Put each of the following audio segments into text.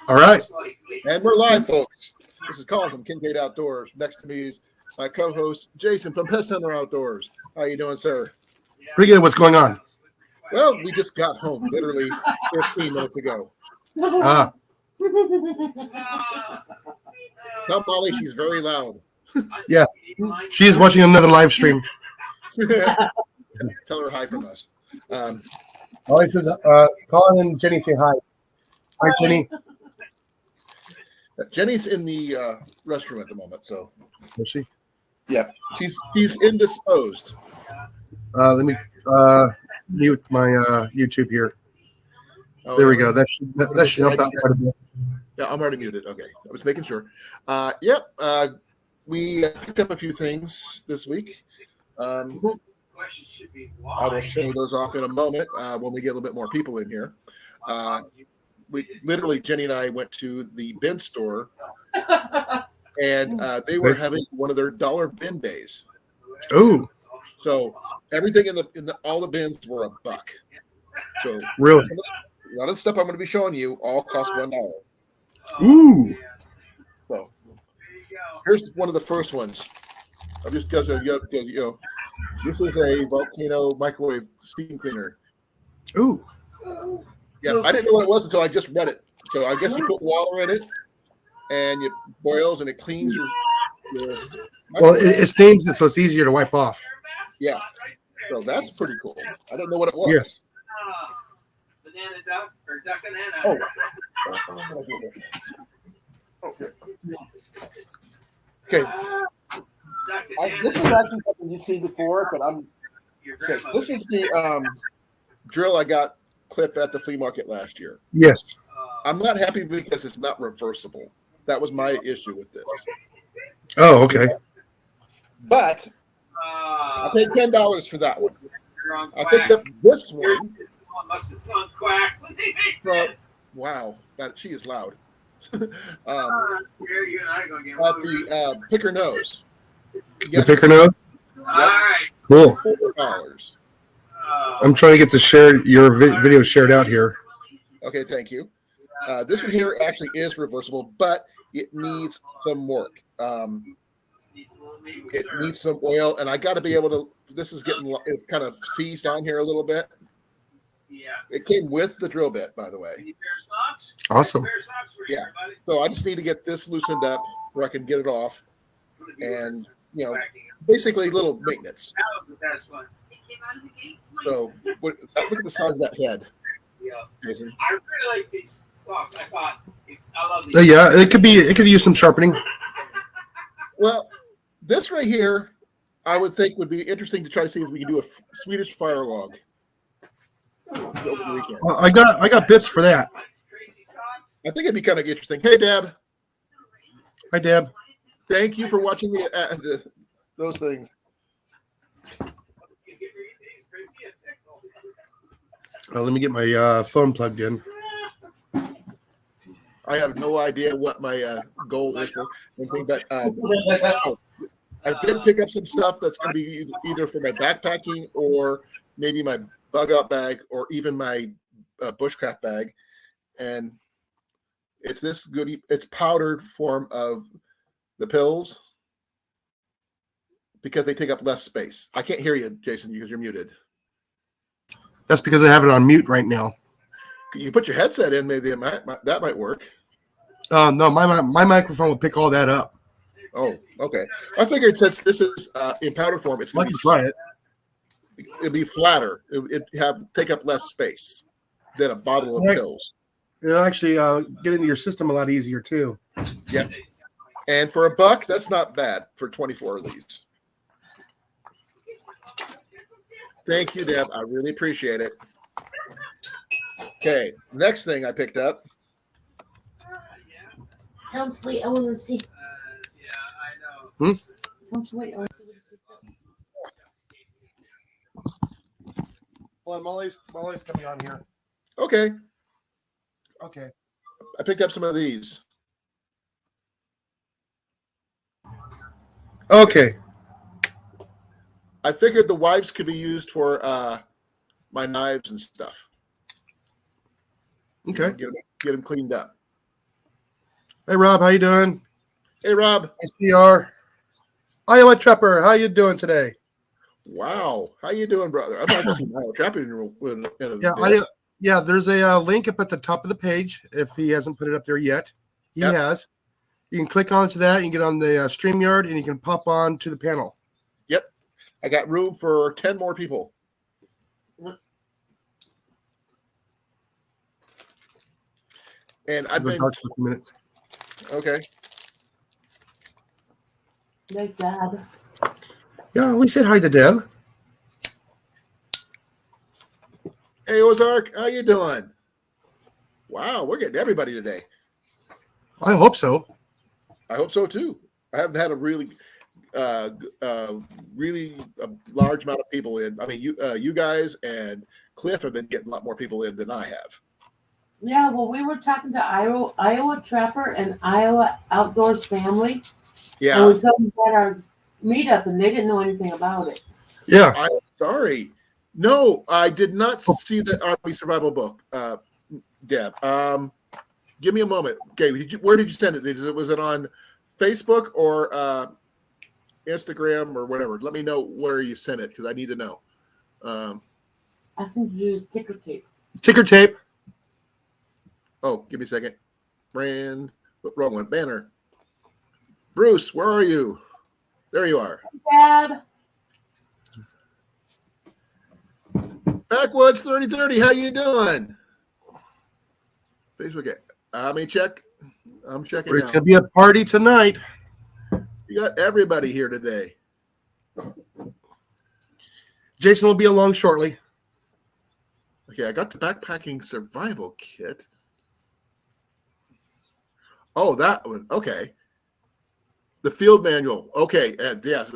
All right. And we're live, folks. This is Colin from Kincaid Outdoors. Next to me is my co-host, Jason from Pest Center Outdoors. How you doing, sir? Pretty good. What's going on? Well, we just got home literally 15 minutes ago. Ah, Tell Molly she's very loud. yeah. She's watching another live stream. Tell her hi from us. Molly says, Colin and Jenny say hi. Hi, Jenny. Jenny's in the restroom at the moment, so Is she? yeah, she's indisposed. Let me mute my YouTube here. Oh, There we really? go. That should help out quite a bit. Yeah, I'm already muted. Okay, I was making sure. We picked up a few things this week. I will show those off in a moment when we get a little bit more people in here. Jenny and I went to the bin store, and they were having one of their dollar bin days. Oh, So everything in all the bins were $1. So really? a lot of the stuff I'm going to be showing you all cost $1. Ooh. So here's one of the first ones. I'm just because this is a volcano microwave steam cleaner. Ooh. Yeah, I didn't know what it was until I just read it. So I guess you put water in it and it boils and it cleans your Well, it steams it, so it's easier to wipe off. yeah. So that's pretty cool. I didn't know what it was. Yes. Banana duck or duck and Okay. This is actually something you've seen before, but okay. This is the drill I got Cliff at the flea market last year. Yes. I'm not happy because it's not reversible. That was my issue with this. Oh, okay. But I paid $10 for that one. I picked up this one. Wow, she is loud. At the Picker Nose. The picker nose? All right. Cool. $4. I'm trying to get your video shared out here. Okay, thank you. This one here actually is reversible, but it needs some work. It needs some oil, and I got to be able to. This is it's kind of seized on here a little bit. Yeah. It came with the drill bit, by the way. Awesome. Yeah. So I just need to get this loosened up where I can get it off, and basically little maintenance. That was the best one. So look at the size of that head. Yeah. Jason. I really like these socks. I love these. Yeah, it could use some sharpening. Well, this right here, I would think would be interesting to try to see if we can do a Swedish fire log over the weekend. I got bits for that. I think it'd be kind of interesting. Hey, Deb. Hi, Deb. Thank you for watching those things. Let me get my phone plugged in. I have no idea what my goal is for anything, but I did pick up some stuff that's going to be either for my backpacking or maybe my bug out bag or even my bushcraft bag. And it's this goodie. It's powdered form of the pills because they take up less space. I can't hear you, Jason, because you're muted. That's because I have it on mute right now. You put your headset in, maybe that might work. No, my microphone will pick all that up. Oh, okay. I figured since this is in powder form, it's going to try it. It'd be flatter. It'd take up less space than a bottle of pills. It'll actually get into your system a lot easier too. Yeah. And for $1, that's not bad for 24 of these. Thank you, Deb. I really appreciate it. Okay, next thing I picked up. Tell him to wait. I want to see. Yeah, I know. Tell him to wait. I want to see what he picked up. Well, Molly's coming on here. Okay, Okay. I picked up some of these. Okay. I figured the wipes could be used for my knives and stuff. Okay. Get them cleaned up. Hey, Rob, how you doing? Hey, Rob. Hey, CR. Iowa Trapper, how you doing today? Wow. How you doing, brother? I've not seen Iowa Trapper in a Yeah, bit. there's a link up at the top of the page if he hasn't put it up there yet. He Yep. has. You can click onto that. You can get on the StreamYard, and you can pop on to the panel. Yep. I got room for 10 more people. And I've been Talk for a few minutes. okay. Like Dad. Yeah, we said hi to Deb. Hey, Ozark, how you doing? Wow, we're getting everybody today. I hope so. I hope so too. I haven't had a really really a large amount of people in. I mean, you guys and Cliff have been getting a lot more people in than I have. Yeah, well, we were talking to Iowa Trapper and Iowa Outdoors Family, and Yeah, we told them about our meetup, and they didn't know anything about it. Yeah. I'm sorry. No, I did not see the Army Survival book, Deb. Give me a moment. Okay, where did you send it? Was it on Facebook or Instagram or whatever? Let me know where you sent it because I need to know. Ask them to use ticker tape. Ticker tape. Oh, give me a second. Brand, wrong one. Banner. Bruce, where are you? There you are. Dad. Backwoods 3030, how you doing? Facebook. Let me check. I'm checking It's now. going to be a party tonight. You got everybody here today. Jason will be along shortly. Okay, I got the backpacking survival kit. Oh, that one. Okay. The field manual. Okay. Yes.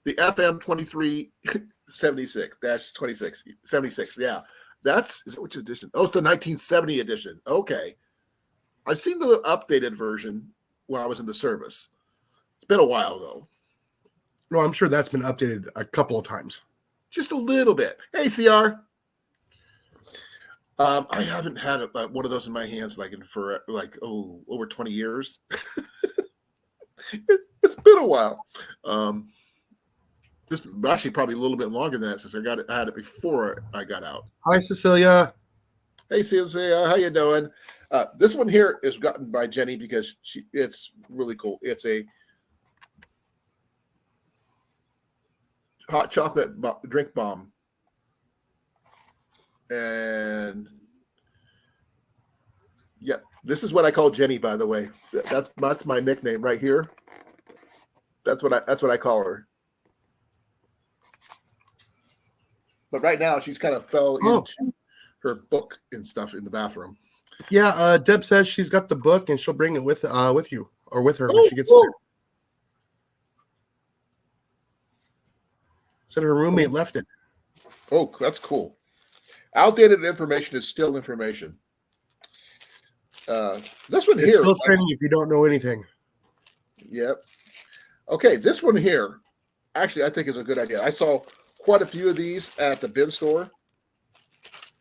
The FM 2376. That's 26. 76. Yeah. Is that which edition? Oh, it's the 1970 edition. Okay. I've seen the updated version while I was in the service. It's been a while, though. No, I'm sure that's been updated a couple of times. Just a little bit. Hey, CR. I haven't had one of those in my hands for over 20 years. It's been a while. This actually probably a little bit longer than that since I had it before I got out. Hi, Cecilia. Hey, Cecilia, how you doing? This one here is gotten by Jenny because it's really cool. It's a hot chocolate drink bomb. And yeah, this is what I call Jenny, by the way. That's my nickname right here. That's what I call her. But right now she's kind of fell into her book and stuff in the bathroom. Yeah, Deb says she's got the book and she'll bring it with you or with her when she gets there. Said her roommate left it. Oh, that's cool. Outdated information is still information. This one It's still training if you don't know anything. Yep. Okay, this one here, actually, I think is a good idea. I saw quite a few of these at the bin store,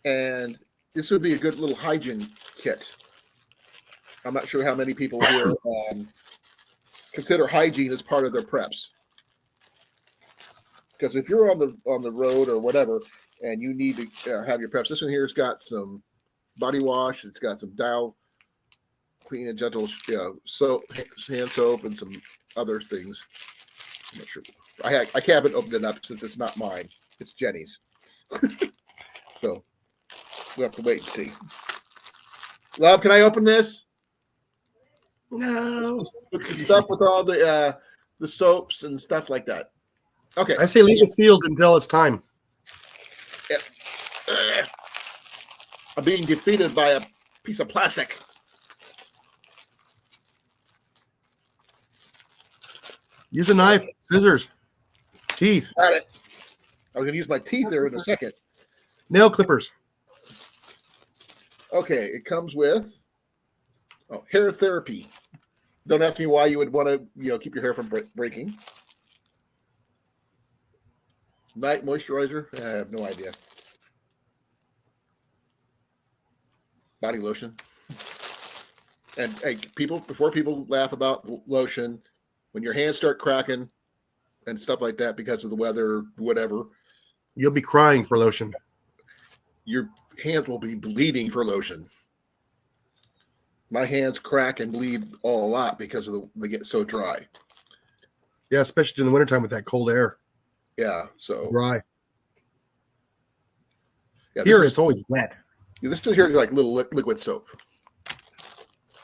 and this would be a good little hygiene kit. I'm not sure how many people here consider hygiene as part of their preps. Because if you're on the road or whatever, and you need to have your preps, this one here has got some body wash. It's got some dial clean and gentle soap, hand soap, and some other things. I'm not sure. I haven't opened it up since it's not mine. It's Jenny's. So we'll have to wait and see. Love, can I open this? No. With the stuff with all the soaps and stuff like that. Okay. I say leave it sealed until it's time. I'm being defeated by a piece of plastic. Use a knife, scissors, teeth, Got it. I was going to use my teeth there in a second. nail clippers. Okay, it comes with hair therapy. Don't ask me why you would want to, keep your hair from breaking. Night moisturizer. I have no idea. Body lotion. And hey, before people laugh about lotion, when your hands start cracking and stuff like that because of the weather, whatever, You'll be crying for lotion. your hands will be bleeding for lotion. My hands crack and bleed a lot because of they get so dry. Yeah, especially in the wintertime with that cold air. Yeah, so Dry. yeah, Here it's always wet. this is here like little liquid soap.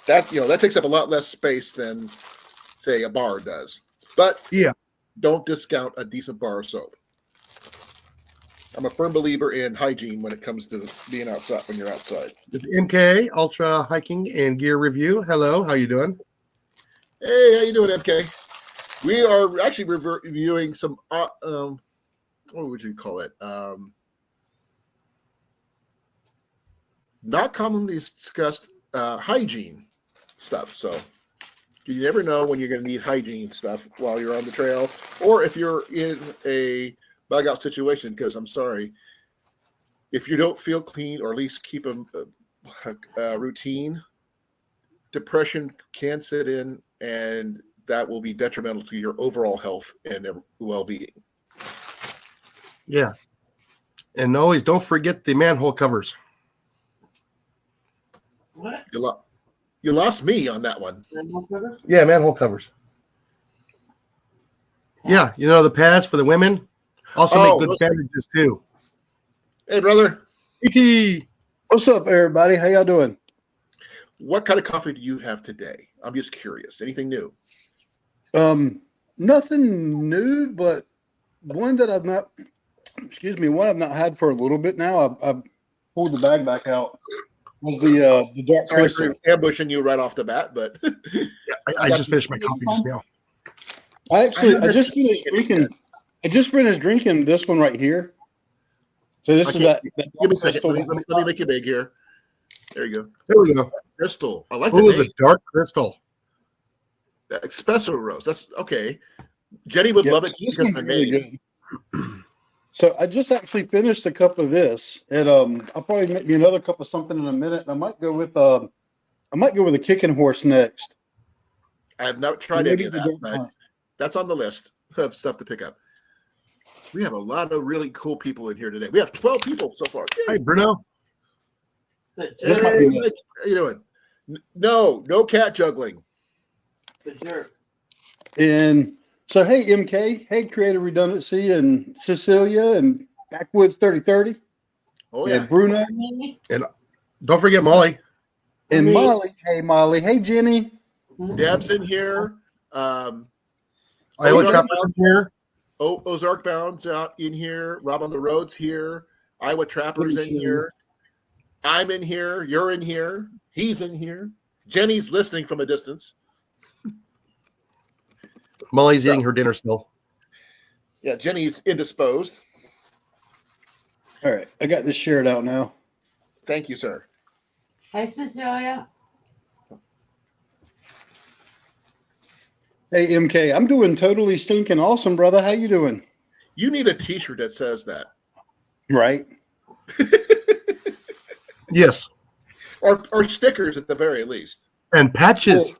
That that takes up a lot less space than say a bar does. But Yeah. don't discount a decent bar of soap. I'm a firm believer in hygiene when it comes to being outside when you're outside. With MK Ultra Hiking and Gear Review. Hello, how you doing? Hey, how you doing, MK? We are actually reviewing some what would you call it? Not commonly discussed hygiene stuff. So you never know when you're going to need hygiene stuff while you're on the trail, or if you're in a bug out situation. Because I'm sorry, if you don't feel clean or at least keep a routine, depression can sit in, and that will be detrimental to your overall health and well-being. Yeah. And always don't forget the manhole covers. What? You lost me on that one. Yeah, manhole covers. Yeah, the pads for the women also make good bandages too. Hey, brother. E.T. What's up, everybody? How y'all doing? What kind of coffee do you have today? I'm just curious. Anything new? Nothing new, but one that I've not had for a little bit now. I've pulled the bag back out. Was the dark Sorry crystal? for ambushing you right off the bat, but I just finished my coffee just now. I just finished drinking this one right here. So this is that give me a second. crystal. Let me make it big here. There you go. There we go. Crystal. I like Oh, the the name. dark crystal. Espresso roast. That's okay. Jenny would love it This because one's of the really name. good. So I just actually finished a cup of this, and I'll probably make me another cup of something in a minute. I might go with a kicking horse next. I have not tried Maybe any of the that, dark but hunt. that's on the list of stuff to pick up. We have a lot of really cool people in here today. We have 12 people so far. Hey, Bruno. The This jerk. might be good. How you doing? No cat juggling. The jerk. And so, hey, MK, hey, Creative Redundancy, and Cecilia, and Backwoods 3030, Oh yeah. and Bruno, Don't forget Molly. and Me. Molly. Hey, Molly. Hey, Jenny. Deb's in here. Iowa Ozark Trappers in here. Ozark Bound's out in here. Rob on the Road's here. Iowa Trappers in here. I'm in here. You're in here. He's in here. Jenny's listening from a distance. Molly's eating her dinner still. Yeah, Jenny's indisposed. All right, I got this shared out now. Thank you, sir. Hi, Cecilia. Hey, MK, I'm doing totally stinking awesome, brother. How you doing? You need a T-shirt that says that, Right. Yes. or stickers at the very least. And patches.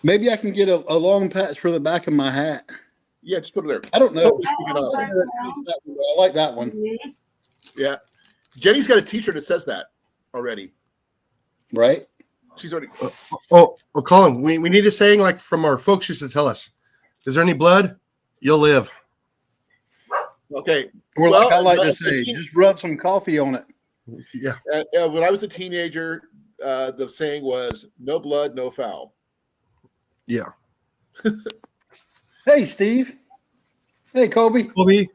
Maybe I can get a long patch for the back of my hat. Yeah, just put it there. I don't know. Totally stinking awesome. I like that one. Yeah, Jenny's got a T-shirt that says that already. Right. She's already. Oh, Colin, we need a saying like from our folks used to tell us. Is there any blood? You'll live. Okay. Or Well, like I like well, to say, just rub some coffee on it. Yeah. When I was a teenager, the saying was "No blood, no foul." Yeah. Hey, Steve. Hey, Kobe. Colby.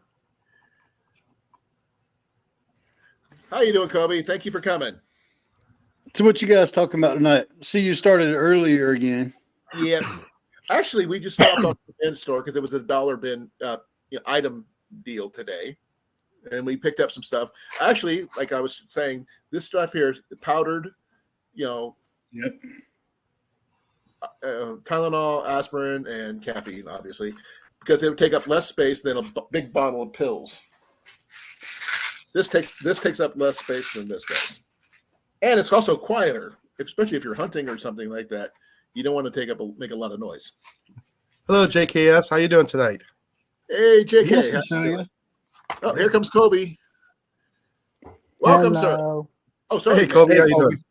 How you doing, Kobe? Thank you for coming. So what you guys talking about tonight? See, you started earlier again. Yeah, actually, we just stopped off the bin store because it was a $1 bin item deal today, and we picked up some stuff. Actually, like I was saying, this stuff here is powdered, Yep. Tylenol, aspirin, and caffeine, obviously, because it would take up less space than a big bottle of pills. This takes up less space than this does, and it's also quieter especially if you're hunting or something like that, you don't want to make a lot of noise. Hello, JKS. How you doing tonight? Hey, JK. Yes, how you Cecilia. doing? Oh, here comes Kobe. Welcome, sir. Hello. Oh, sorry. Hey, Kobe. Hey, How you Kobe. doing?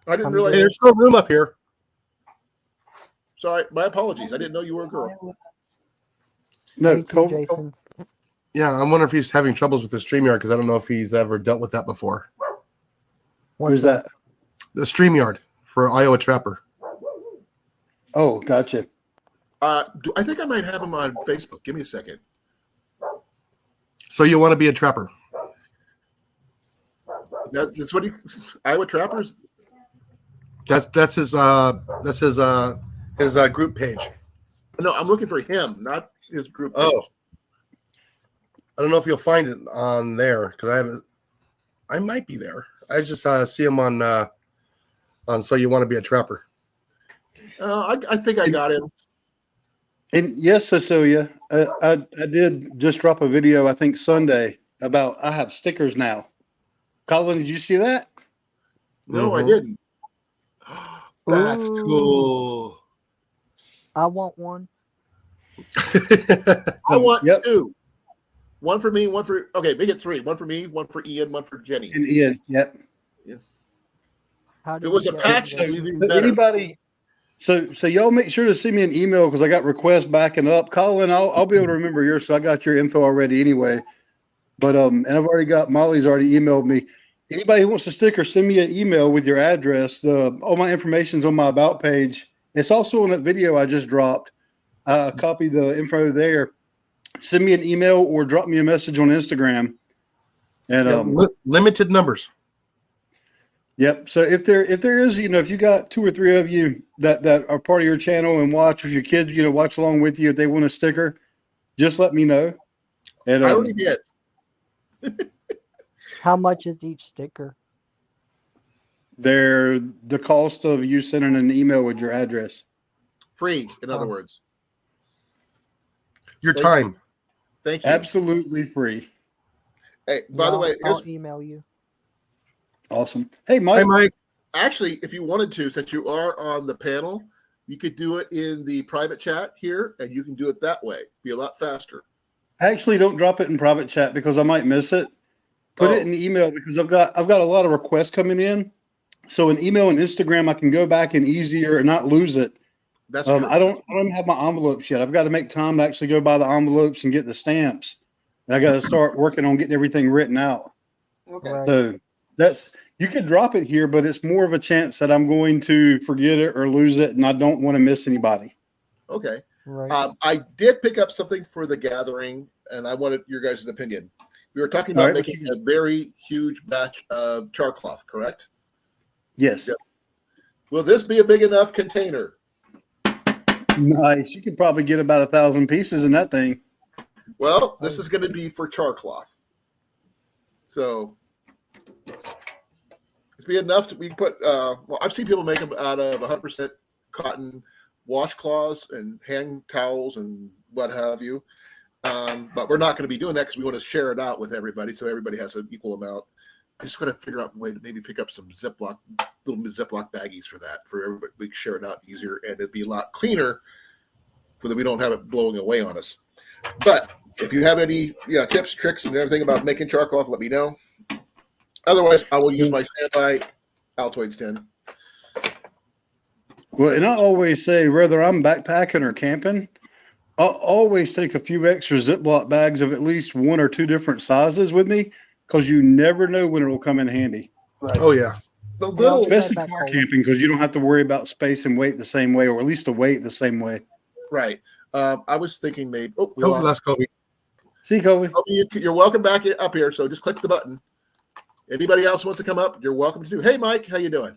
I didn't I'm realize. Hey, there's still room up here. Sorry, my apologies. I didn't know you were a girl. No, Me too, Kobe. Jason. Yeah, I wonder if he's having troubles with the StreamYard because I don't know if he's ever dealt with that before. Who's that? The StreamYard for Iowa Trapper. Oh, gotcha. I think I might have him on Facebook. Give me a second. So you want to be a trapper? That's what Iowa Trappers. That's his group page. No, I'm looking for him, not his group. Oh, I don't know if you'll find it on there because I haven't. I might be there. I just see him on So You Want to Be a Trapper. I think I got him. And yes, Cecilia, I did just drop a video, I think Sunday, about I have stickers now. Colin, did you see that? No, I Mhm. didn't. That's Ooh. cool. I want one. I want Yep. 2. One for me, one for make it 3. One for me, one for Ian, one for Jenny. And Ian, yep. How If do it was we a get patch, one? it'd be even So better. anybody, so y'all make sure to send me an email because I got requests backing up. Colin, I'll be able to remember yours, so I got your info already anyway. But and I've already got Molly's already emailed me. Anybody who wants a sticker, send me an email with your address. All my information's on my about page. It's also on that video I just dropped. I copied the info there. Send me an email or drop me a message on Instagram. And Yeah, limited numbers. yep. So if there is, if you got 2 or 3 of you that are part of your channel and watch, if your kids, watch along with you, if they want a sticker, just let me know. And I already did. How much is each sticker? they're the cost of you sending an email with your address. Free, in other words. Your Thank time. Thank you. Absolutely free. Hey, by the Yeah, way, I'll email you. Awesome. Hey, Mike. Hi, Mike. actually, if you wanted to, since you are on the panel, you could do it in the private chat here, and you can do it that way. Be a lot faster. Actually, don't drop it in private chat because I might miss it. Put it in the email because I've got a lot of requests coming in. So an email and Instagram, I can go back and easier and not lose it. That's true. I don't have my envelopes yet. I've got to make time to actually go buy the envelopes and get the stamps. And I got to start working on getting everything written out. Okay. Right. So you could drop it here, but it's more of a chance that I'm going to forget it or lose it, and I don't want to miss anybody. Okay. Right. I did pick up something for the gathering, and I wanted your guys' opinion. We were talking about All right, making a very huge batch of char cloth, correct? Yes. Yep. Will this be a big enough container? Nice. You could probably get about 1,000 pieces in that thing. Well, this is going to be for char cloth. So it's be enough to we put. Well, I've seen people make them out of 100% cotton washcloths and hand towels and what have you. But we're not going to be doing that because we want to share it out with everybody, so everybody has an equal amount. I just got to figure out a way to maybe pick up some little Ziploc baggies for that, for everybody. We can share it out easier, and it'd be a lot cleaner, so that we don't have it blowing away on us. But if you have any tips, tricks, and everything about making char cloth, let me know. Otherwise, I will use my standby Altoids tin. Well, and I always say, whether I'm backpacking or camping, I'll always take a few extra Ziploc bags of at least 1 or 2 different sizes with me, because you never know when it will come in handy. Oh, yeah. The I'll little, be right Especially back, car Colin. camping, because you don't have to worry about space and weight the same way, or at least the weight the same way. right. I was thinking maybe. Oh, we Oh, lost. that's Kobe. See, Kobe? You're welcome back up here. So just click the button. Anybody else wants to come up, you're welcome to. Hey, Mike, how you doing?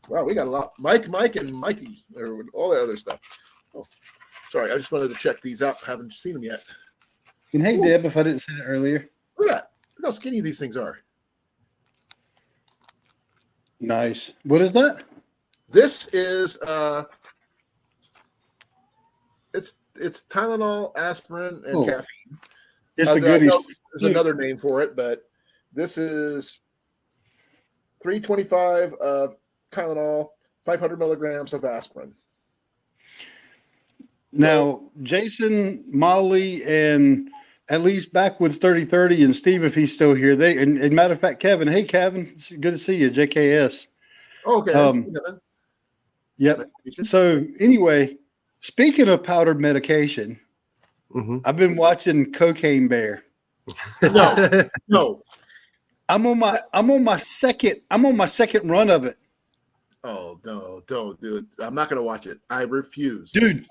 Wow, we got a lot. Mike, and Mikey, or all that other stuff. Oh, sorry, I just wanted to check these out. Haven't seen them yet. And hey, Deb, if I didn't say it earlier. Look at that. Look how skinny these things are. Nice. What is that? This is it's Tylenol, aspirin, and caffeine. It's the I goodies. know there's another name for it, but this is 325 of Tylenol, 500 milligrams of aspirin. Now, Jason, Molly, and at least Backwoods 3030 and Steve, if he's still here, and matter of fact, Kevin. Hey, Kevin, it's good to see you, JKS. Okay. Yep. So anyway, speaking of powdered medication, Mm-hmm. I've been watching Cocaine Bear. No. I'm on my second run of it. Oh, no, don't do it. I'm not going to watch it. I refuse. Dude,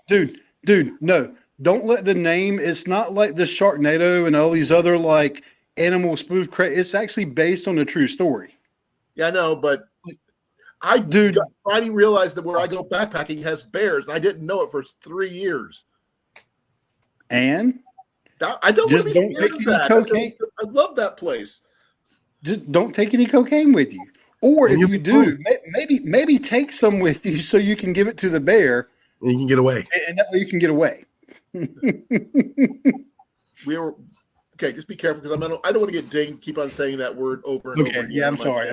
no. Don't let the name, it's not like the Sharknado and all these other like animal spoof it's actually based on a true story. Yeah, I know, but I finally realized that where I go backpacking has bears. I didn't know it for 3 years. And I don't want to be scared of that. Cocaine. I love that place. Just don't take any cocaine with you. Or And if you do, maybe take some with you so you can give it to the bear. And you can get away. And that way you can get away. Okay, just be careful because I don't want to get dinged. Keep on saying that word over and over. Okay, yeah, I'm sorry.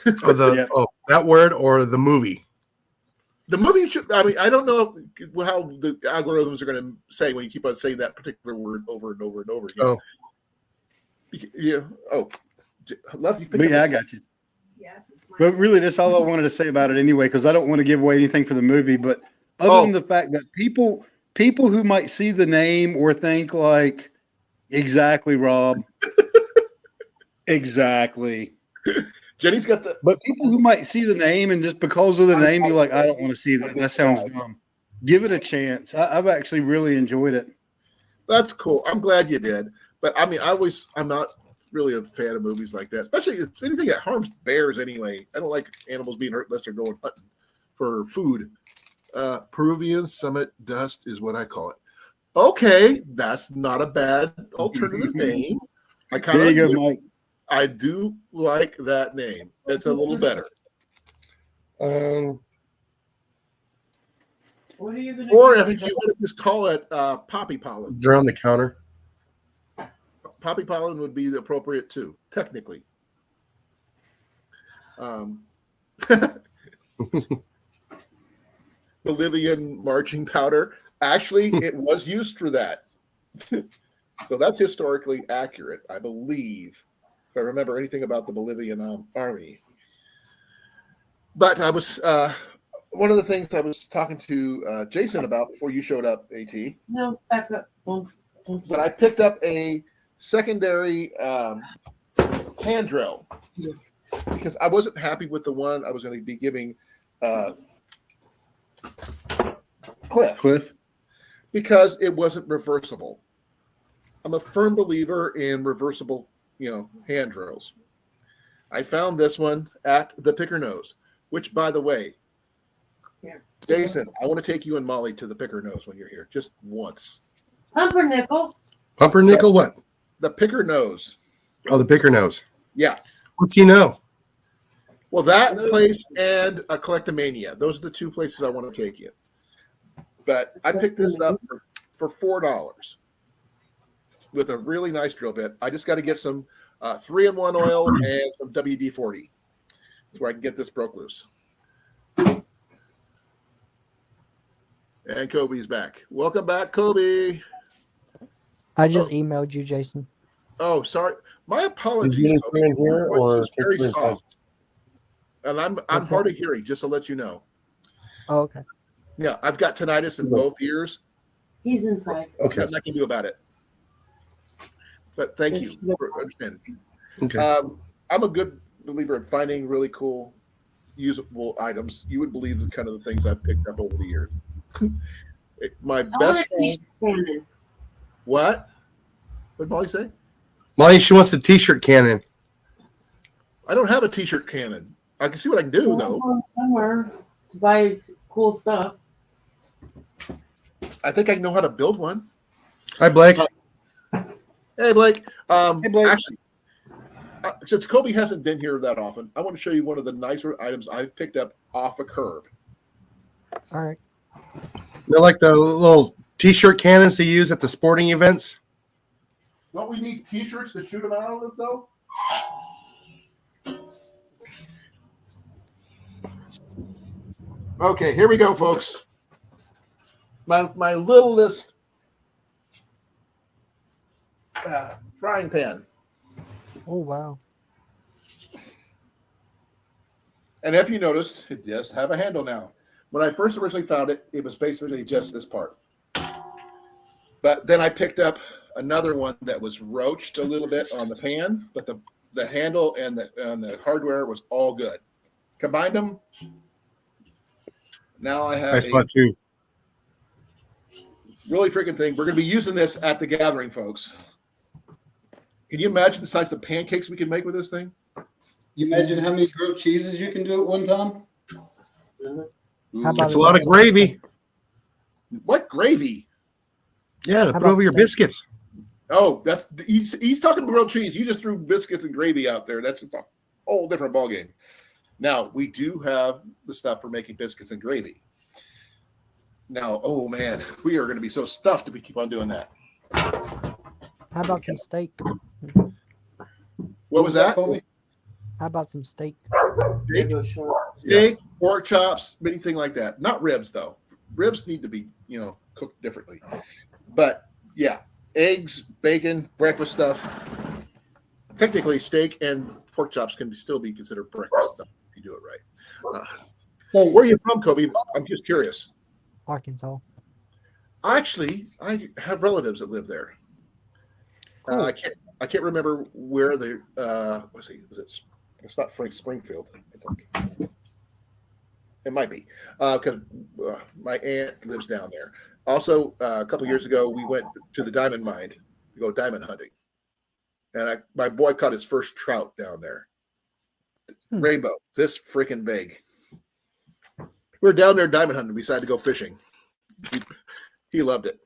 That word or the movie? The movie should. I mean, I don't know how the algorithms are going to say when you keep on saying that particular word over and over and over again. Oh, yeah. Oh, love you. But yeah, I got you. Yes. But really, that's all I wanted to say about it anyway, because I don't want to give away anything for the movie. But other than the fact that people who might see the name or think like, exactly, Rob, exactly. Jenny's got the. But people who might see the name and just because of the name, you're like, I don't want to see that. That sounds dumb. Give it a chance. I've actually really enjoyed it. That's cool. I'm glad you did. But I mean, I'm not really a fan of movies like that, especially if anything that harms bears anyway. I don't like animals being hurt unless they're going hunting for food. Peruvian summit dust is what I call it. Okay, that's not a bad alternative name. There you go, Mike. I do like that name. It's a little better. What are you going to Or if you want to just call it poppy pollen. they're on the counter. Poppy pollen would be the appropriate too, technically. Bolivian marching powder. Actually, it was used for that. So that's historically accurate, I believe, if I remember anything about the Bolivian army. But I was one of the things I was talking to Jason about before you showed up, AT. No, back up. But I picked up a secondary hand drill because I wasn't happy with the one I was going to be giving Cliff because it wasn't reversible. I'm a firm believer in reversible, hand drills. I found this one at the Picker Nose, which, by the way, Jason, I want to take you and Molly to the Picker Nose when you're here, just once. Pumpernickel. Pumpernickel, what? The Picker Nose. Oh, the Picker Nose. Yeah. What's he know? Well, that place and a Collectomania. Those are the two places I want to take you. But I picked this up for $4 with a really nice drill bit. I just got to get some 3-in-1 oil and some WD-40 so I can get this broke loose. And Kobe's back. Welcome back, Kobe. I just emailed you, Jason. Oh, sorry. My apologies. Is Kobe. in here Your voice or is very soft. And I'm hard of hearing, just to let you know. Oh, okay. Yeah, I've got tinnitus in both ears. He's inside. Okay. Nothing I can do about it. But thank you for understanding. Okay. I'm a good believer in finding really cool, usable items. You would believe the kind of the things I've picked up over the years. My best friend. What? What did Molly say? Molly, she wants a T-shirt cannon. I don't have a T-shirt cannon. I can see what I can do, though. Somewhere to buy cool stuff. I think I know how to build one. Hi, Blake. Hey, Blake. Hey, Blake. Actually, since Kobe hasn't been here that often, I want to show you one of the nicer items I've picked up off a curb. All right. They're like the little T-shirt cannons they use at the sporting events. Don't we need T-shirts to shoot them out of, though? Okay, here we go, folks. My littlest frying pan. Oh wow. And if you noticed, it does have a handle now. When I first originally found it, it was basically just this part. But then I picked up another one that was roached a little bit on the pan, but the handle and the hardware was all good. Combined them. Now I have I saw a two. really freaking thing. We're going to be using this at the gathering, folks. Can you imagine the size of pancakes we can make with this thing? You imagine how many grilled cheeses you can do at one time? How about It's a lot of gravy. What gravy? Yeah, to How put over about your steak? biscuits. Oh, he's talking grilled cheese. You just threw biscuits and gravy out there. That's a whole different ballgame. Now we do have the stuff for making biscuits and gravy. Now, oh man, we are going to be so stuffed if we keep on doing that. How about some steak? What was that? Colby? How about some steak? Steak, Go short. steak, pork chops, anything like that. Not ribs though. Ribs need to be, cooked differently. But yeah, eggs, bacon, breakfast stuff. Technically, steak and pork chops can still be considered breakfast stuff if you do it right. So, Where are you from, Kobe? I'm just curious. Arkansas. Actually, I have relatives that live there. Cool. I can't remember where they was it? It's not Frank Springfield, I think. It might be because my aunt lives down there. Also, a couple years ago, we went to the diamond mine to go diamond hunting, and my boy caught his first trout down there. Rainbow, this freaking big. We were down there diamond hunting. We decided to go fishing. He loved it.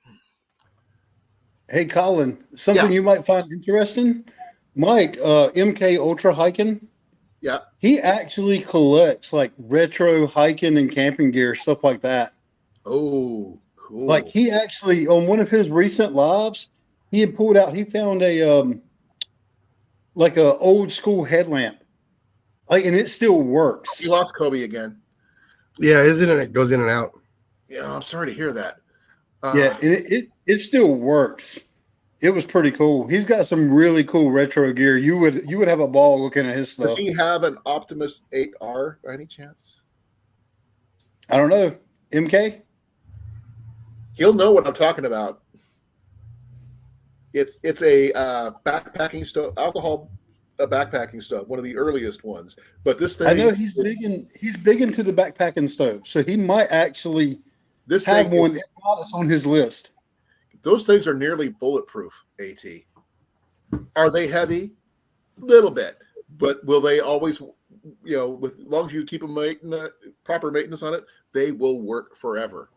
hey, Colin, something Yeah. you might find interesting. Mike, MK Ultra Hiking, Yeah. he actually collects like retro hiking and camping gear, stuff like that. Oh, cool. Like he actually, on one of his recent lives, he had pulled out, he found a like a old school headlamp. Like, and it still works. You lost Kobe again. Yeah, isn't it? It goes in and out. Yeah, I'm sorry to hear that. Yeah, and it still works. It was pretty cool. He's got some really cool retro gear. You would have a ball looking at his Does stuff. he have an Optimus 8R by any chance? I don't know. MK? He'll know what I'm talking about. It's a backpacking stove, alcohol backpacking stove, one of the earliest ones. But this thing, I know he's big into the backpacking stove, so he might actually this have thing, one. If not, it's on his list. those things are nearly bulletproof. At are they heavy? Little bit, but will they always? With as long as you keep them proper maintenance on it, they will work forever.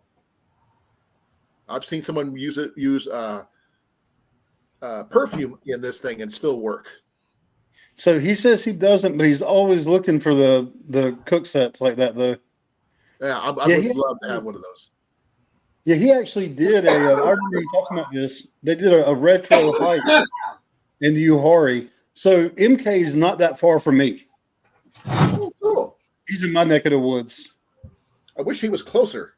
I've seen someone use perfume in this thing and still work. So he says he doesn't, but he's always looking for the cook sets like that, though. Yeah, I Yeah, would he- love to have one of those. Yeah, he actually did I remember you talking about this. They did a retro hike in the Uhari. So MK is not that far from me. Oh, cool. He's in my neck of the woods. I wish he was closer.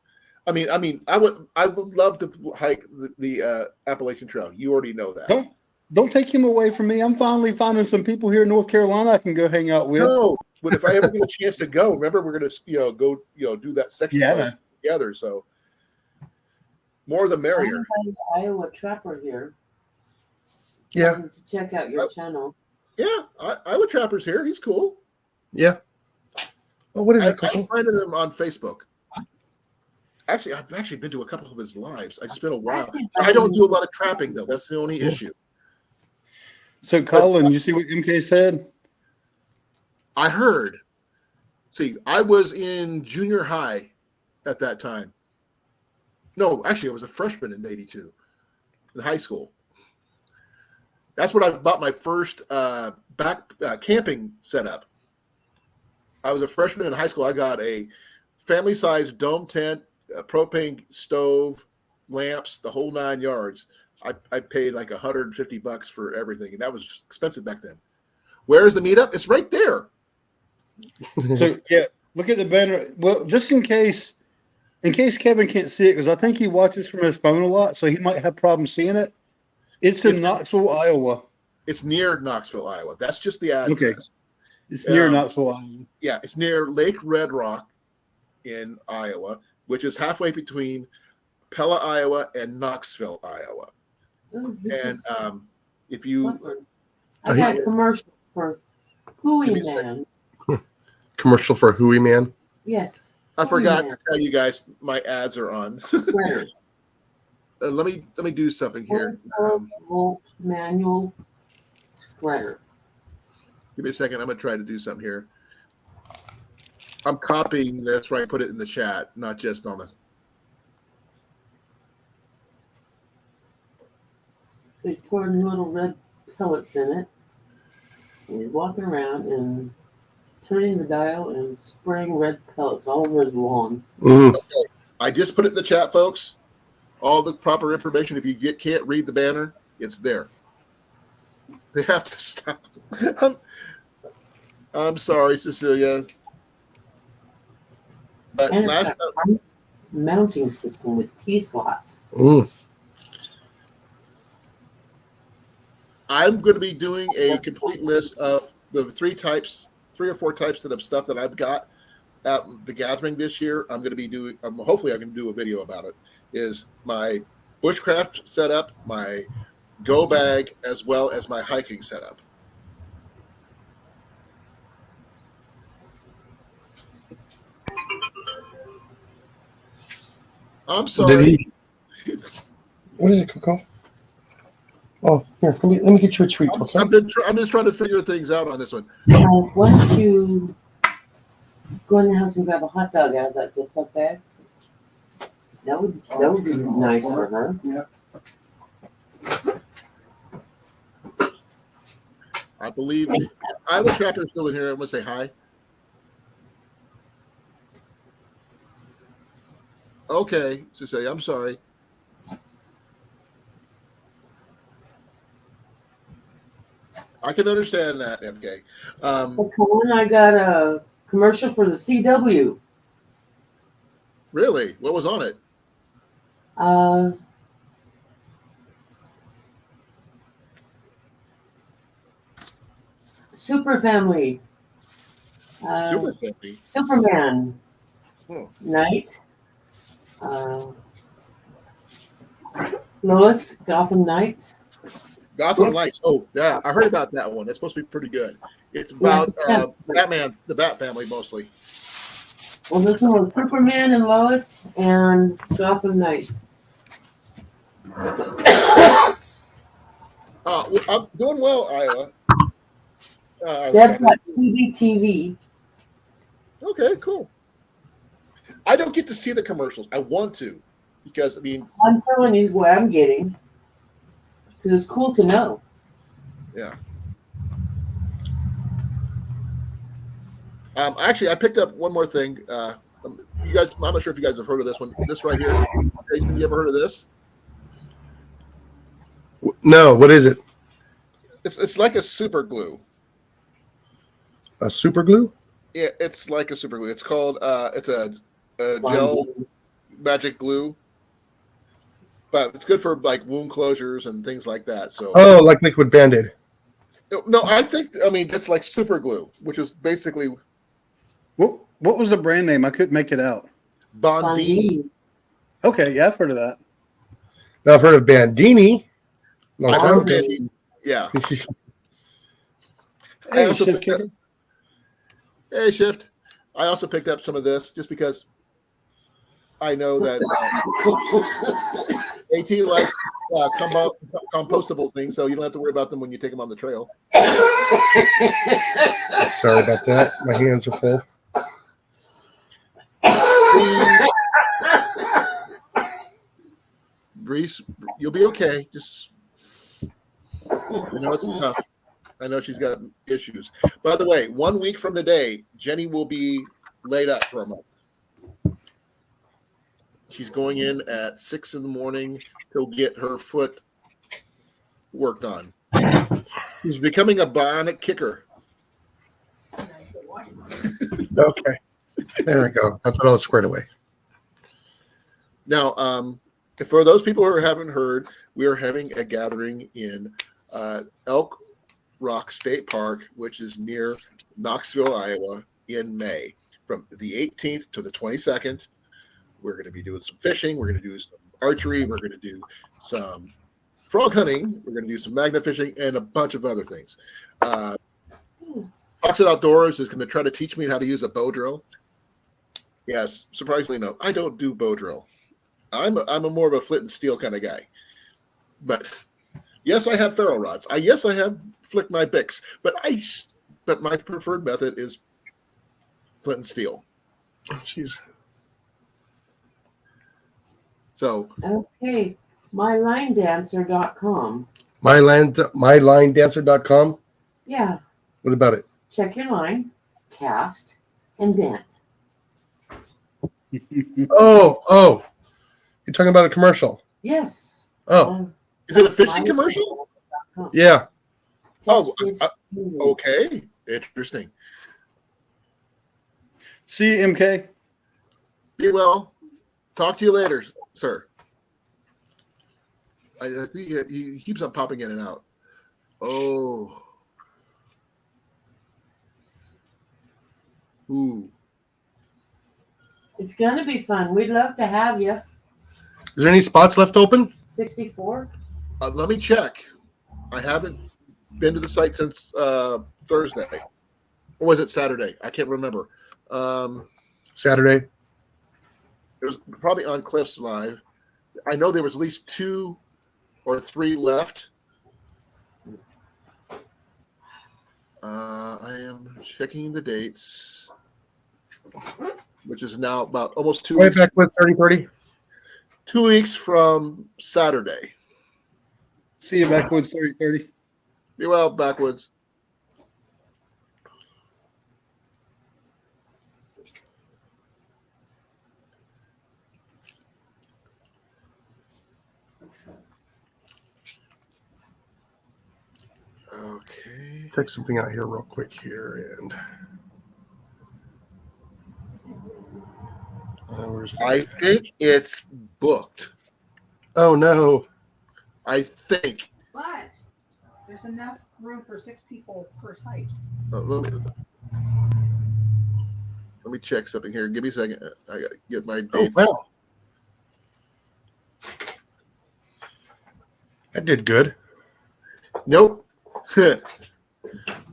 I would love to hike the Appalachian Trail. You already know that. Don't take him away from me. I'm finally finding some people here in North Carolina I can go hang out with. No, but if I ever get a chance to go, remember we're gonna go do that section Yeah, I know. together. So more the merrier. Iowa Trapper here. Yeah, To check out your channel. Yeah, Iowa Trapper's here. He's cool. yeah. Oh, what is it I called? friended him on Facebook. Actually, I've actually been to a couple of his lives. It's been a while. I don't do a lot of trapping though. That's the only issue. So Colin, you see what MK said? I heard. See, I was in junior high at that time. No, actually, I was a freshman in '82 in high school. That's when I bought my first camping setup. I was a freshman in high school. I got a family-sized dome tent, a propane stove, lamps, the whole 9 yards. I paid like $150 for everything, and that was expensive back then. Where's the meetup? It's right there. So yeah, Look at the banner. Well, just in case Kevin can't see it, because I think he watches from his phone a lot, so he might have problems seeing it. It's in Knoxville, Iowa. It's near Knoxville, Iowa. That's just the address. Okay. It's near Knoxville, Iowa. Yeah, it's near Lake Red Rock in Iowa, which is halfway between Pella, Iowa, and Knoxville, Iowa. Ooh, And if you I got a commercial for Hooey Give me a Man. Commercial for Hooey Man. Yes. I forgot Man. to tell you guys my ads are on. Spreader. Let me do something here. 4-volt manual spreader. Give me a second. I'm gonna try to do something here. I'm copying this right. Put it in the chat, not just on the. So he's pouring little red pellets in it. And he's walking around and turning the dial and spraying red pellets all over his lawn. Mm. I just put it in the chat, folks. All the proper information. If you can't read the banner, it's there. They have to stop. I'm sorry, Cecilia. But And it's last got a mounting system with T-slots. Mm. I'm going to be doing a complete list of the 3 or 4 types of stuff that I've got at the gathering this year. I'm going to be doing, hopefully I can do a video about it, is my bushcraft setup, my go bag, as well as my hiking setup. I'm sorry. Did he? What is it, Coco? Oh, here. Let me get you a treat. Okay? I'm just trying to figure things out on this one. Why don't you go in the house and grab a hot dog out of that Ziploc bag? That would be nice for her. Yeah. I believe Iowa Trapper is still in here. I'm going to say hi. Okay, Cecilia, I'm sorry. I can understand that, MK. I got a commercial for the CW. Really? What was on it? Super Family. Super Family. Superman. Oh. Knight. Lois, Gotham Knights. Gotham Lights. Oh, yeah. I heard about that one. It's supposed to be pretty good. It's about Batman, the Bat family mostly. Well, this one was Superman and Lois and Gotham Knights. I'm doing well, Iowa. Deb's got TV. Okay, cool. I don't get to see the commercials. I want to, because, I mean, I'm telling you what I'm getting. Because it's cool to know. yeah. Actually, I picked up one more thing. You guys, I'm not sure if you guys have heard of this one. This right here. Jason, you ever heard of this? No. What is it? It's like a super glue. A super glue? Yeah, it's like a super glue. It's called it's a gel magic glue, but it's good for like wound closures and things like that. So like liquid Band-Aid. no, I mean it's like super glue, which is basically What was the brand name? I couldn't make it out. Bondini. Okay, yeah, I've heard of that. Now I've heard of Bandini. Long I've time heard of ago. Bandini. Yeah. I Hey, also Shift picked up, Kicker. hey, Shift. I also picked up some of this just because I know that AT likes compostable things, so you don't have to worry about them when you take them on the trail. Sorry about that. My hands are full. Reese, you'll be okay. Just, I know it's tough. I know she's got issues. By the way, 1 week from today, Jenny will be laid up for a month. She's going in at 6 in to get her foot worked on. She's becoming a bionic kicker. Okay. There we go. Got that all squared away. Now, for those people who haven't heard, we are having a gathering in Elk Rock State Park, which is near Knoxville, Iowa, in May, from the 18th to the 22nd. We're going to be doing some fishing. We're going to do some archery. We're going to do some frog hunting. We're going to do some magnet fishing and a bunch of other things. Foxit Outdoors is going to try to teach me how to use a bow drill. Yes, surprisingly, no, I don't do bow drill. I'm a more of a flint and steel kind of guy. But yes, I have ferro rods. Yes, I have flicked my bics. But my preferred method is flint and steel. Oh, jeez. So Okay, mylinedancer.com. Mylinedancer.com. Yeah, What about it? check your line, cast, and dance. Oh. You're talking about a commercial. Yes. Oh, is it a fishing commercial? yeah. Oh, That's easy. okay. Interesting. See you, MK. Be well. Talk to you later, sir. I think he keeps on popping in and out. Oh. Ooh. It's going to be fun. We'd love to have you. Is there any spots left open? 64? Let me check. I haven't been to the site since Thursday. Or was it Saturday? I can't remember. Saturday. It was probably on Cliff's Live. I know there was at least 2 or 3 left. I am checking the dates, which is now about almost 2 Way weeks. back with 30. 2 weeks from Saturday. See you backwoods 3030. Be well, backwoods. Okay. Check something out here real quick here. And where's I think it's booked. Oh, no. I think. But there's enough room for 6 people per site. Let me check something here. Give me a second. I got to get my Oh, date. wow. That did good. Nope. Give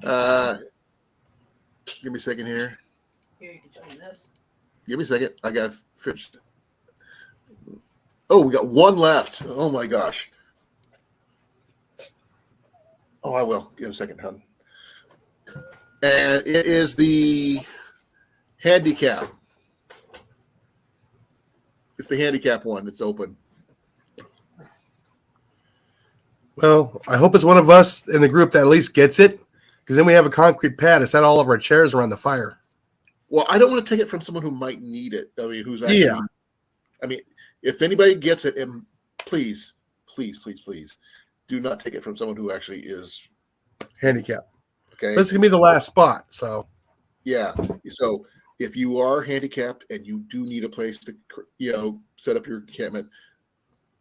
me a second here. Here, you can show me this. Give me a second. I got finished. Oh, we got 1 left. Oh my gosh. Oh, I will. Give me a second, hon. And it is the handicap. It's the handicap one. It's open. Well, I hope it's one of us in the group that at least gets it, because then we have a concrete pad to set all of our chairs around the fire. Well, I don't want to take it from someone who might need it. I mean, who's actually. Yeah. I mean, if anybody gets it, and please, do not take it from someone who actually is Handicap. okay. This is going to be the last spot. So, Yeah. So if you are handicapped and you do need a place to, set up your encampment,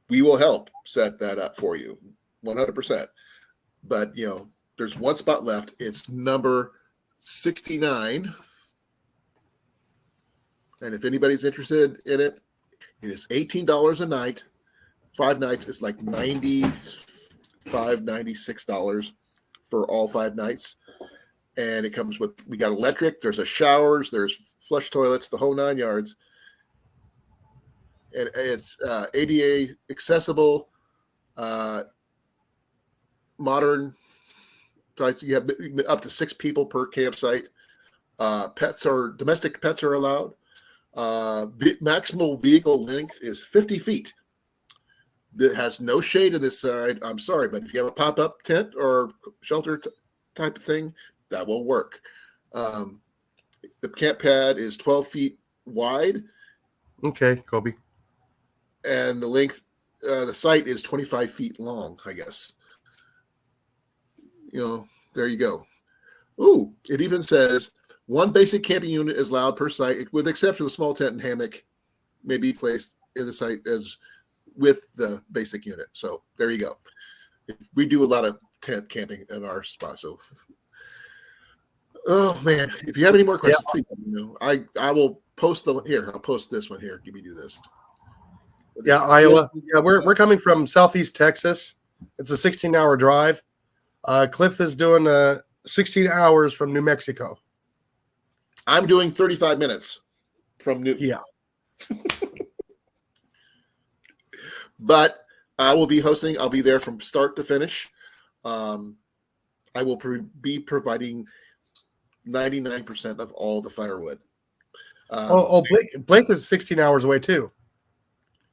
we will help set that up for you, 100%. But there's 1 spot left. It's number 69. And if anybody's interested in it, it is $18 a night. 5 nights is like $95, $96 for all 5 nights. And it comes with, we got electric, there's a showers, there's flush toilets, the whole 9 yards. And it's ADA accessible, modern. You have up to 6 people per campsite. Domestic pets are allowed. Maximal vehicle length is 50 feet. It has no shade in this side. I'm sorry, but if you have a pop-up tent or shelter type of thing, that will work. The camp pad is 12 feet wide. okay, Kobe. And the length, the site is 25 feet long, I guess. There you go. Ooh, it even says One basic camping unit is allowed per site, with the exception of a small tent and hammock may be placed in the site as with the basic unit. So there you go. We do a lot of tent camping in our spot. So, oh man, if you have any more questions, please let me know. I will post here. I'll post this one here. Give me this. Yeah, Iowa. Yeah, we're coming from Southeast Texas. It's a 16-hour drive. Cliff is doing 16 hours from New Mexico. I'm doing 35 minutes from Newton. Yeah. But I will be hosting. I'll be there from start to finish. I will be providing 99% of all the firewood. Blake is 16 hours away too.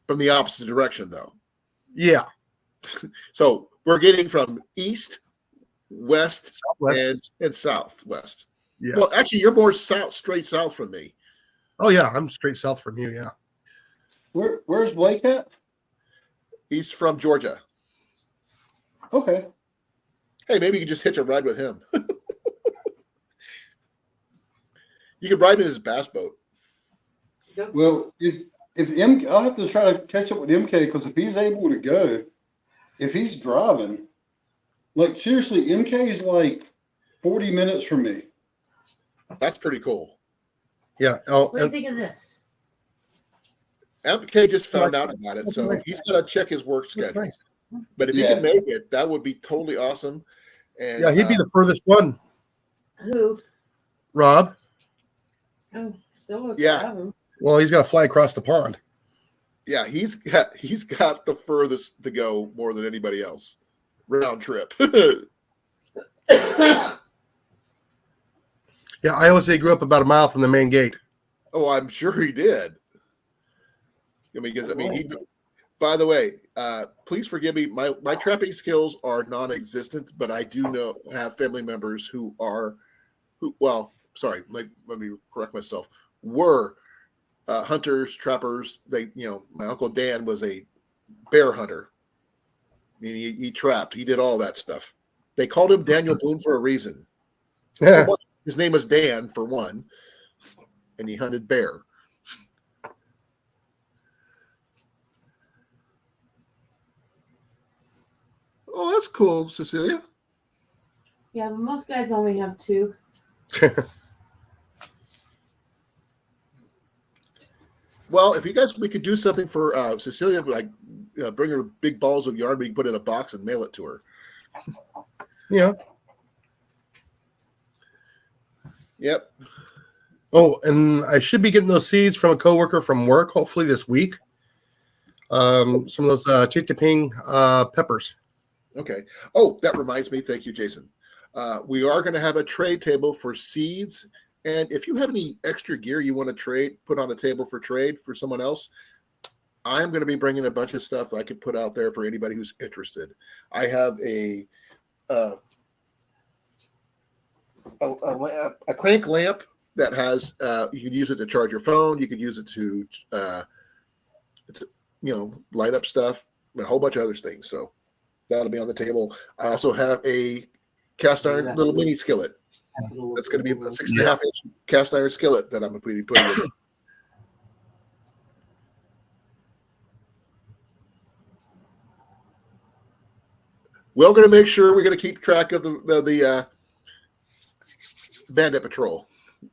From the opposite direction, though. Yeah. So we're getting from east, west, Southwest. and southwest. Yeah. Well, actually, you're more straight south from me. Oh yeah, I'm straight south from you. Yeah. Where's Blake at? He's from Georgia. Okay. Hey, maybe you can just hitch a ride with him. You could ride in his bass boat. Well, I'll have to try to catch up with MK, because if he's able to go, if he's driving, like seriously, MK is like 40 minutes from me. That's pretty cool. Yeah. What do you think of this? MK just found out about it, so he's going to check his work schedule. Nice. But if he can make it, that would be totally awesome. And Yeah, he'd be the furthest one. Who? Rob. Oh, still a Yeah. problem. Well, he's got to fly across the pond. yeah, he's got the furthest to go more than anybody else. Round trip. Yeah, Iowa City grew up about a mile from the main gate. Oh, I'm sure he did. By the way, please forgive me. My trapping skills are non-existent, but I do have family members let me correct myself, were hunters, trappers. My Uncle Dan was a bear hunter. He trapped. He did all that stuff. They called him Daniel Boone for a reason. Yeah. His name was Dan, for one, and he hunted bear. Oh, that's cool, Cecilia. Yeah, but most guys only have two. Well, if we could do something for Cecilia, like bring her big balls of yarn, we can put in a box and mail it to her. Yeah. Yep. Oh, and I should be getting those seeds from a coworker from work, hopefully this week. Some of those chickpea peppers. Okay. Oh, that reminds me. Thank you, Jason. We are going to have a trade table for seeds. And if you have any extra gear you want to put on the table for trade for someone else, I'm going to be bringing a bunch of stuff I could put out there for anybody who's interested. I have a crank lamp that has you can use it to charge your phone. You could use it to light up stuff, and a whole bunch of other things. So that'll be on the table. I also have a cast iron little mini skillet. That's going to be a 6.5-inch cast iron skillet that I'm going to be putting in. We're going to make sure we're going to keep track of the bandit patrol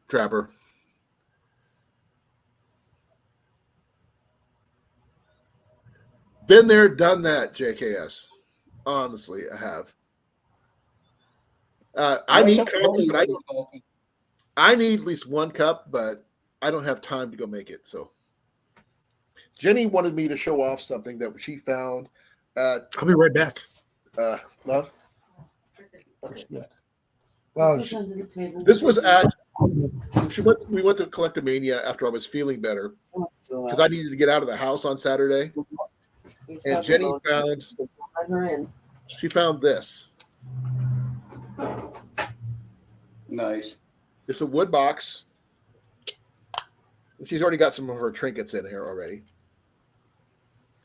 trapper. Been there, done that, JKS. Honestly, I have. I need coffee, but I need at least one cup, but I don't have time to go make it. So Jenny wanted me to show off something that she found. I'll be right back. Love? Wow. This was at we went to Collectomania after I was feeling better because I needed to get out of the house on Saturday. And Jenny found this. Nice. It's a wood box. She's already got some of her trinkets in here already.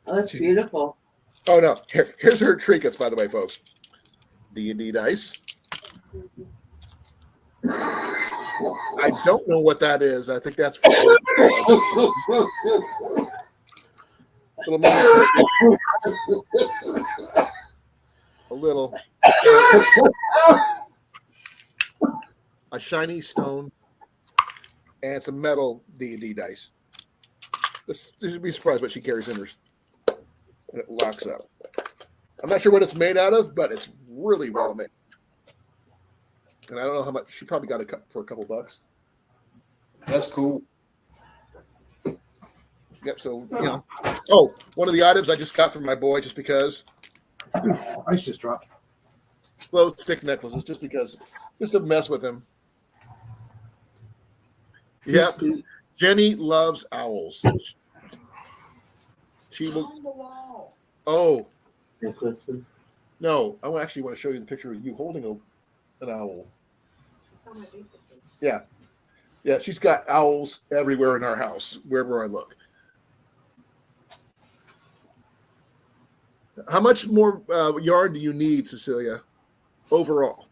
Oh, that's beautiful. Oh no! Here's her trinkets, by the way, folks. D&D dice. I don't know what that is. I think that's for a little a shiny stone and some metal D&D dice. This you'd be surprised what she carries in her. And it locks up. I'm not sure what it's made out of, but it's really well made. And I don't know how much. She probably got it for a couple bucks. That's cool. Yep. So Oh, one of the items I just got from my boy, just because. Ice just dropped. Glow stick necklaces, just to mess with him. Yep. Jenny loves owls. She will. On the wall. Oh Necklaces. no! I actually want to show you the picture of you holding an owl. Yeah. She's got owls everywhere in our house, wherever I look. How much more yard do you need, Cecilia, overall?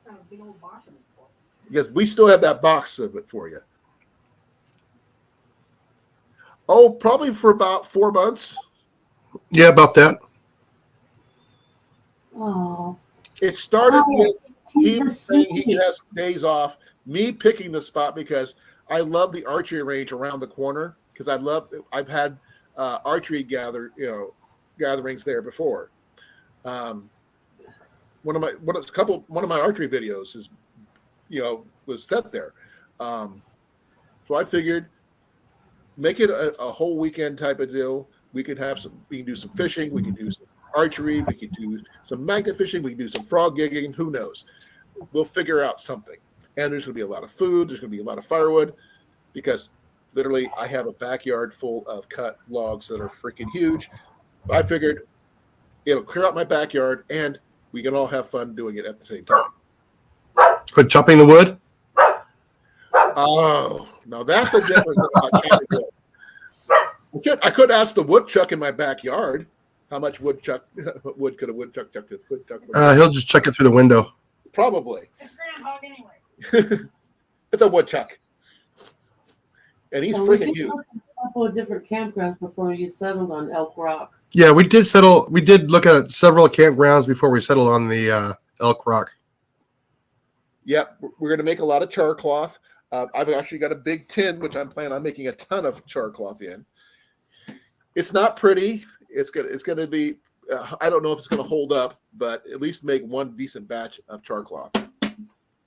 Got a big old box in it for it. Because we still have that box of it for you. Oh, probably for about 4 months. Yeah, about that. Oh. It started with he He's saying he can have some days off. Me picking the spot because I love the archery range around the corner because I've had archery gatherings there before. One of my archery videos is was set there. So I figured make it a whole weekend type of deal. We can do some fishing, we can do some archery, we can do some magnet fishing, we can do some frog gigging, who knows? We'll figure out something. And there's going to be a lot of food, there's going to be a lot of firewood, because literally I have a backyard full of cut logs that are freaking huge. I figured it'll clear out my backyard and we can all have fun doing it at the same time. Quit chopping the wood. Oh, now that's a different thing. I could ask the woodchuck in my backyard how much wood could a woodchuck chuck? He'll just check it through the window. Probably. It's groundhog anyway. It's a woodchuck. And he's freaking huge. A couple of different campgrounds before you settled on Elk Rock. Yeah, we did look at several campgrounds before we settled on the Elk Rock. Yep, we're going to make a lot of char cloth. I've actually got a big tin, which I'm planning on making a ton of char cloth in. It's not pretty. It's going to be. I don't know if it's going to hold up, but at least make one decent batch of char cloth.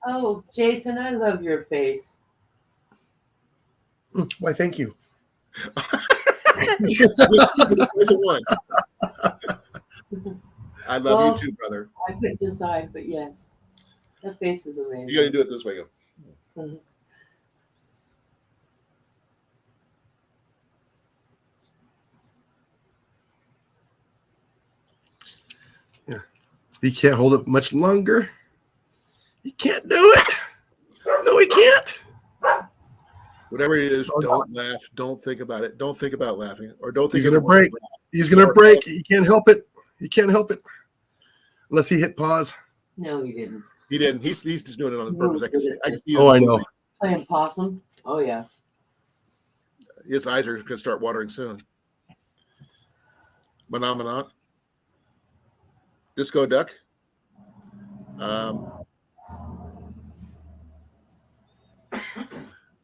Oh, Jason, I love your face. Why, thank you. It's a one. I love you too, brother. I couldn't decide, but yes. That face is amazing. You got to do it this way. Mhm. He can't hold it much longer. He can't do it. No, he can't. Whatever it is, don't laugh. Don't think about it. Don't think about laughing, or don't think He's gonna break. He's gonna break. He can't help it. He can't help it unless he hit pause. No, he didn't. He didn't. He's just doing it on purpose. I can see. Oh, I know. Playing possum? Oh, yeah. His eyes are going to start watering soon. Phenomenon. Disco duck.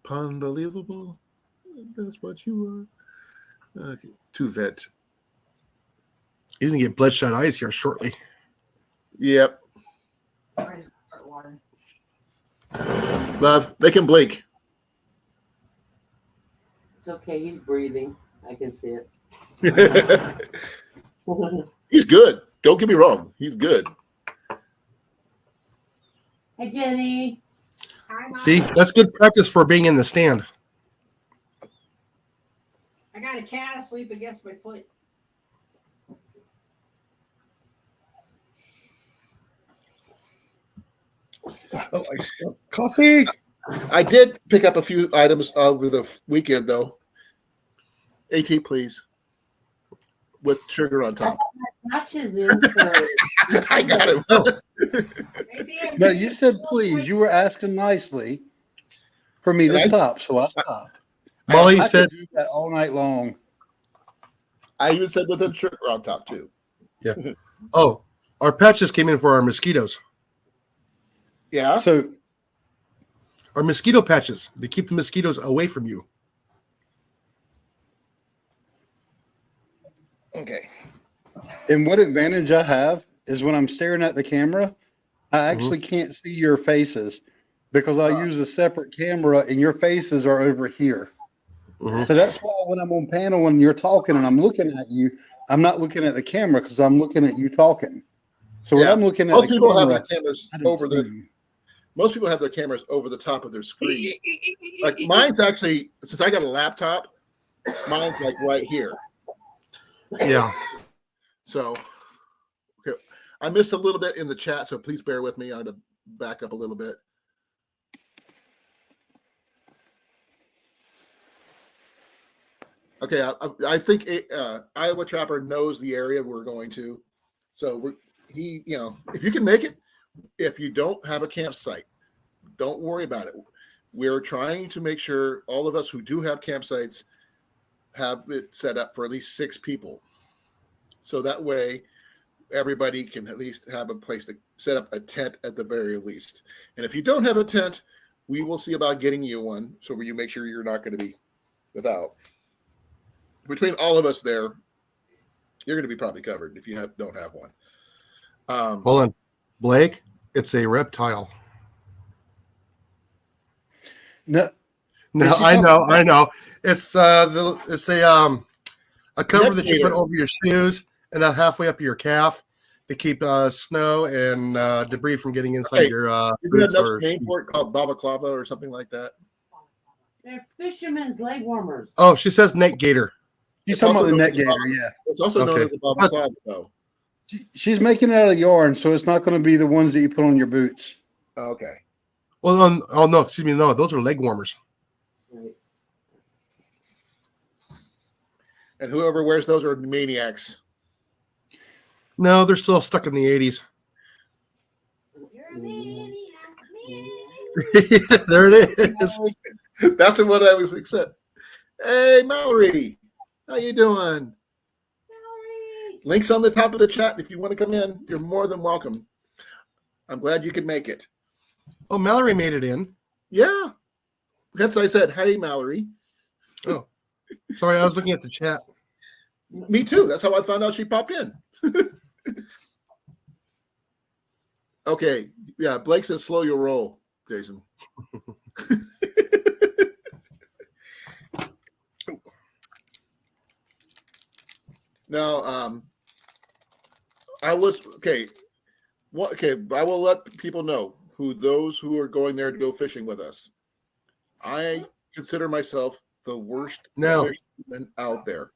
Unbelievable. That's what you are. Okay. Two vet. He's gonna get bloodshot eyes here shortly. Yep. Right, for water. Love, make him blink. It's okay. He's breathing. I can see it. He's good. Don't get me wrong. He's good. Hey, Jenny. Hi, Mom. See, that's good practice for being in the stand. I got a cat asleep against my foot. Oh, I smell coffee. I did pick up a few items over the weekend, though. AT, please. With sugar on top. Matches in for. I got him. ATM. No, you said please. You were asking nicely. for me to And I- stop, so I stopped. Molly I said, could do that all night long. I even said with a sugar on top too. "Oh, our patches came in for our mosquitoes. Yeah. So Our mosquito patches to keep the mosquitoes away from you." Okay. and what advantage I have is when I'm staring at the camera, I Mm-hmm. actually can't see your faces because I use a separate camera and your faces are over here. Mhm. So that's why when I'm on panel and you're talking and I'm looking at you, I'm not looking at the camera because I'm looking at you talking. So when Yeah. I'm looking at Most the people have camera, their cameras I don't over see the. you. Most people have their cameras over the top of their screen. Like mine's actually, since I got a laptop, mine's like right here. Yeah. So, okay, I missed a little bit in the chat, so please bear with me. I'm going to back up a little bit. Okay, I think Iowa Trapper knows the area we're going to, so if you can make it, if you don't have a campsite, don't worry about it. We're trying to make sure all of us who do have campsites have it set up for at least 6 people, so that way everybody can at least have a place to set up a tent at the very least. And if you don't have a tent, we will see about getting you one, so you make sure you're not going to be without. Between all of us there, you're going to be probably covered if you don't have one. Hold on, Blake. It's a reptile. No, No, Is she I know, talking I know. It's a cover that you put Neck over your shoes and halfway up your calf to keep snow and debris from getting inside Hey, your isn't boots that or another name for it called balaclava or something like that? They're fishermen's leg warmers. Oh, she says neck gaiter. she's It's talking also about the known net as gator, yeah. It's also known Okay. as the balaclava, though. She's making it out of yarn, so it's not going to be the ones that you put on your boots. Okay. Well, oh no, excuse me, no, those are leg warmers. Right. And whoever wears those are maniacs. No, they're still stuck in the 80s. You're a maniac, There it is. That's what I was except. Hey, Mallory, how you doing? Mallory. Links on the top of the chat. If you want to come in, you're more than welcome. I'm glad you could make it. Oh, Mallory made it in. Yeah. Hence I said, hey, Mallory. Oh, sorry, I was looking at the chat. Me too. That's how I found out she popped in. Okay. Yeah. Blake says, slow your roll, Jason. Now, I was okay. What? Okay, I will let people know those who are going there to go fishing with us. I consider myself the worst No. fisherman out there.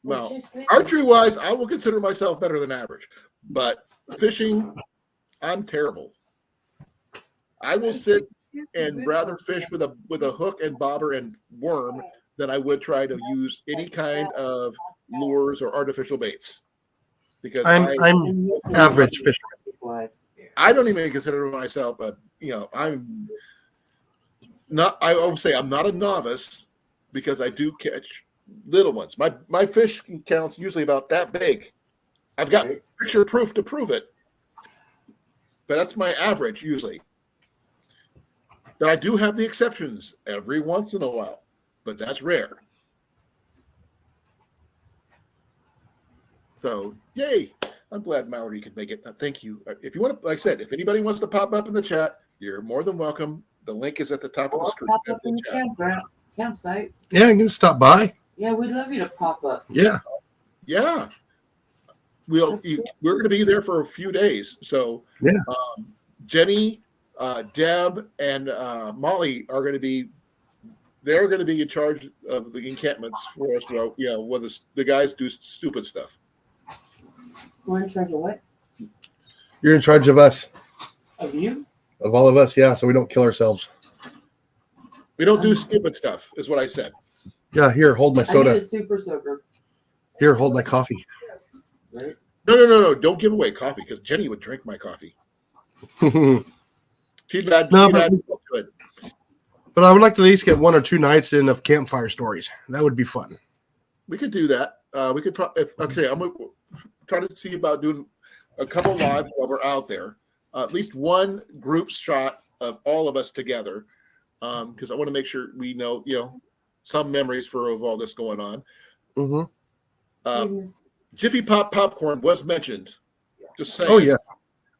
Well, Well, she's sleeping. archery wise, I will consider myself better than average, but fishing, I'm terrible. I will sit and rather fish with a hook and bobber and worm than I would try to use any kind of lures or artificial baits. Because I'm average fisherman. I don't even consider myself I'm not. I would say I'm not a novice because I do catch little ones. My fish count's usually about that big. I've got picture proof to prove it, but that's my average usually. But I do have the exceptions every once in a while, but that's rare. So, yay. I'm glad Mallory could make it. Thank you. If you want to, like I said, if anybody wants to pop up in the chat, you're more than welcome. The link is at the top of the screen. Pop up in the campsite. Yeah, I'm gonna stop by. Yeah, we'd love you to pop up. Yeah. Yeah. We're going to be there for a few days. So, Yeah. Jenny, Deb, and Molly are going to be. They're going to be in charge of the encampments for us. Well, yeah, when the guys do stupid stuff. We're in charge of what? You're in charge of us, Of you? of all of us. Yeah, so we don't kill ourselves. We don't do stupid stuff, is what I said. Yeah, here, hold my I need soda. a super soaker. Here, hold my coffee. Right? No. Don't give away coffee because Jenny would drink my coffee. Too bad. No, Too but, bad. It's not good. but I would like to at least get 1 or 2 nights in of campfire stories. That would be fun. We could do that. We could probably. Okay, I'm gonna try to see about doing a couple live while we're out there. At least one group shot of all of us together, because I want to make sure we know, some memories of all this going on. Mm-hmm. Jiffy Pop popcorn was mentioned. Just saying. Oh, yes.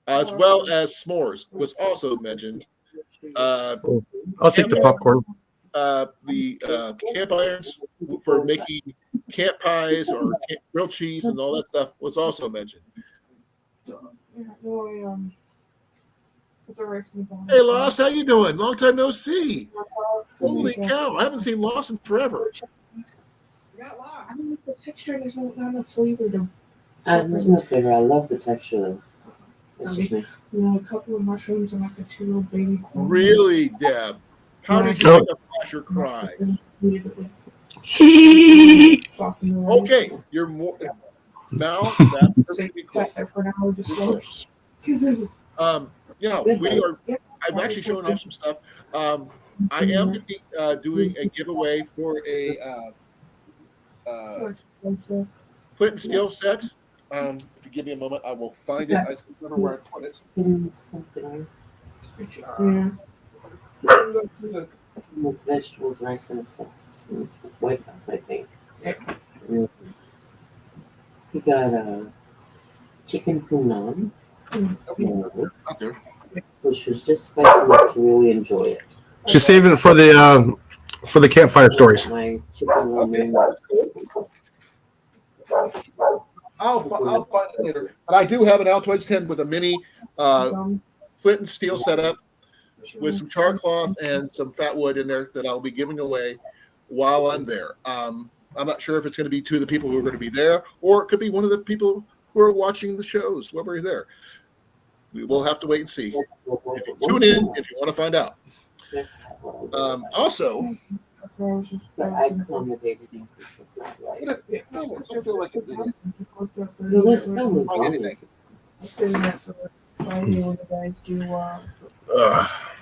As well as s'mores was also mentioned. I'll take the popcorn. The camp irons for making camp pies or grilled cheese and all that stuff was also mentioned. Put the rice in the bottom. Hey, Lost, how you doing? Long time no see. Holy cow! I haven't seen Lost in forever. You got lost. I don't like the texture. There's not enough flavor to. There's no flavor. I love the texture though. It's just me. A couple of mushrooms and like the 2 little baby corn. Really, Deb? How did you No. make a flasher cry? Soften the rice. Okay, you're more now. That's perfectly cool. Sat there for an hour just slow. We are. I'm actually showing off some stuff. I am going to be doing a giveaway for a flint and steel set. If you give me a moment, I will find it. I don't know where I put it. Something Yeah. with vegetables, rice, and sauce, and white sauce, I think. You got chicken hunan, Out there. which was just spicy enough to really enjoy it. She's saving it for the campfire stories. My chicken romaine. I'll find it later. But I do have an Altoids 10 with a mini flint and steel setup with some char cloth and some fat wood in there that I'll be giving away while I'm there. I'm not sure if it's going to be 2 of the people who are going to be there, or it could be one of the people who are watching the shows, whoever is there. We will have to wait and see. Tune in if you want to find out. Also, But I accommodated him. no, I feel like it did. So there's still was Anything. I said that for Friday when the guys do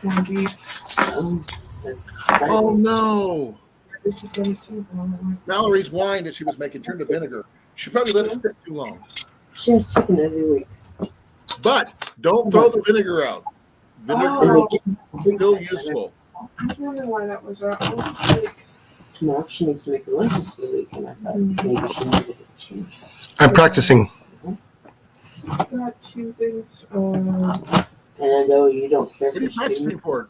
corned beef. Oh no! This is gonna too. Mallory's wine that she was making turned to vinegar. She probably let it sit too long. She has chicken every week. But don't throw the vinegar out. Vinegar is still useful. I was wondering why that was I was just like, Tomorrow she needs to make the lunches for the week, and I thought maybe she needed to change. I'm practicing. I got 2 things. And I know you don't care What are you for practicing for?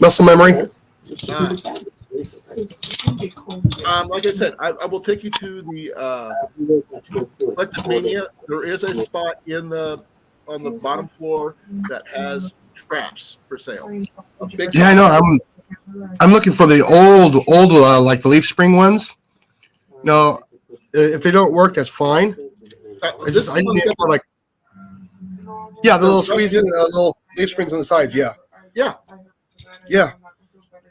Muscle memory. Like I said, I will take you to the Collective Mania. There is a spot on the bottom floor that has traps for sale. Big Yeah, I know. I'm looking for the old like the leaf spring ones. No, if they don't work, that's fine. I just need it for like the little squeezing little leaf springs on the sides. Yeah, yeah.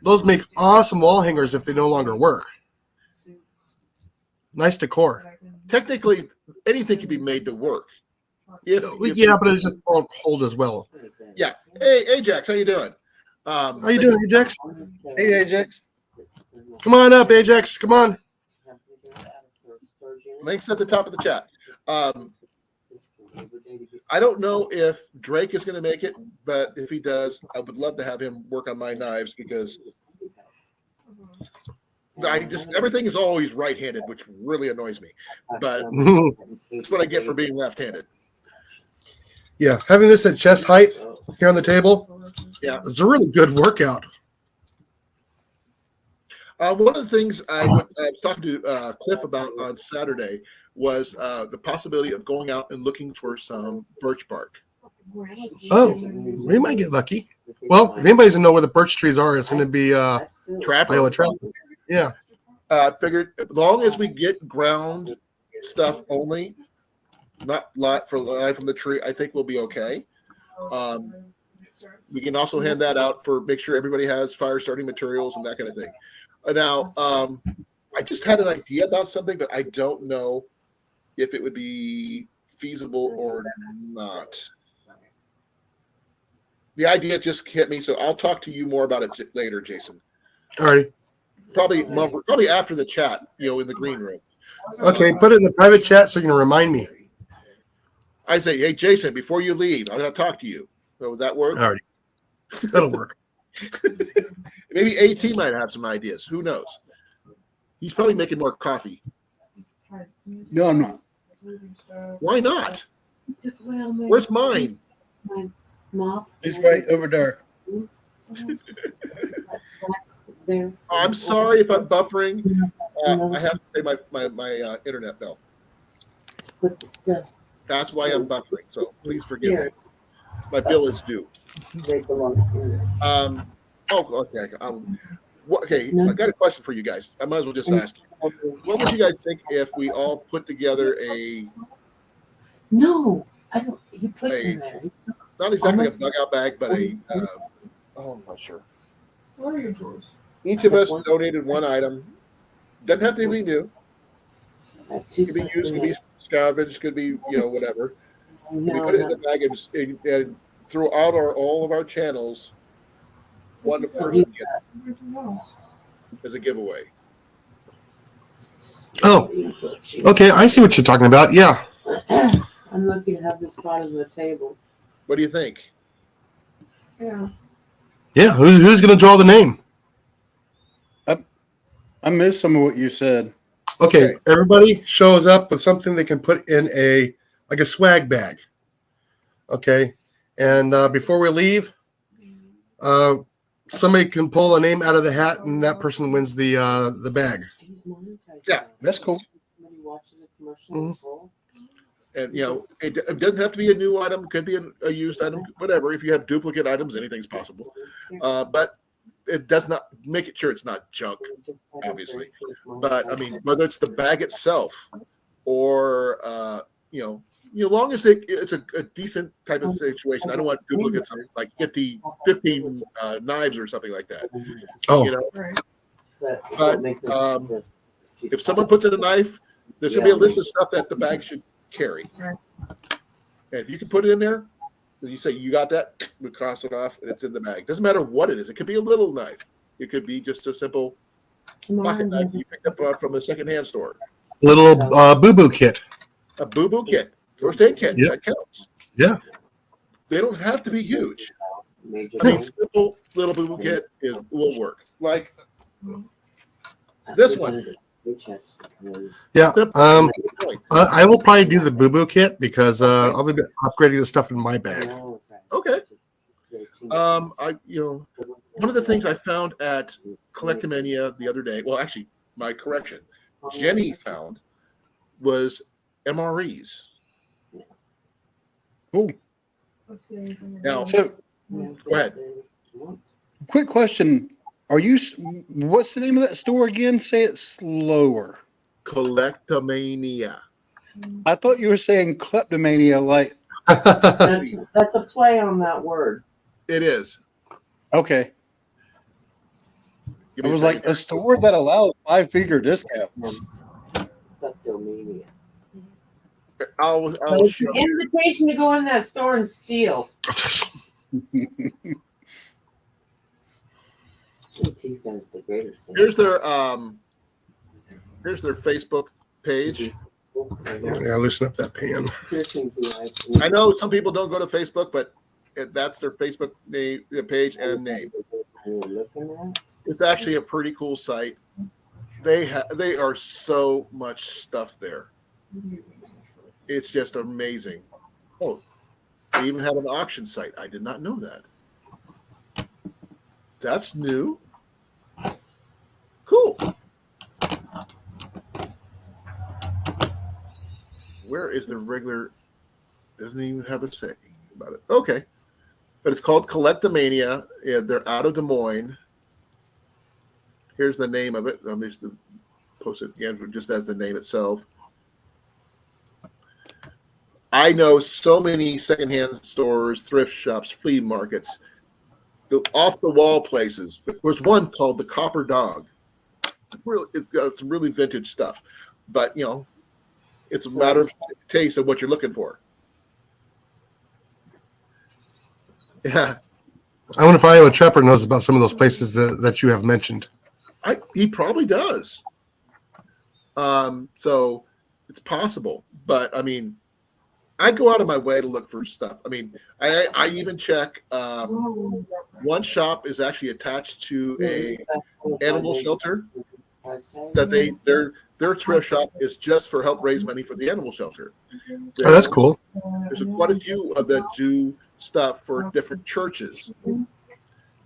Those make awesome wall hangers if they no longer work. Nice decor. Technically, anything can be made to work. If But it just won't hold as well. Yeah. Hey, Ajax, how you doing? How you doing, Ajax? Hey, Ajax. Come on up, Ajax. Come on. Links at the top of the chat. I don't know if Drake is going to make it, but if he does, I would love to have him work on my knives because everything is always right-handed, which really annoys me. But that's what I get for being left-handed. Yeah, having this at chest height here on the table, it's a really good workout. One of the things I was talking to Cliff about on Saturday was the possibility of going out and looking for some birch bark. Oh, we might get lucky. Well, if anybody doesn't know where the birch trees are, it's going to be Iowa Trail. Yeah. I figured as long as we get ground stuff only, not live from the tree, I think we'll be okay. We can also hand that out make sure everybody has fire starting materials and that kind of thing. Now, I just had an idea about something, but I don't know if it would be feasible or not. the idea just hit me, so I'll talk to you more about it later, Jason. Alrighty. Probably after the chat, in the green room. Okay, put it in the private chat so you can remind me. I say, hey, Jason, before you leave, I'm going to talk to you. So would that work? Alrighty. That'll work. Maybe AT might have some ideas. Who knows? He's probably making more coffee. No, I'm not. Why not? Well, maybe. Where's mine? Mop. It's right over there. There. I'm sorry if I'm buffering. I have to pay my internet bill. Put the stuff That's why I'm buffering. So please forgive me. My bill is due. they belong here. Okay. Okay. I got a question for you guys. I might as well just ask you. What would you guys think if we all put together No, I don't. He put in there. not exactly Almost- a dugout bag, but I'm not sure. Where are your drawers? Each of us donated one item. Doesn't have to be new. I have two Could be sets used, in could be there. scavenged, could be whatever. We No, put it in a bag and throughout all of our channels, one person gets Everything else. as a giveaway. Oh, okay. I see what you're talking about. Yeah. I'm lucky to have this spot on the table. What do you think? Yeah. Yeah. Who's going to draw the name? I missed some of what you said. Okay. Everybody shows up with something they can put in a swag bag. Okay. And before we leave, somebody can pull a name out of the hat, and that person wins the bag. He's monetized Yeah. now. That's cool. Somebody watches a commercial. Mhm. before. And it doesn't have to be a new item, could be a used item, whatever. If you have duplicate items, anything's possible. But it does not make it sure it's not junk. Obviously. But I mean, whether it's the bag itself or long as it's a decent type of situation. I don't want duplicates of like 15 knives or something like that. Oh, Right. But, if someone puts in a knife, there's going to be a list of stuff that the bag should carry. Right. And if you can put it in there, you say you got that, we cross it off, and it's in the bag. Doesn't matter what it is. It could be a little knife. It could be just a simple pocket knife you picked up from a secondhand store. little boo-boo kit. A boo-boo kit, first aid kit, Yeah. that counts. Yeah. They don't have to be huge. Major I mean, simple little boo-boo kit will work. Like this one. Yeah. Simple. I will probably do the boo-boo kit because I'll be upgrading the stuff in my bag. Okay. One of the things I found at Collectomania the other day, well, actually, my correction, Jenny found was MREs. Cool. Now, So, go ahead. quick question. What's the name of that store again? Say it slower. Collectomania. I thought you were saying kleptomania, like, That's a play on that word. It is. okay. Give It me a was second. like a store that allows 5-figure discounts. Kleptomania. I'll It's show an invitation to go in that store and steal. AT's got the greatest thing. Here's their Facebook page. Yeah, loosen up that pan. I know some people don't go to Facebook, but that's their Facebook name, page and name. It's actually a pretty cool site. They are so much stuff there. It's just amazing. Oh, they even have an auction site. I did not know that. That's new. Cool. Where is the regular? Doesn't even have a say about it. Okay. But it's called Collectomania. Yeah, they're out of Des Moines. Here's the name of it. I'm just to post it again just as the name itself. I know so many secondhand stores, thrift shops, flea markets, the off-the-wall places. There's one called the Copper Dog. It's got some really vintage stuff, but it's a matter of taste of what you're looking for. Yeah, I wonder if Iowa Trapper knows about some of those places that you have mentioned. He probably does. So it's possible, but I mean, I go out of my way to look for stuff. I mean, I even check. One shop is actually attached to a animal shelter that their thrift shop is just for help raise money for the animal shelter. Oh, that's cool. There's quite a few of that do stuff for different churches.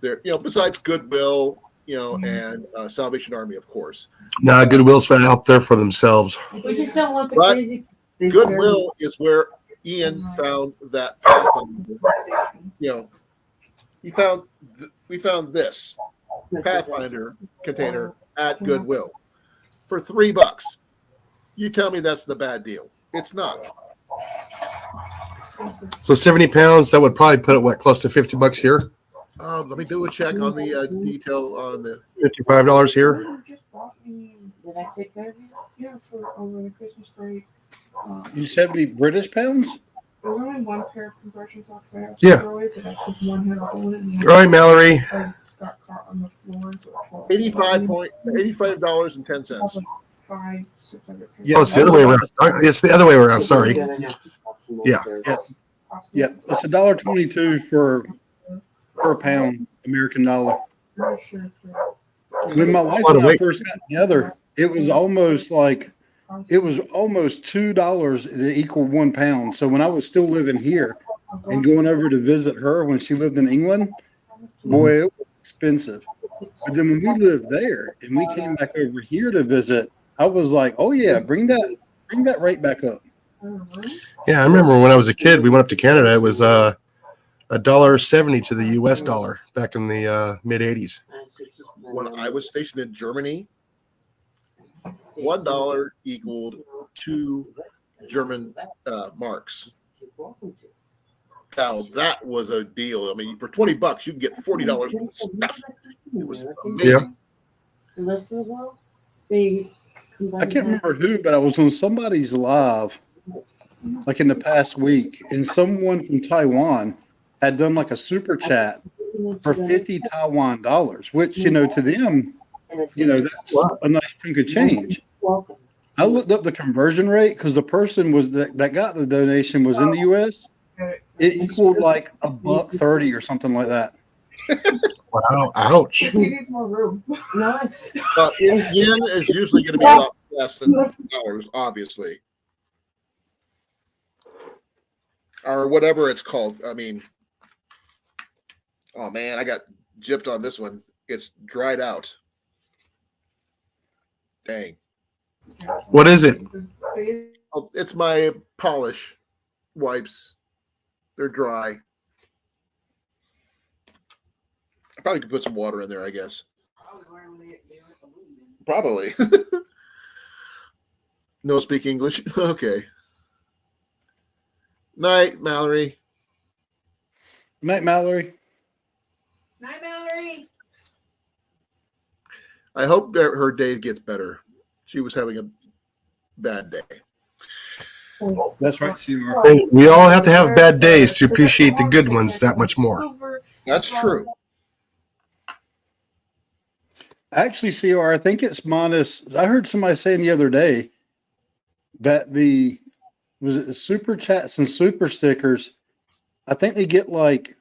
There, besides Goodwill, and Salvation Army, of course. Nah, Goodwill's out there for themselves. We just don't want the But crazy. Goodwill is where Ian found that Pathfinder. We found this Pathfinder container at Goodwill for $3. You tell me that's the bad deal. It's not. So 70 pounds, that would probably put it close to $50 here. Let me do a check on the detail on the $55 here. You just bought me. Did I take care of you? Yeah, for over the Christmas break. You 70 British pounds? There's only one pair of compression socks I have to Yeah. throw away, but that's just one had a hole in it. And All right, Mallory. I got caught on the floor. So $85.10. 500-600. Yeah. Oh, it's the other way around. It's the other way around. Sorry. Yeah. Yeah, it's $1.22 per pound American dollar. When my wife lot of and I weight. first got together, it was almost $2 to equal 1 pound. So when I was still living here and going over to visit her when she lived in England, boy, it was expensive. But then when we lived there and we came back over here to visit, I was like, oh yeah, bring that rate back up. Yeah, I remember when I was a kid, we went up to Canada. It was $1.70 to the US dollar back in the mid 80s. When I was stationed in Germany, $1 equaled 2 German marks. Now that was a deal. I mean, for $20, you can get $40 worth of stuff. It was amazing. I can't remember who, but I was on somebody's live like in the past week, and someone from Taiwan had done like a super chat for 50 Taiwan dollars, which, to them, that's a nice chunk of change. I looked up the conversion rate because the person that got the donation was in the US. It equaled like $1.30 or something like that. Wow, ouch. He needs more room. But yen is usually going to be a lot less than dollars, obviously. Or whatever it's called. I mean, oh man, I got gypped on this one. It's dried out. Dang. What is it? Oh, it's my polish wipes. They're dry. I probably could put some water in there, I guess. Probably. No speak English? Okay. Night, Mallory. Night, Mallory. Night, Mallory. I hope that her day gets better. She was having a bad day. That's right, CR. We all have to have bad days to appreciate the good ones that much more. That's true. Actually, CR, I think it's minus. I heard somebody saying the other day that the super chats and super stickers, I think they get like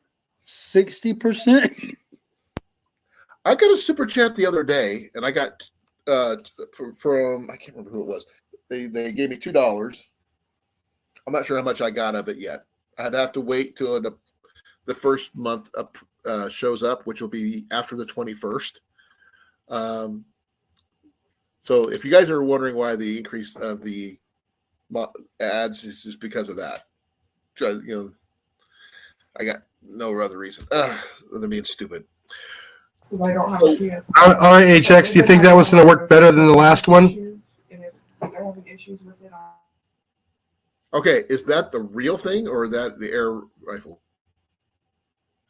60%. I got a super chat the other day, and I got from I can't remember who it was. They gave me $2. I'm not sure how much I got of it yet. I'd have to wait till the first month up shows up, which will be after the 21st. So if you guys are wondering why the increase of the ads is just because of that, I got no other reason other than being stupid. I don't have a PS. RHX, do you think that was going to work better than the last one? And if they're having issues with it, Okay, is that the real thing or is that the air rifle?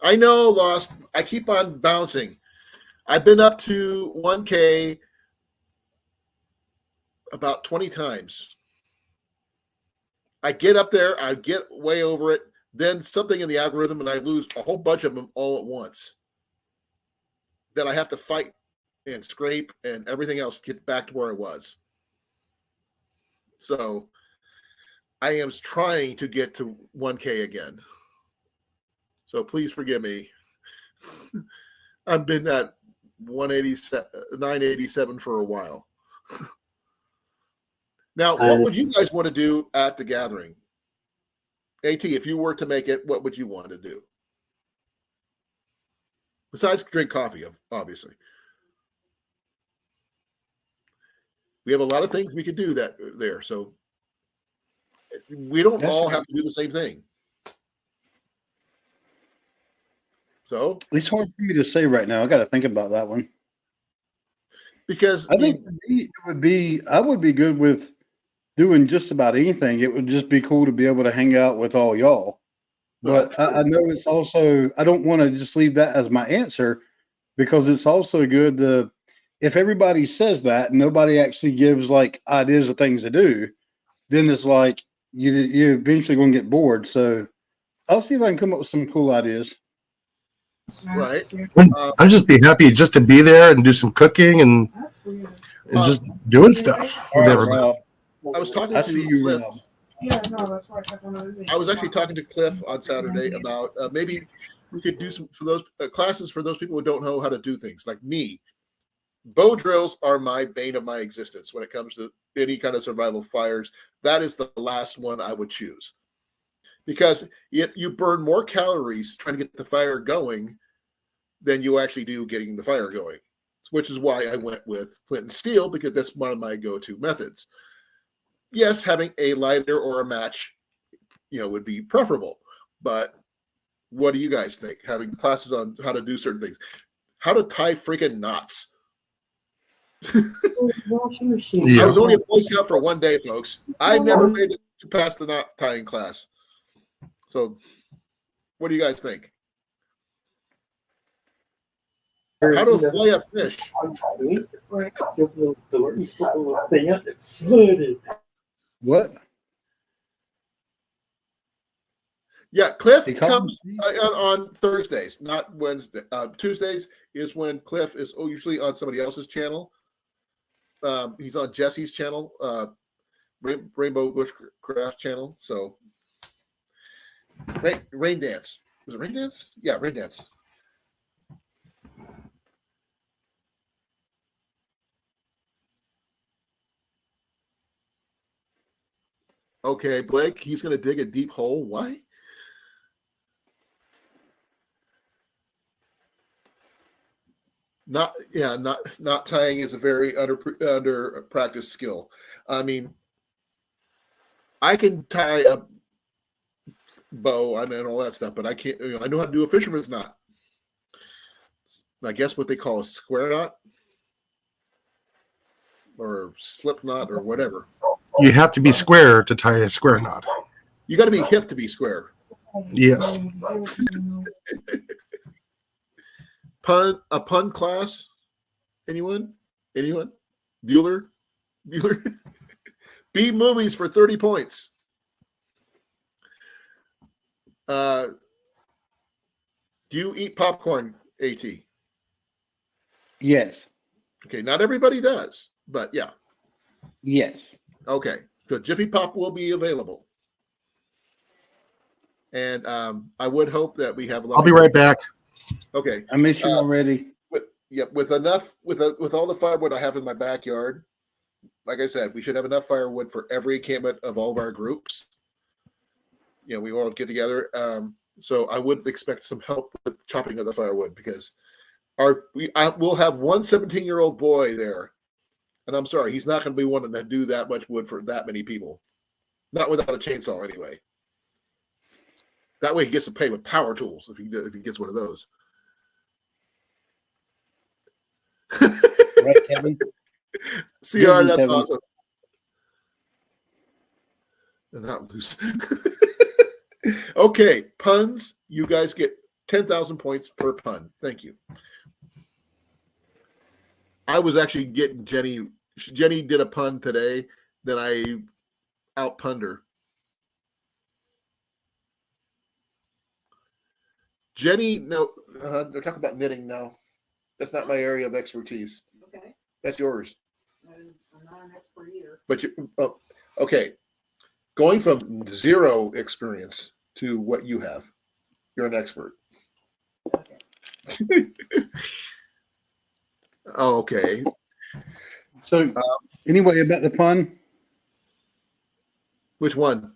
I know, Lost. I keep on bouncing. I've been up to 1K about 20 times. I get up there, I get way over it, then something in the algorithm and I lose a whole bunch of them all at once. Then I have to fight and scrape and everything else to get back to where I was. So I am trying to get to 1K again. So please forgive me. I've been at 987 for a while. Now, what would you guys want to do at the gathering? AT, if you were to make it, what would you want to do? Besides drink coffee, obviously. We have a lot of things we could do there. So we don't all have to do the same thing. So it's hard for me to say right now. I got to think about that one. Because I think I would be good with doing just about anything. It would just be cool to be able to hang out with all y'all. But I know it's also, I don't want to just leave that as my answer, because it's also good to, if everybody says that and nobody actually gives like ideas of things to do, then it's like you're eventually going to get bored. So I'll see if I can come up with some cool ideas. Right. I'd just be happy just to be there and do some cooking and just doing stuff with everybody. I was talking to Cliff. Yeah, no, that's right. That's one of the things. I was actually talking to Cliff on Saturday about maybe we could do some for those classes for those people who don't know how to do things like me. Bow drills are my bane of my existence when it comes to any kind of survival fires. That is the last one I would choose, because you burn more calories trying to get the fire going than you actually do getting the fire going, which is why I went with flint and steel, because that's one of my go-to methods. Yes, having a lighter or a match, would be preferable. But what do you guys think? Having classes on how to do certain things, how to tie freaking knots. Washing machine. Yeah. I was only a Boy Scout for one day, folks. I never made it to pass the knot tying class. So, what do you guys think? How to fillet a fish? What? Yeah, Cliff comes on Thursdays, not Wednesday. Tuesdays is when Cliff is usually on somebody else's channel. He's on Jesse's channel, Rainbow Bushcraft channel. So, Rain Dance. Was it Rain Dance? Yeah, Rain Dance. Okay, Blake, he's going to dig a deep hole. Why? Not tying is a very under practiced skill. I mean, I can tie a bow and all that stuff, but I can't. I know how to do a fisherman's knot. I guess what they call a square knot or slip knot or whatever. You have to be square to tie a square knot. You got to be hip to be square. Yes. A pun class? Anyone? Bueller? B movies for 30 points. Do you eat popcorn, AT? Yes. Okay, not everybody does, but yeah. Yes. Okay, good. Jiffy Pop will be available. And I would hope that we have a lot. I'll be right back. Okay. I miss you already. With all the firewood I have in my backyard, like I said, we should have enough firewood for every encampment of all of our groups. We all get together. So I would expect some help with chopping of the firewood, because we'll have one 17-year-old boy there. And I'm sorry, he's not going to be wanting to do that much wood for that many people. Not without a chainsaw, anyway. That way he gets to pay with power tools if he gets one of those. Right, Kevin? CR, that's Kevin. awesome. And not loose. Okay, puns. You guys get 10,000 points per pun. Thank you. I was actually getting Jenny. Jenny did a pun today that I outpunned her. Jenny, no, they're talking about knitting now. That's not my area of expertise. Okay. That's yours. I'm not an expert either. But you, oh, okay. Going from zero experience to what you have, you're an expert. Oh, okay. So anyway, about the pun, Which one?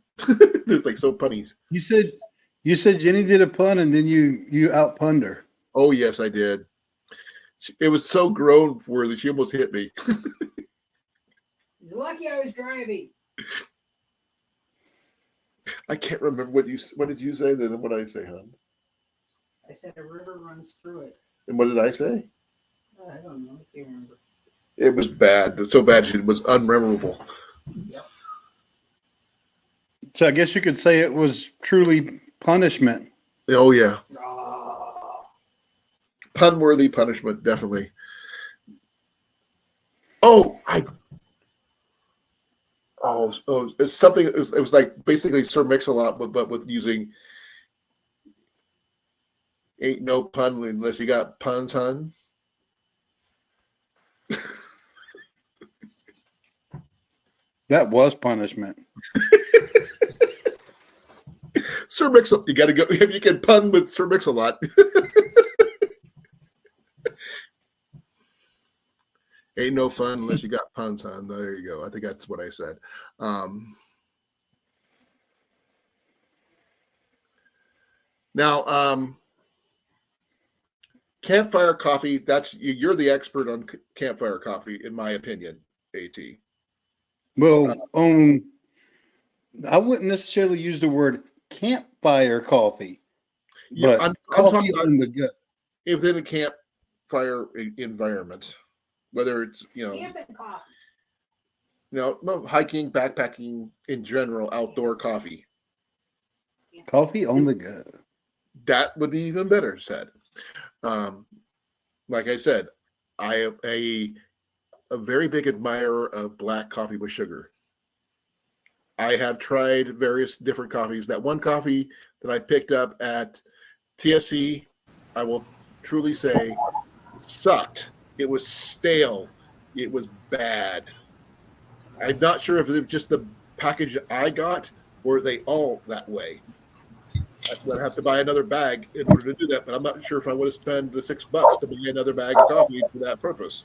There's like so punnies. you said Jenny did a pun and then you out punned her. Oh yes, I did. It was so grown for her that she almost hit me. You're lucky I was driving. I can't remember what did you say then? What did I say, hon? I said a river runs through it. And what did I say? I don't know if you remember. It was bad. So bad it was unmemorable. Yep. So I guess you could say it was truly punishment. Oh yeah. Ah. Pun-worthy punishment, definitely. Oh, it's something. It was like basically Sir Mix-a-Lot, but with using ain't no pun unless you got puns, hun. That was punishment. Sir Mix, you got to go. If you can pun with Sir Mix-a-Lot. Ain't no fun unless you got puns, huh? There you go. I think that's what I said. Now, campfire coffee, you're the expert on campfire coffee, in my opinion, AT. Well, I wouldn't necessarily use the word campfire coffee, Yeah, but I'm coffee talking about on the go. within a campfire environment, whether it's, Camping coffee. no, hiking, backpacking, in general, outdoor coffee. Coffee on the go. That would be even better said. Like I said, I am a very big admirer of black coffee with sugar. I have tried various different coffees. That one coffee that I picked up at TSC, I will truly say, sucked. It was stale. It was bad. I'm not sure if it was just the package I got or they all that way. I'd have to buy another bag in order to do that, but I'm not sure if I would have spent the $6 to buy another bag of coffee for that purpose.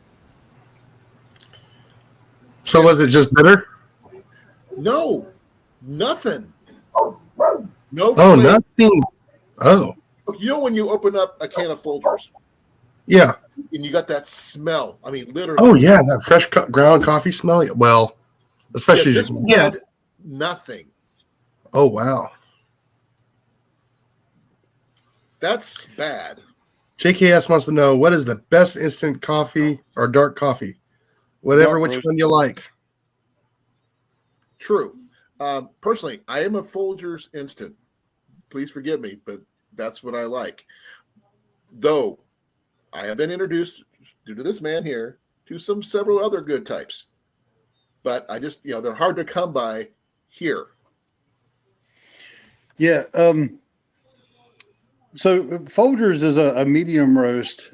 So was it just bitter? No, nothing. No. Oh, flavor. nothing. Oh, You know when you open up a can of Folgers yeah. and you got that smell? I mean, literally. Oh, yeah. That fresh ground coffee smell. Well, especially this one had nothing. Oh, wow. That's bad. JKS wants to know, what is the best instant coffee or dark coffee? Whatever, Dark which roast. one you like. True. Personally, I am a Folgers instant. Please forgive me, but that's what I like. Though I have been introduced, due to this man here, to several other good types. But I just, they're hard to come by here. Yeah. So Folgers is a medium roast.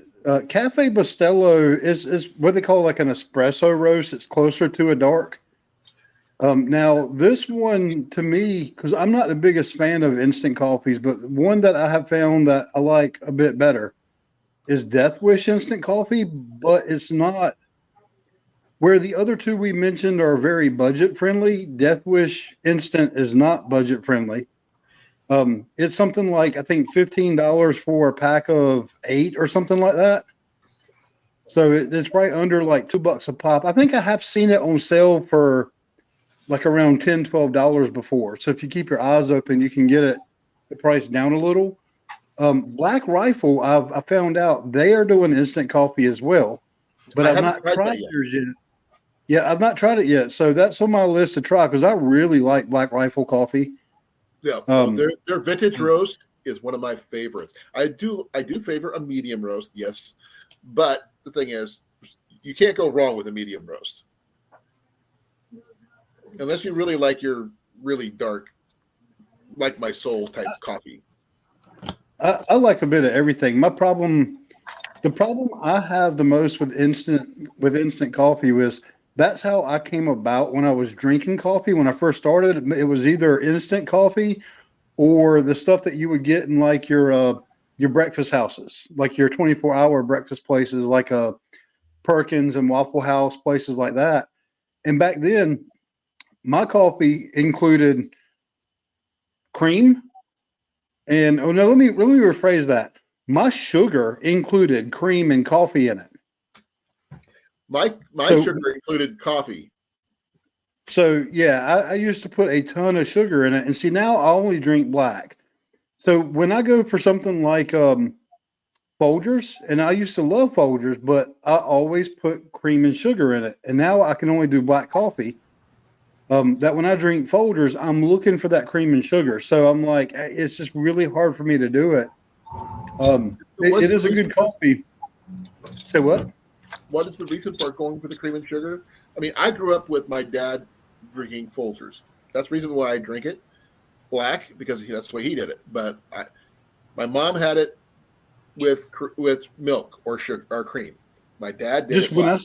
Cafe Bustelo is what they call like an espresso roast. It's closer to a dark. Now this one to me, because I'm not the biggest fan of instant coffees, but one that I have found that I like a bit better is Death Wish instant coffee, but it's not where the other two we mentioned are very budget friendly. Death Wish instant is not budget friendly. It's something like, I think $15 for a pack of 8 or something like that. So it's right under like $2 a pop. I think I have seen it on sale for like around $10, $12 before. So if you keep your eyes open, you can get it the price down a little. Black Rifle, I found out they are doing instant coffee as well, but I've not tried theirs yet. Yeah, I've not tried it yet. So that's on my list to try because I really like Black Rifle coffee. Yeah, their vintage roast is one of my favorites. I do favor a medium roast, yes, but the thing is, you can't go wrong with a medium roast, unless you really like your really dark, like my soul type coffee. I like a bit of everything. The problem I have the most with instant coffee was that's how I came about when I was drinking coffee. When I first started, it was either instant coffee or the stuff that you would get in like your breakfast houses, like your 24-hour breakfast places, like Perkins and Waffle House, places like that. And back then, my coffee included cream. And oh no, let me rephrase that. My sugar included cream and coffee in it. My So- sugar included coffee. So yeah, I used to put a ton of sugar in it, and see now I only drink black. So when I go for something like Folgers, and I used to love Folgers, but I always put cream and sugar in it, and now I can only do black coffee. That when I drink Folgers, I'm looking for that cream and sugar. So I'm like, it's just really hard for me to do it. What's It is the a reason good coffee. Say what? What is the reason for going for the cream and sugar? I mean, I grew up with my dad drinking Folgers. That's the reason why I drink it black, because that's the way he did it. But my mom had it with milk or sugar or cream. My dad did Just it when black.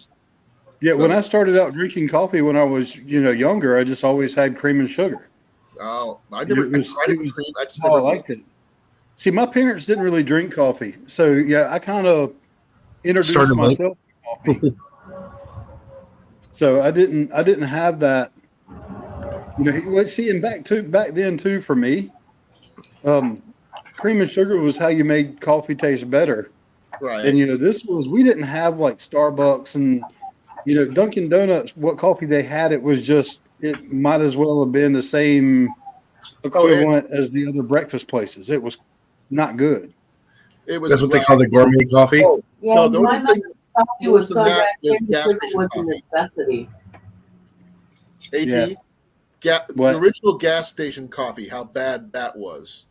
when I started out drinking coffee when I was younger, I just always had cream and sugar. Oh, I never It was- tried it it with was cream. I just Oh, I never liked it. See, my parents didn't really drink coffee, so yeah, I kind of introduced Started late. myself to coffee. So I didn't have that. See, and back then too, for me, cream and sugar was how you made coffee taste better. right. And we didn't have like Starbucks and Dunkin' Donuts. What coffee they had, it might as well have been the same equivalent as the other breakfast places. It was not good. It was That's what they black. call the gourmet coffee. Oh, Yeah, no, the my only thing coffee was worse so than that bad, was cream gas sugar station was a coffee. necessity. AT, Yeah. the What? original gas station coffee, how bad that was.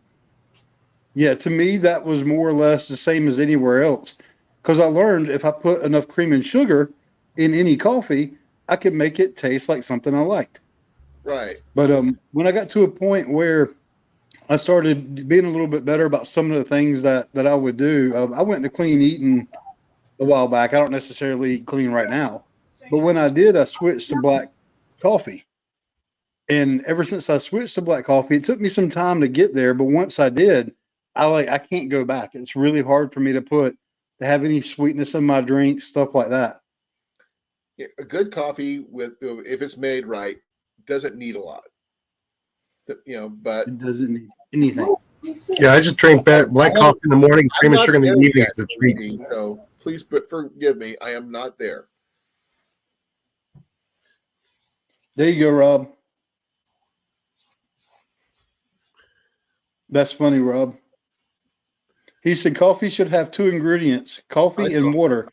Yeah, to me, that was more or less the same as anywhere else. Because I learned if I put enough cream and sugar in any coffee, I could make it taste like something I liked. Right. But when I got to a point where I started being a little bit better about some of the things that I would do, I went to clean eating a while back. I don't necessarily eat clean right now, but when I did, I switched to black coffee. And ever since I switched to black coffee, it took me some time to get there. But once I did, I can't go back. It's really hard for me to have any sweetness in my drink, stuff like that. Yeah, a good coffee if it's made right, doesn't need a lot. But It doesn't need anything. Yeah, I just drink black coffee in the morning, cream and sugar in the I'm not evening there as a yet, treat. AT, so please forgive me. I am not there. There you go, Rob. That's funny, Rob. He said coffee should have two ingredients, I coffee saw- and water.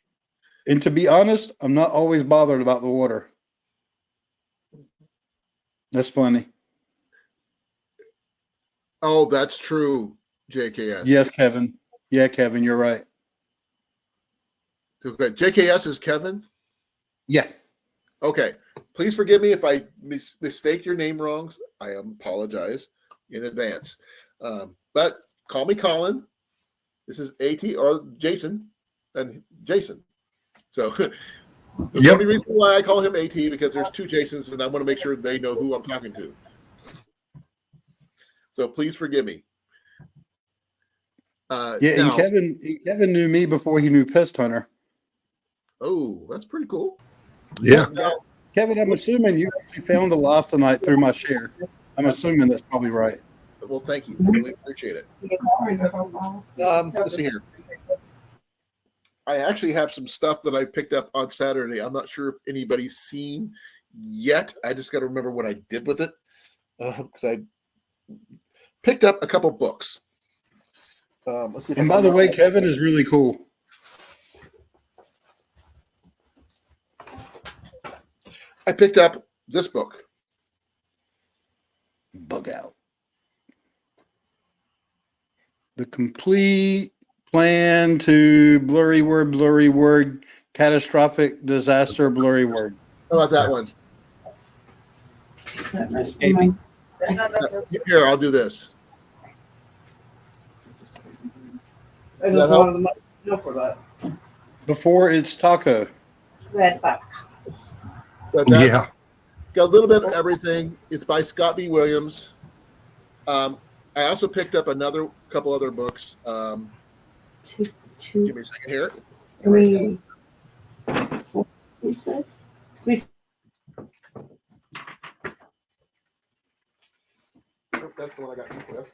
And to be honest, I'm not always bothered about the water. That's funny. Oh, that's true, JKS. Yes, Kevin. Yeah, Kevin, you're right. Okay, JKS is Kevin. Yeah. Okay, please forgive me if I mistake your name wrong. I apologize in advance. But call me Colin. This is AT or Jason and Jason. So the only reason why I call him AT because there's two Jasons and I want to make sure they know who I'm talking to. So please forgive me. Yeah, now, and Kevin knew me before he knew Pest Hunter. oh, that's pretty cool. Yeah. Now, Kevin, I'm assuming you actually found the live tonight through my share. I'm assuming that's probably right. well, thank you. Really appreciate it. Listen here. I actually have some stuff that I picked up on Saturday. I'm not sure if anybody's seen yet. I just got to remember what I did with it because I picked up a couple books. Let's see if And I by the can- way, Kevin is really cool. I picked up this book. Bug out. The complete plan to blurry word, catastrophic disaster, blurry word. How about that one? Escaping. Here, I'll do this. I That just help? wanted to know for that. Before it's taco. That But Yeah. that's got a little bit of everything. It's by Scott B. Williams. I also picked up another couple other books. two, Give me a second here. 3, 4. You said 3. Nope, that's the one I got hit with.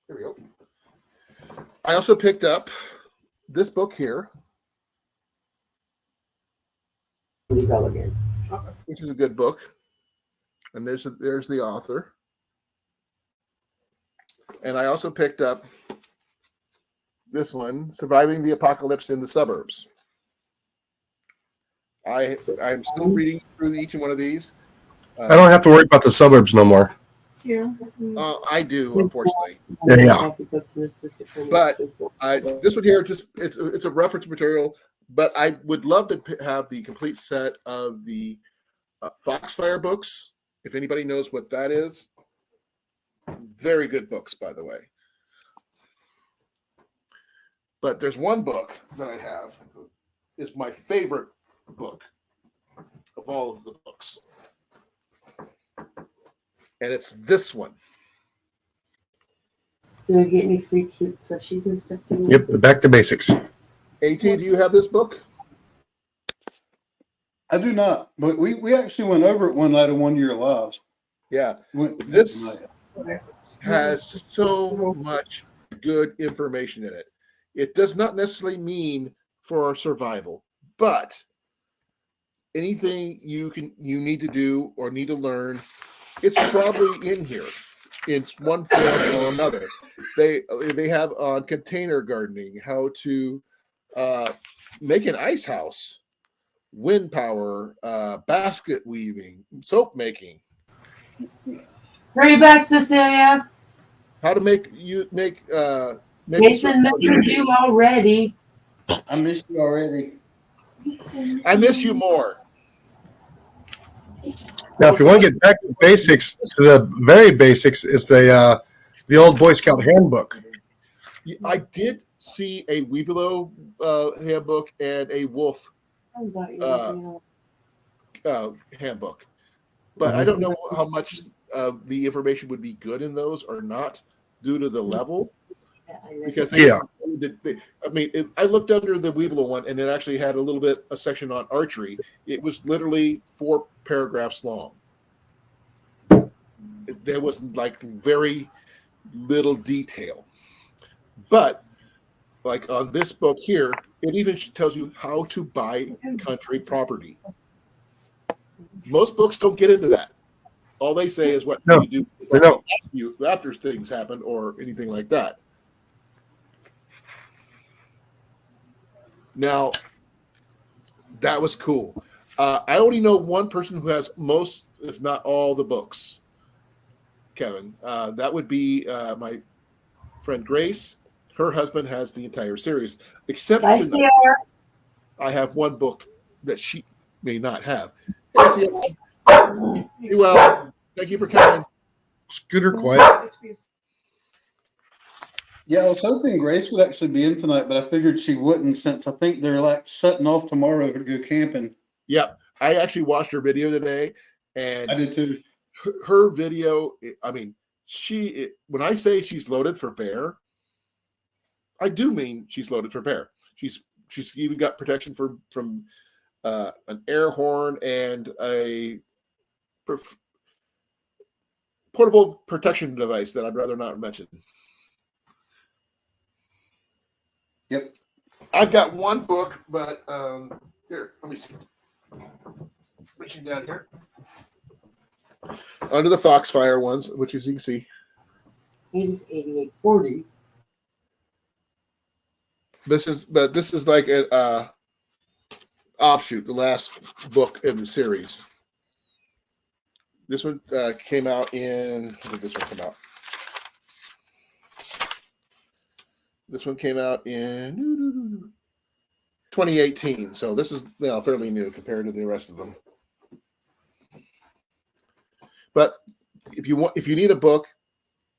Here we go. I also picked up this book here, Again. which is a good book. And there's the author. And I also picked up this one, Surviving the Apocalypse in the Suburbs. I'm still reading through each one of these. I don't have to worry about the suburbs no more. Yeah. I do, unfortunately. Yeah. But this one here, just it's a reference material. But I would love to have the complete set of the Foxfire books. If anybody knows what that is, very good books, by the way. But there's one book that I have is my favorite book of all of the books, and it's this one. Do they get any free cute plushies and stuff? Yep. Back to basics. AT, do you have this book? I do not, but we actually went over it one night on 1 Year Lives. Yeah, Went This- night. has so much good information in it. It does not necessarily mean for survival, but anything you need to do or need to learn, it's probably in here in one form or another. They have on container gardening, how to make an ice house, wind power, basket weaving, soap making, Hurry back, Cecilia. how to make Mason messaged you already. I missed you already. I miss you more. Now, if you want to get back to basics, to the very basics, is the old Boy Scout handbook. I did see a Weebelo handbook and a Wolf handbook, but I don't know how much the information would be good in those or not due to the level. Because I looked under the Weebelo one, and it actually had a section on archery. It was literally 4 paragraphs long. There was like very little detail, but like on this book here, it even tells you how to buy country property. Most books don't get into that. All they say is what No, you they don't. do after things happen or anything like that. Now, that was cool. I only know one person who has most, if not all, the books. Kevin, that would be my friend Grace. Her husband has the entire series, except for I have one book that she may not have. Well, thank you for coming. Scooter, quiet. Yeah, I was hoping Grace would actually be in tonight, but I figured she wouldn't since I think they're like setting off tomorrow to go camping. Yep. I actually watched her video today, and I did too. her video, I mean, when I say she's loaded for bear, I do mean she's loaded for bear. She's even got protection from an air horn and a portable protection device that I'd rather not mention. Yep. I've got one book, but here, let me see. Reaching down here. Under the Foxfire ones, which as you can see. It is 8840. This is like an offshoot, the last book in the series. This one came out in, when did this one come out? This one came out in 2018, so this is fairly new compared to the rest of them. But if you need a book,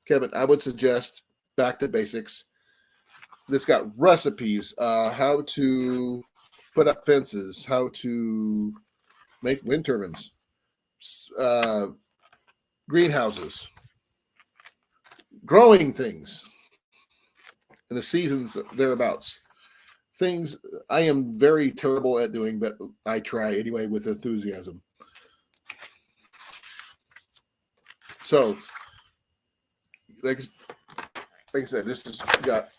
Kevin, I would suggest back to basics. This got recipes, how to put up fences, how to make wind turbines, greenhouses, growing things in the seasons thereabouts. Things I am very terrible at doing, but I try anyway with enthusiasm. So, like I said, this has got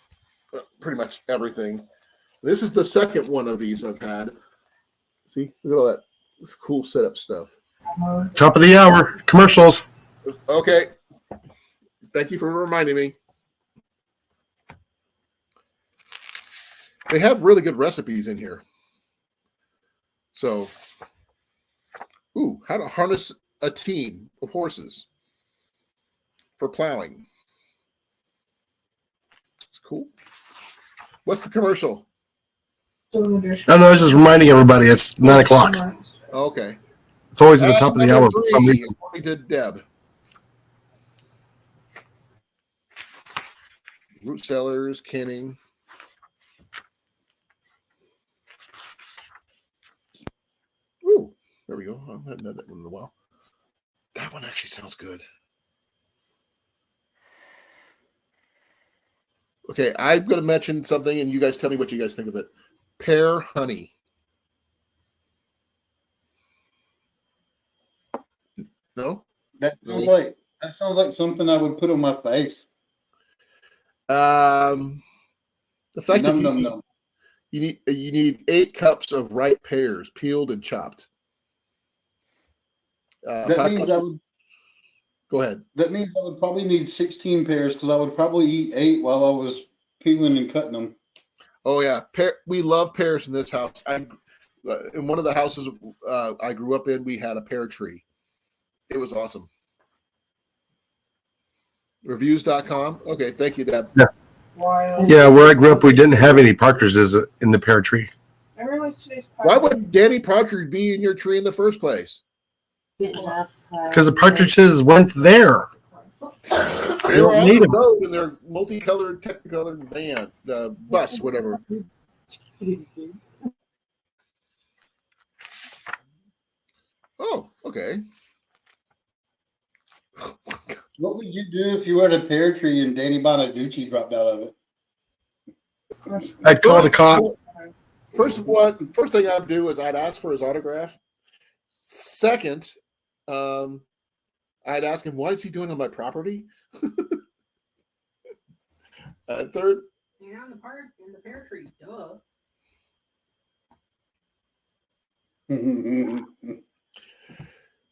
pretty much everything. This is the second one of these I've had. See, look at all that. This cool setup stuff. Top of the hour commercials. Okay. Thank you for reminding me. They have really good recipes in here. So, how to harness a team of horses for plowing. It's cool. What's the commercial? I don't know. I was just reminding everybody it's 9 o'clock. Okay. It's always at the top of the hour for some reason. According to Deb. Root cellars, canning. Ooh, there we go. I haven't had that one in a while. That one actually sounds good. Okay, I'm going to mention something, and you guys tell me what you guys think of it. Pear honey. No? That sounds like something I would put on my face. The fact that No. you need 8 cups of ripe pears, peeled and chopped. That means I would. Go ahead. That means I would probably need 16 pears because I would probably eat 8 while I was peeling and cutting them. Oh yeah, we love pears in this house. In one of the houses I grew up in, we had a pear tree. It was awesome. Reviews.com. Okay, thank you, Deb. Yeah. Yeah, where I grew up, we didn't have any partridges in the pear tree. I realized today's Why would Danny Partridge be in your tree in the first place? Because the partridges weren't there. They were on the road in their multicolored, technicolored van, bus, whatever. Oh, okay. What would you do if you were at a pear tree and Danny Bonaducci dropped out of it? I'd call the cop. First thing I'd do is I'd ask for his autograph. Second, I'd ask him, what is he doing on my property? Third, in the pear tree, duh.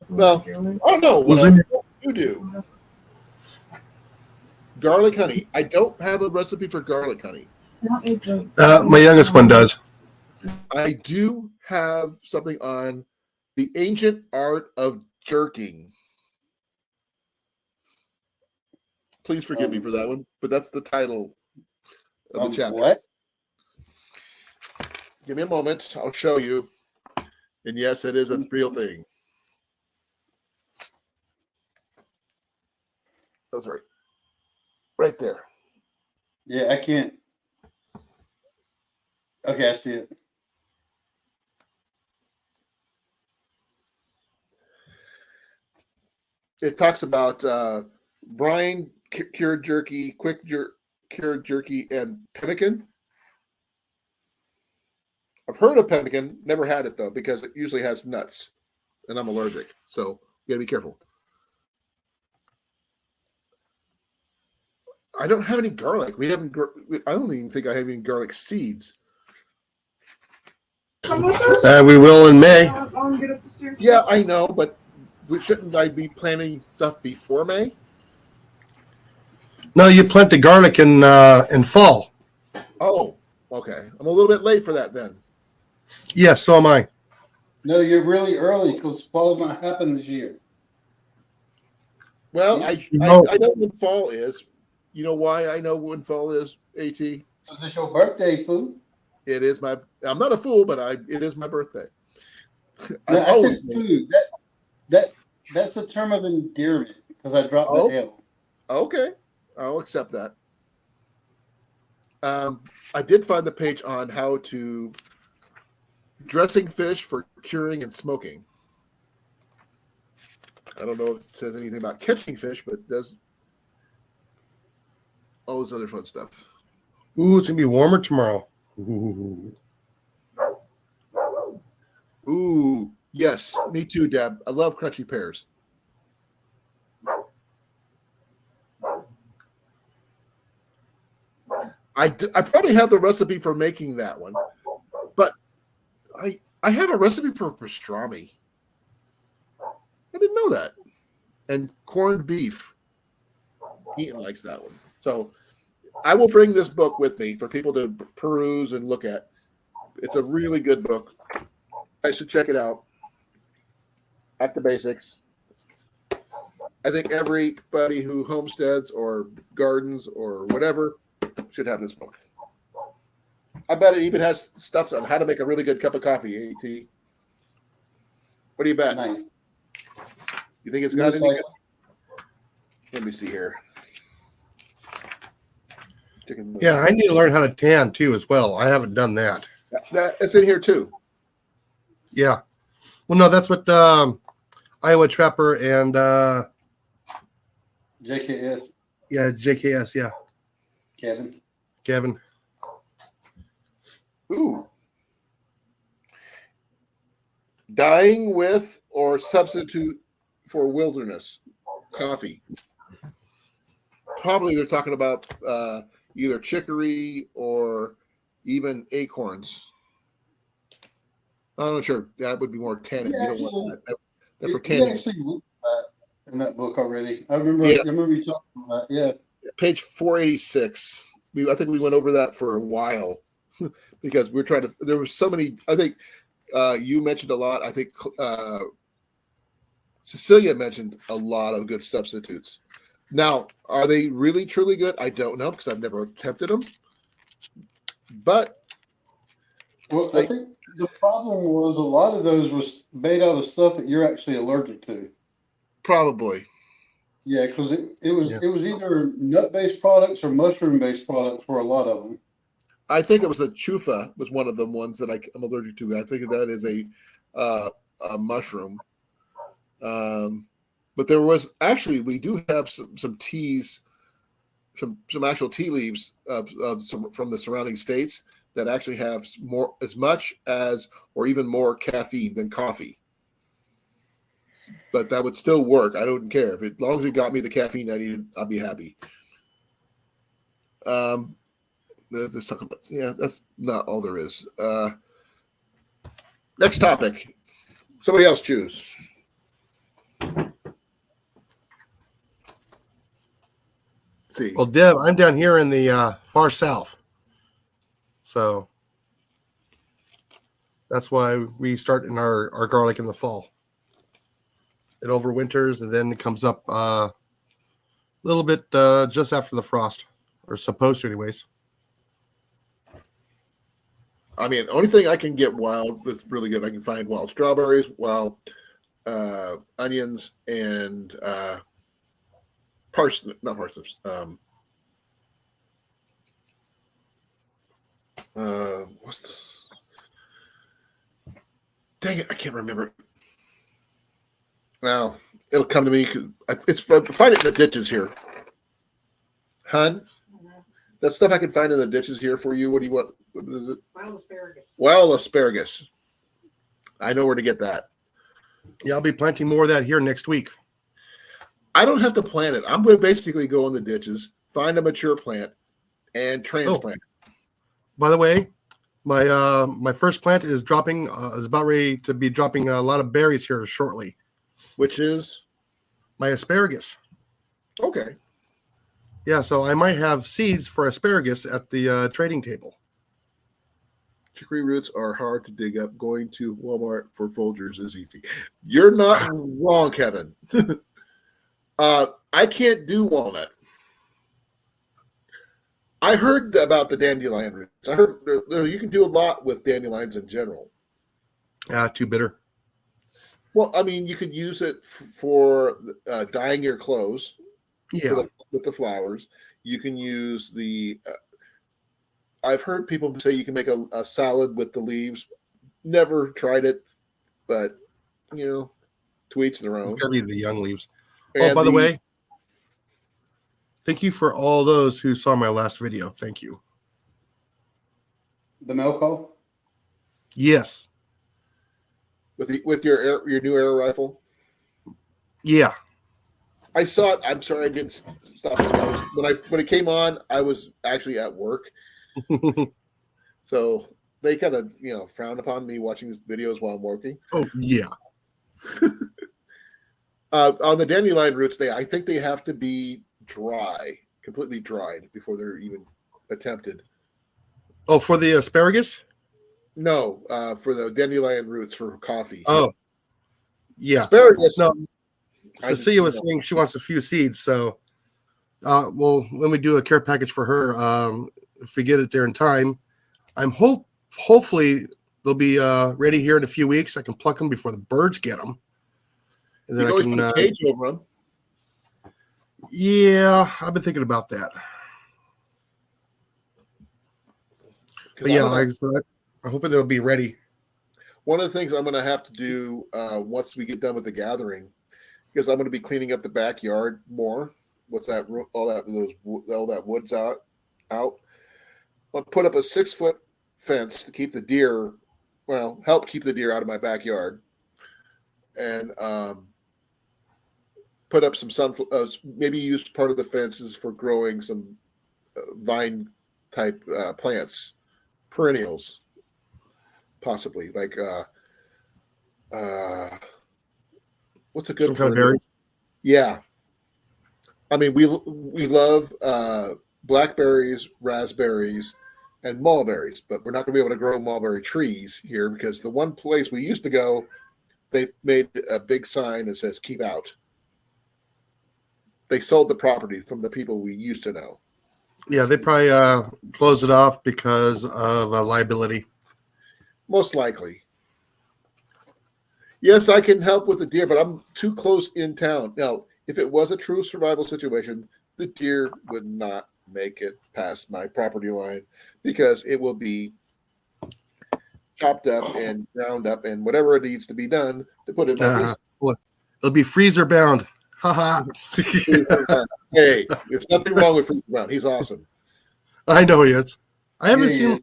well, I don't know what you do. Garlic honey. I don't have a recipe for garlic honey. My youngest one does. I do have something on the ancient art of jerking. Please forgive me for that one, but that's the title of the chapter. What? Give me a moment. I'll show you. And yes, it is a real thing. That's right. Right there. Yeah, I can't. Okay, I see it. It talks about brine cured jerky, cured jerky, and pemmican. I've heard of pemmican, never had it though, because it usually has nuts, and I'm allergic, so you gotta be careful. I don't have any garlic. I don't even think I have any garlic seeds. We will in May. Yeah, I know, but shouldn't I be planting stuff before May? No, you plant the garlic in fall. Oh, okay. I'm a little bit late for that then. Yes, so am I. No, you're really early because fall's not happening this year. Well, I know when fall is. You know why I know when fall is, AT? Because it's your birthday, fool. It is I'm not a fool, but it is my birthday. No, I said food. That's a term of endearment because I dropped the L. Okay. I'll accept that. I did find the page on how to dressing fish for curing and smoking. I don't know if it says anything about catching fish, but it does all this other fun stuff. Ooh, it's gonna be warmer tomorrow. Ooh. Ooh, yes, me too, Deb. I love crunchy pears. I probably have the recipe for making that one, but I have a recipe for pastrami. I didn't know that. And corned beef. Eaton likes that one. So I will bring this book with me for people to peruse and look at. It's a really good book. I should check it out. Back to basics. I think everybody who homesteads or gardens or whatever should have this book. I bet it even has stuff on how to make a really good cup of coffee, AT. What do you bet? Nice. You think it's got any good? Let me see here. Yeah, I need to learn how to tan too as well. I haven't done that. It's in here too. Yeah. Well, no, that's what Iowa Trapper and JKS, yeah, JKS, yeah, Kevin. Ooh. Dying with or substitute for wilderness coffee. Probably they're talking about either chicory or even acorns. I'm not sure. That would be more tannin. Yeah, you don't want that. That's for You tannin. actually looked at that in that book already. I remember. Yeah. I remember you talking about that. Yeah. Page 486. I think we went over that for a while because we're trying to. There were so many. I think you mentioned a lot. I think Cecilia mentioned a lot of good substitutes. Now, are they really truly good? I don't know because I've never attempted them. But Well, I think the problem was a lot of those was made out of stuff that you're actually allergic to. probably. Yeah, because it was Yeah. it was either nut-based products or mushroom-based products for a lot of them. I think it was the chufa was one of the ones that I'm allergic to. I think that is a mushroom. But there was actually we do have some teas, some actual tea leaves from the surrounding states that actually have more as much as or even more caffeine than coffee. But that would still work. I don't care if as long as it got me the caffeine I needed, I'll be happy. Let's talk about that's not all there is. Next topic. Somebody else choose. See. Well, Deb, I'm down here in the far south, so that's why we start in our garlic in the fall. It overwinters and then it comes up a little bit just after the frost, or supposed to, anyways. I mean, the only thing I can get wild that's really good, I can find wild strawberries, wild onions, and parsnips, not parsnips. What's this? Dang it, I can't remember. Well, it'll come to me. It's find it in the ditches here. Hun, that stuff I can find in the ditches here for you. What do you want? What is it? Wild asparagus. Wild asparagus. I know where to get that. Yeah, I'll be planting more of that here next week. I don't have to plant it. I'm going to basically go in the ditches, find a mature plant, and transplant. By the way, my first plant is dropping. Is about ready to be dropping a lot of berries here shortly. Which is My asparagus. okay. Yeah, so I might have seeds for asparagus at the trading table. Chicory roots are hard to dig up. Going to Walmart for Folgers is easy. You're not wrong, Kevin. I can't do walnut. I heard about the dandelion roots. I heard you can do a lot with dandelions in general. Too bitter. Well, I mean, you could use it for dyeing your clothes Yeah. with the flowers. You can use the I've heard people say you can make a salad with the leaves. Never tried it, but to each their It's own. got to be the young leaves. And Oh, by the way, thank you for all those who saw my last video. Thank you. The mail call? Yes. with your new air rifle, Yeah. I saw it. I'm sorry I didn't stop it. When it came on, I was actually at work, so they kind of frowned upon me watching these videos while I'm working. Oh yeah. On the dandelion roots, I think they have to be completely dried before they're even attempted. Oh, for the asparagus? No, for the dandelion roots for coffee. Oh, yeah. Asparagus. No, Cecilia was saying she wants a few seeds. So, well, when we do a care package for her, if we get it there in time, hopefully they'll be ready here in a few weeks. I can pluck them before the birds get them, and then You I always can. put a cage over them. Yeah, I've been thinking about that. But yeah, like I said, I'm hoping they'll be ready. One of the things I'm going to have to do once we get done with the gathering, because I'm going to be cleaning up the backyard more. What's that? All that wood's out. I'll put up a 6-foot fence to keep the deer. Well, help keep the deer out of my backyard, and put up some maybe use part of the fences for growing some vine type plants, perennials. Possibly like what's a good Some kind of berry? Yeah, I mean we love blackberries, raspberries, and mulberries, but we're not going to be able to grow mulberry trees here because the one place we used to go, they made a big sign that says "Keep out." They sold the property from the people we used to know. Yeah, they probably closed it off because of liability. Most likely. Yes, I can help with the deer, but I'm too close in town. Now, if it was a true survival situation, the deer would not make it past my property line because it will be chopped up and ground up and whatever it needs to be done to put it in my freezer. It'll be freezer bound. Haha. Hey, there's nothing wrong with freezer bound. He's awesome. I know he is. I haven't seen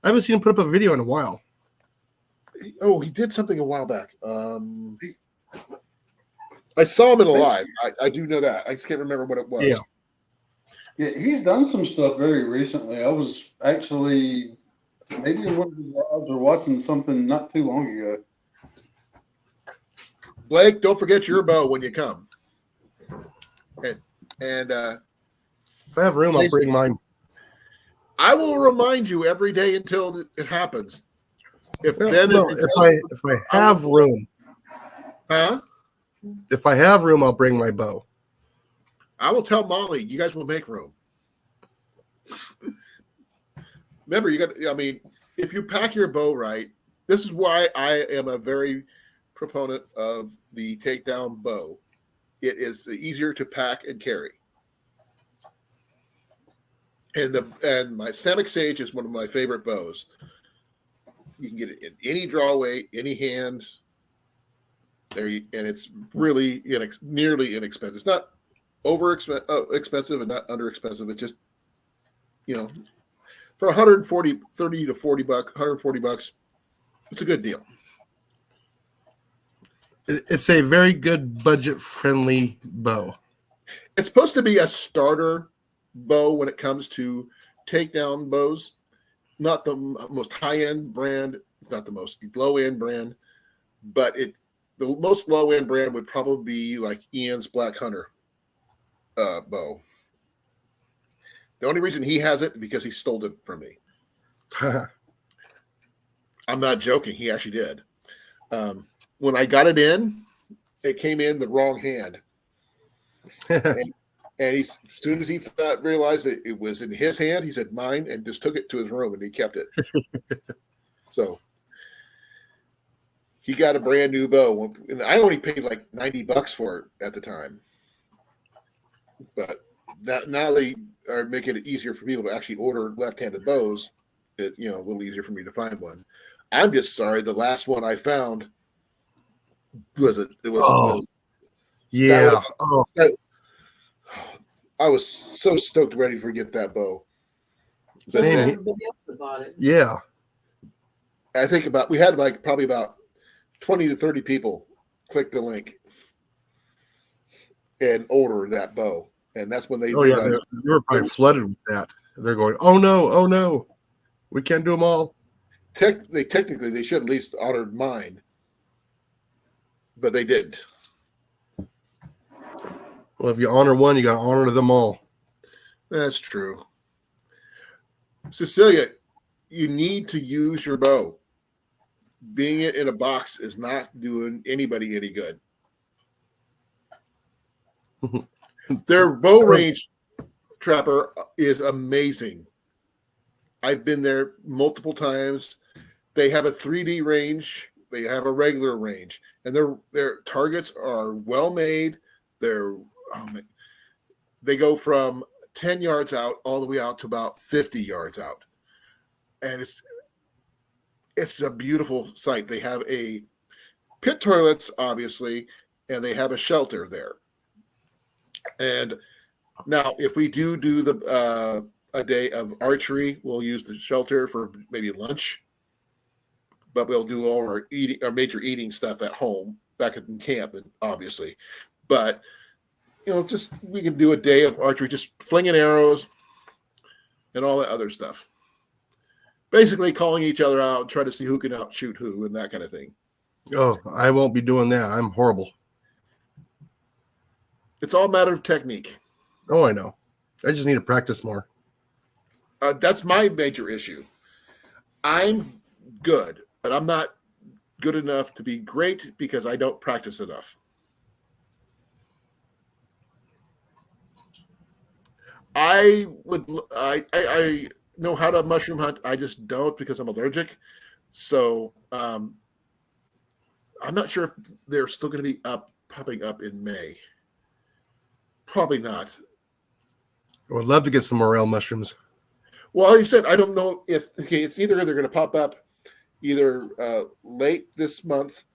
him put up a video in a while. Oh, he did something a while back. I saw him in live. I do know that. I just can't remember what it was. Yeah, he's done some stuff very recently. I was actually maybe in one of his lives or watching something not too long ago. Blake, don't forget your bow when you come. And if I have room, I'll bring mine. I will remind you every day until it happens. If I have room, huh? If I have room, I'll bring my bow. I will tell Molly. You guys will make room. Remember, if you pack your bow right, this is why I am a very proponent of the takedown bow. It is easier to pack and carry. And my Samick Sage is one of my favorite bows. You can get it in any draw weight, any hand. And it's really nearly inexpensive. It's not expensive and not under expensive. It's just, for 140, 30 to 40 bucks, $140, it's a good deal. It's a very good budget-friendly bow. It's supposed to be a starter bow when it comes to takedown bows. Not the most high-end brand. It's not the most low-end brand. But the most low-end brand would probably be like Ian's Black Hunter bow. The only reason he has it is because he stole it from me. I'm not joking. He actually did. When I got it in, it came in the wrong hand. and as soon as he realized that it was in his hand, he said, "Mine," and just took it to his room and he kept it. So he got a brand new bow. And I only paid like $90 for it at the time. But now they are making it easier for people to actually order left-handed bows. A little easier for me to find one. I'm just sorry. The last one I found was Yeah. Oh, I was so stoked, ready to get that bow. So Same. everybody else about it. yeah. I think we had probably about 20 to 30 people click the link and order that bow, and that's when they Oh, yeah. realized They were probably flooded with that. They're going, oh, no. We can't do them all. technically they should at least honored mine, but they didn't. Well, if you honor one, you got to honor them all. That's true. Cecilia, you need to use your bow. Being it in a box is not doing anybody any good. Their bow range, Trapper, is amazing. I've been there multiple times. They have a 3D range. They have a regular range, and their targets are well made. They go from 10 yards out all the way out to about 50 yards out, and it's a beautiful sight. They have a pit toilets, obviously, and they have a shelter there. And now, if we do a day of archery, we'll use the shelter for maybe lunch, but we'll do all our major eating stuff at home, back in camp, and obviously. But just we can do a day of archery, just flinging arrows and all that other stuff. Basically, calling each other out, try to see who can outshoot who, and that kind of thing. Oh, I won't be doing that. I'm horrible. It's all a matter of technique. Oh, I know. I just need to practice more. That's my major issue. I'm good, but I'm not good enough to be great because I don't practice enough. I know how to mushroom hunt. I just don't because I'm allergic. So I'm not sure if they're still going to be popping up in May. Probably not. I would love to get some morel mushrooms. Well, he said, I don't know if it's either they're going to pop up either late this month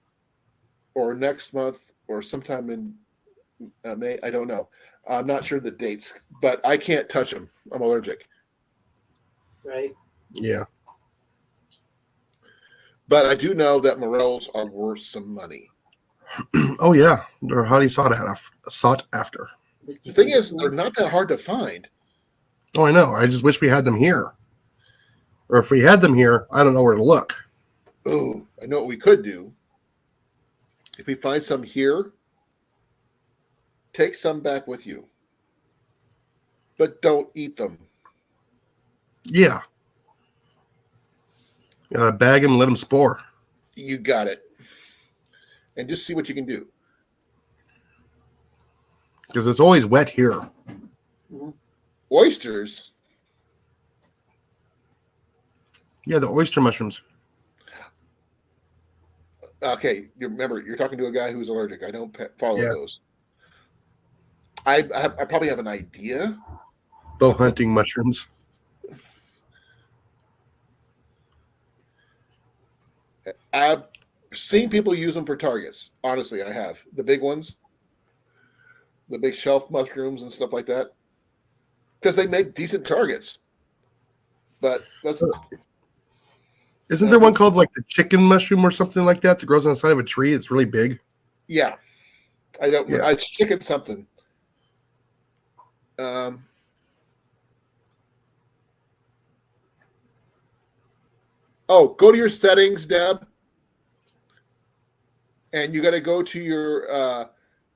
or next month or sometime in May. I don't know. I'm not sure the dates, but I can't touch them. I'm allergic. Right. Yeah. But I do know that morels are worth some money. Oh, yeah. They're highly sought after. The thing is, they're not that hard to find. Oh, I know. I just wish we had them here. Or if we had them here, I don't know where to look. Oh, I know what we could do. If we find some here, take some back with you. But don't eat them. Yeah. You gotta bag them and let them spore. You got it. And just see what you can do. Because it's always wet here. Oysters? Yeah, the oyster mushrooms. Okay, remember, you're talking to a guy who's allergic. I don't follow Yeah. those. I probably have an idea. Bow hunting mushrooms. I've seen people use them for targets. Honestly, I have. The big ones. The big shelf mushrooms and stuff like that. Because they make decent targets. But that's... Isn't there one called like the chicken mushroom or something like that grows on the side of a tree? It's really big. Yeah. I don't... Yeah. It's chicken something. Go to your settings, Deb. And you got to go to your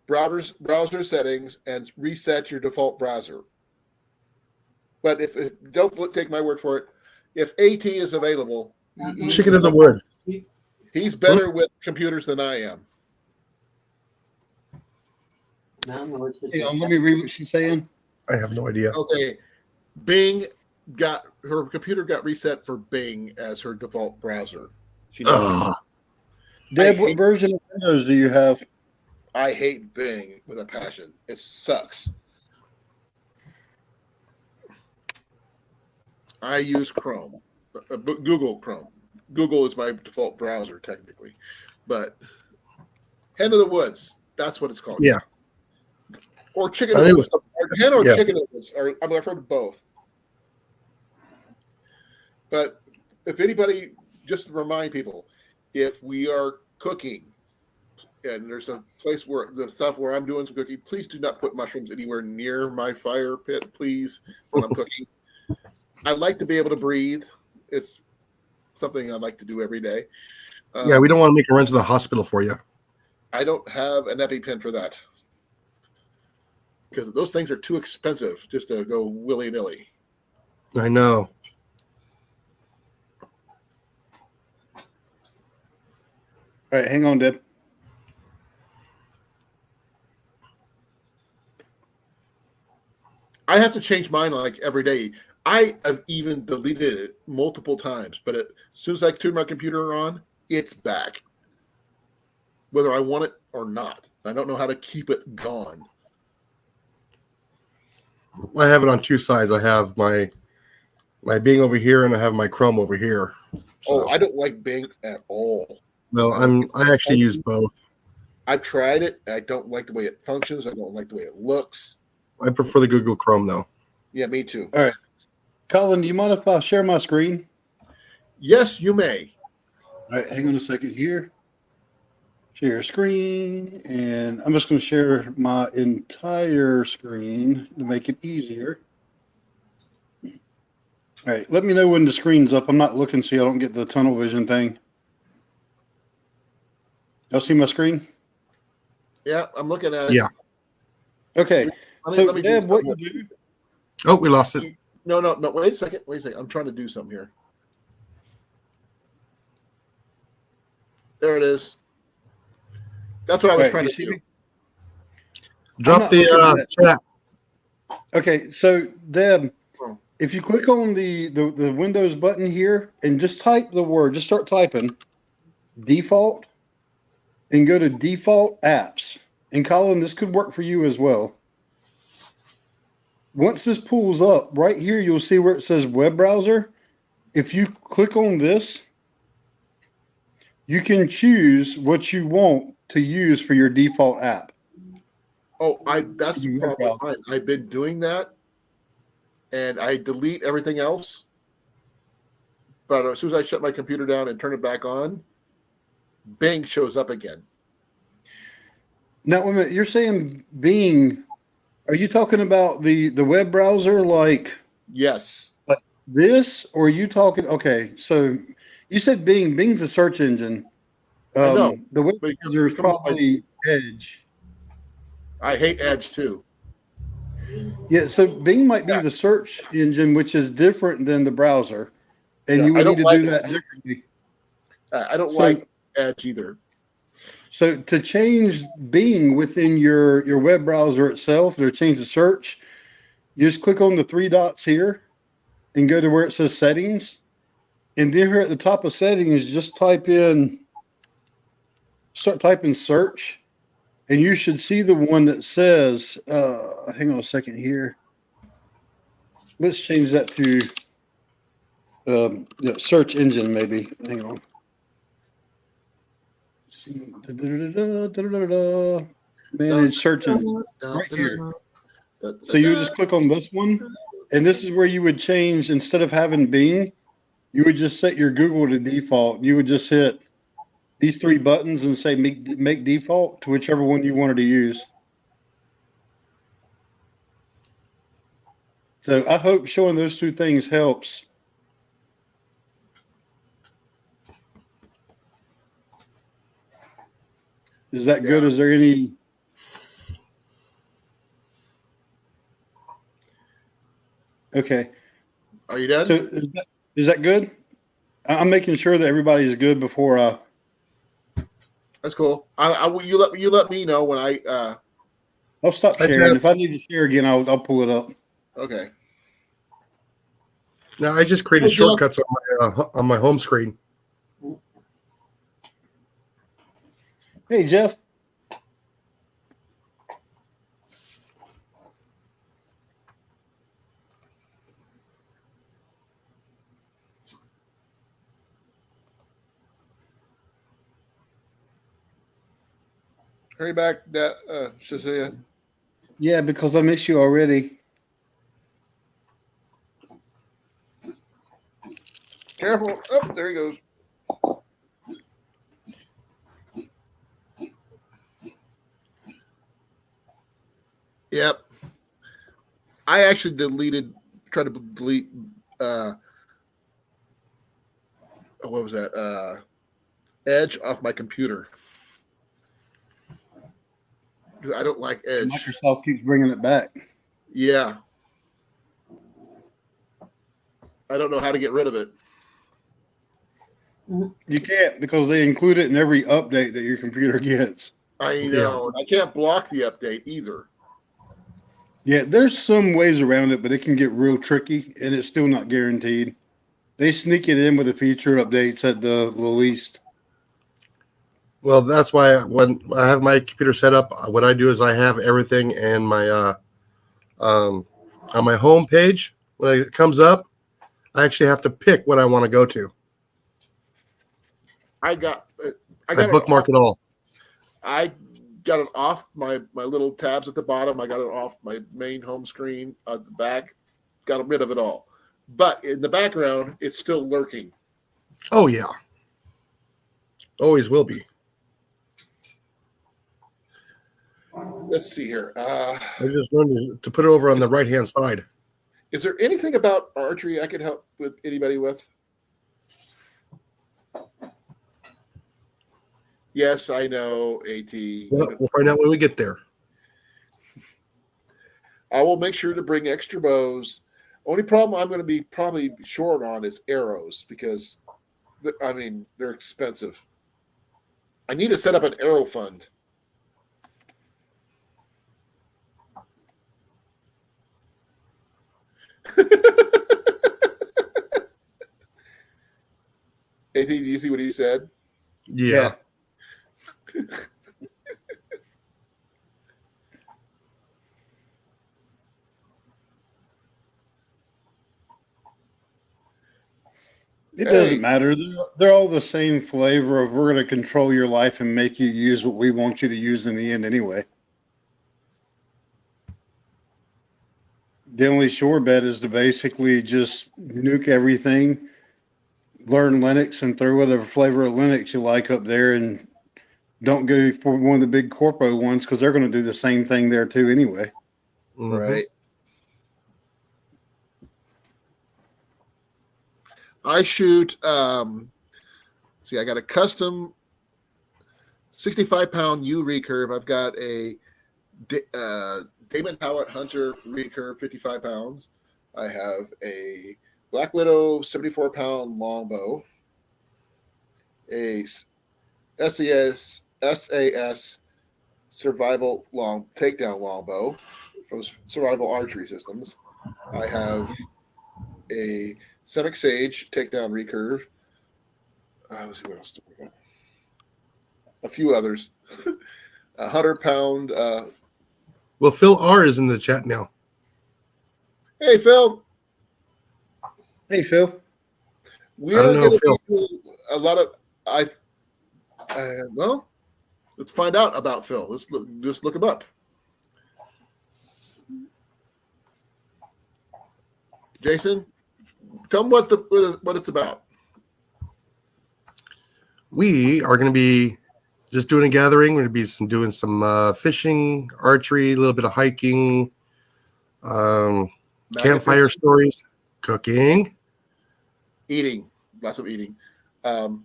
browser settings and reset your default browser. But if don't take my word for it, if AT is available, Chicken of the woods. he's better with computers than I am. Hey, let me read what she's saying. I have no idea. Okay, her computer got reset for Bing as her default browser. She knows. Deb, what version of Windows do you have? I hate Bing with a passion. It sucks. I use Chrome, Google Chrome. Google is my default browser technically, but Hen of the Woods, that's what it's called. Yeah. Or Chicken I of think the it Woods. was- Or Hen or yeah. Chicken of the Woods. I've heard of both. But if anybody, just to remind people, if we are cooking and there's a place where the stuff where I'm doing some cooking, please do not put mushrooms anywhere near my fire pit, please, when I'm cooking. I like to be able to breathe. It's something I like to do every day. Yeah, we don't want to make a run to the hospital for you. I don't have an EpiPen for that because those things are too expensive just to go willy-nilly. I know. All right, hang on, Deb. I have to change mine like every day. I have even deleted it multiple times, but as soon as I turn my computer on, it's back. Whether I want it or not. I don't know how to keep it gone. I have it on two sides. I have my Bing over here, and I have my Chrome over here. So, Oh, I don't like Bing at all. well, I actually use both. I've tried it. I don't like the way it functions. I don't like the way it looks. I prefer the Google Chrome though. Yeah, me too. All right. Colin, do you mind if I share my screen? Yes, you may. All right, hang on a second here. Share screen, and I'm just going to share my entire screen to make it easier. All right, let me know when the screen's up. I'm not looking so I don't get the tunnel vision thing. Y'all see my screen? Yeah, I'm looking at it. Yeah. Okay. So, Deb, what you do? Oh, we lost it. No. Wait a second. I'm trying to do something here. There it is. That's what I was Right, trying you to see do. me? Drop the chat. Okay, so Deb, Oh. if you click on the Windows button here and just type the word, just start typing default and go to default apps. And Colin, this could work for you as well. Once this pulls up, right here, you'll see where it says web browser. If you click on this, you can choose what you want to use for your default app. Oh, that's the problem with mine. I've been doing that, and I delete everything else. But as soon as I shut my computer down and turn it back on, Bing shows up again. Now, wait a minute, you're saying Bing, are you talking about the web browser like Yes. this, or are you talking, okay, so you said Bing. Bing's a search engine. I know, The web but browser is come on, probably Edge. I hate Edge too. Yeah, so Bing might be the search engine, which is different than the browser, and Yeah, you I would need don't to like do it. that differently. I don't So- like Edge either. So to change Bing within your web browser itself, or change the search, you just click on the three dots here and go to where it says settings. And then here at the top of settings, just start typing search, and you should see the one that says, hang on a second here. Let's change that to the search engine, maybe. Hang on. Manage search engine right here. So you would just click on this one, and this is where you would change, instead of having Bing, you would just set your Google to default. You would just hit these three buttons and say make default to whichever one you wanted to use. So I hope showing those two things helps. Is that good? Is there any? Okay. Are you done? So is that good? I'm making sure that everybody's good before I. That's cool. You let me know when I'll stop sharing. If I need to share again, I'll pull it up. Okay. Now I just created shortcuts on my home screen. Hey, Jeff. Hurry back, that Shazia. Yeah, because I miss you already. Careful. Oh, there he goes. Yep. I actually tried to delete, what was that? Edge off my computer. I don't like Edge. Microsoft keeps bringing it back. Yeah. I don't know how to get rid of it. You can't because they include it in every update that your computer gets. I know. I can't block the update either. Yeah, there's some ways around it, but it can get real tricky, and it's still not guaranteed. They sneak it in with the feature updates at the least. Well, that's why when I have my computer set up, what I do is I have everything in my on my home page. When it comes up, I actually have to pick what I want to go to. I bookmark it all. I got it off my little tabs at the bottom. I got it off my main home screen at the back. Got rid of it all. But in the background, it's still lurking. Oh yeah, always will be. Let's see here. I just learned to put it over on the right hand side. Is there anything about archery I could help with anybody with? Yes, I know, AT. We'll find out when we get there. I will make sure to bring extra bows. Only problem I'm going to be probably short on is arrows because, they're expensive. I need to set up an arrow fund. AT, do you see what he said? Yeah. It doesn't matter. They're all the same flavor of we're going to control your life and make you use what we want you to use in the end anyway. The only sure bet is to basically just nuke everything, learn Linux, and throw whatever flavor of Linux you like up there, and don't go for one of the big corpo ones because they're going to do the same thing there too anyway. Mm-hmm. Right. I shoot, I got a custom 65-pound U recurve. I've got a Damon Howlett Hunter recurve, 55 pounds. I have a Black Widow 74-pound longbow, a SAS survival takedown longbow from Survival Archery Systems. I have a Semic Sage takedown recurve. Let's see what else do we got. A few others. 100-pound. Well, Phil R is in the chat now. Hey, Phil. Hey, Phil. We are going to do a lot of. Well, let's find out about Phil. Let's just look him up. Jason, tell them what it's about. We are going to be just doing a gathering. We're going to be doing some fishing, archery, a little bit of hiking, campfire stories, cooking, eating, lots of eating. For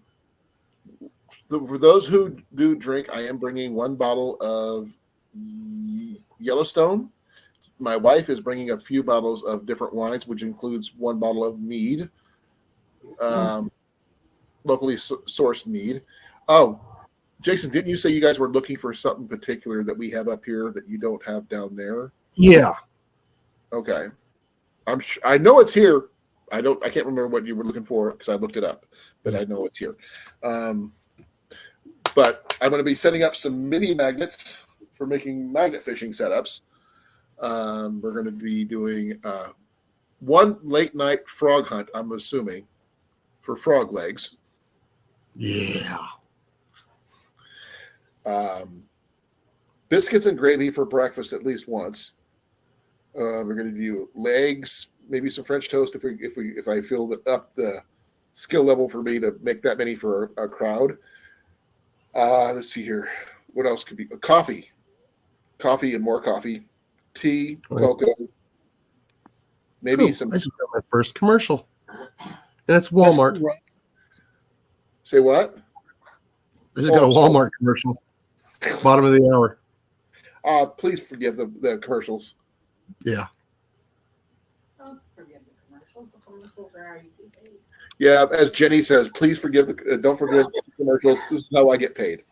those who do drink, I am bringing one bottle of Yellowstone. My wife is bringing a few bottles of different wines, which includes one bottle of mead, locally sourced mead. Oh, Jason, didn't you say you guys were looking for something particular that we have up here that you don't have down there? Yeah. Okay. I know it's here. I can't remember what you were looking for because I looked it up, but I know it's here. But I'm going to be setting up some mini magnets for making magnet fishing setups. We're going to be doing one late night frog hunt, I'm assuming, for frog legs. Yeah. biscuits and gravy for breakfast at least once. We're going to do legs, maybe some French toast if I feel that up the skill level for me to make that many for a crowd. Let's see here. What else could be? Coffee and more coffee, tea, cocoa, maybe Cool. some. I just got my first commercial, and it's Walmart. Say what? I just got a Walmart commercial. Bottom of the hour. Please forgive the commercials. Yeah. Don't forget the commercials. The commercials are how you get paid. Yeah, as Jenny says, please forgive don't forget the commercials. This is how I get paid.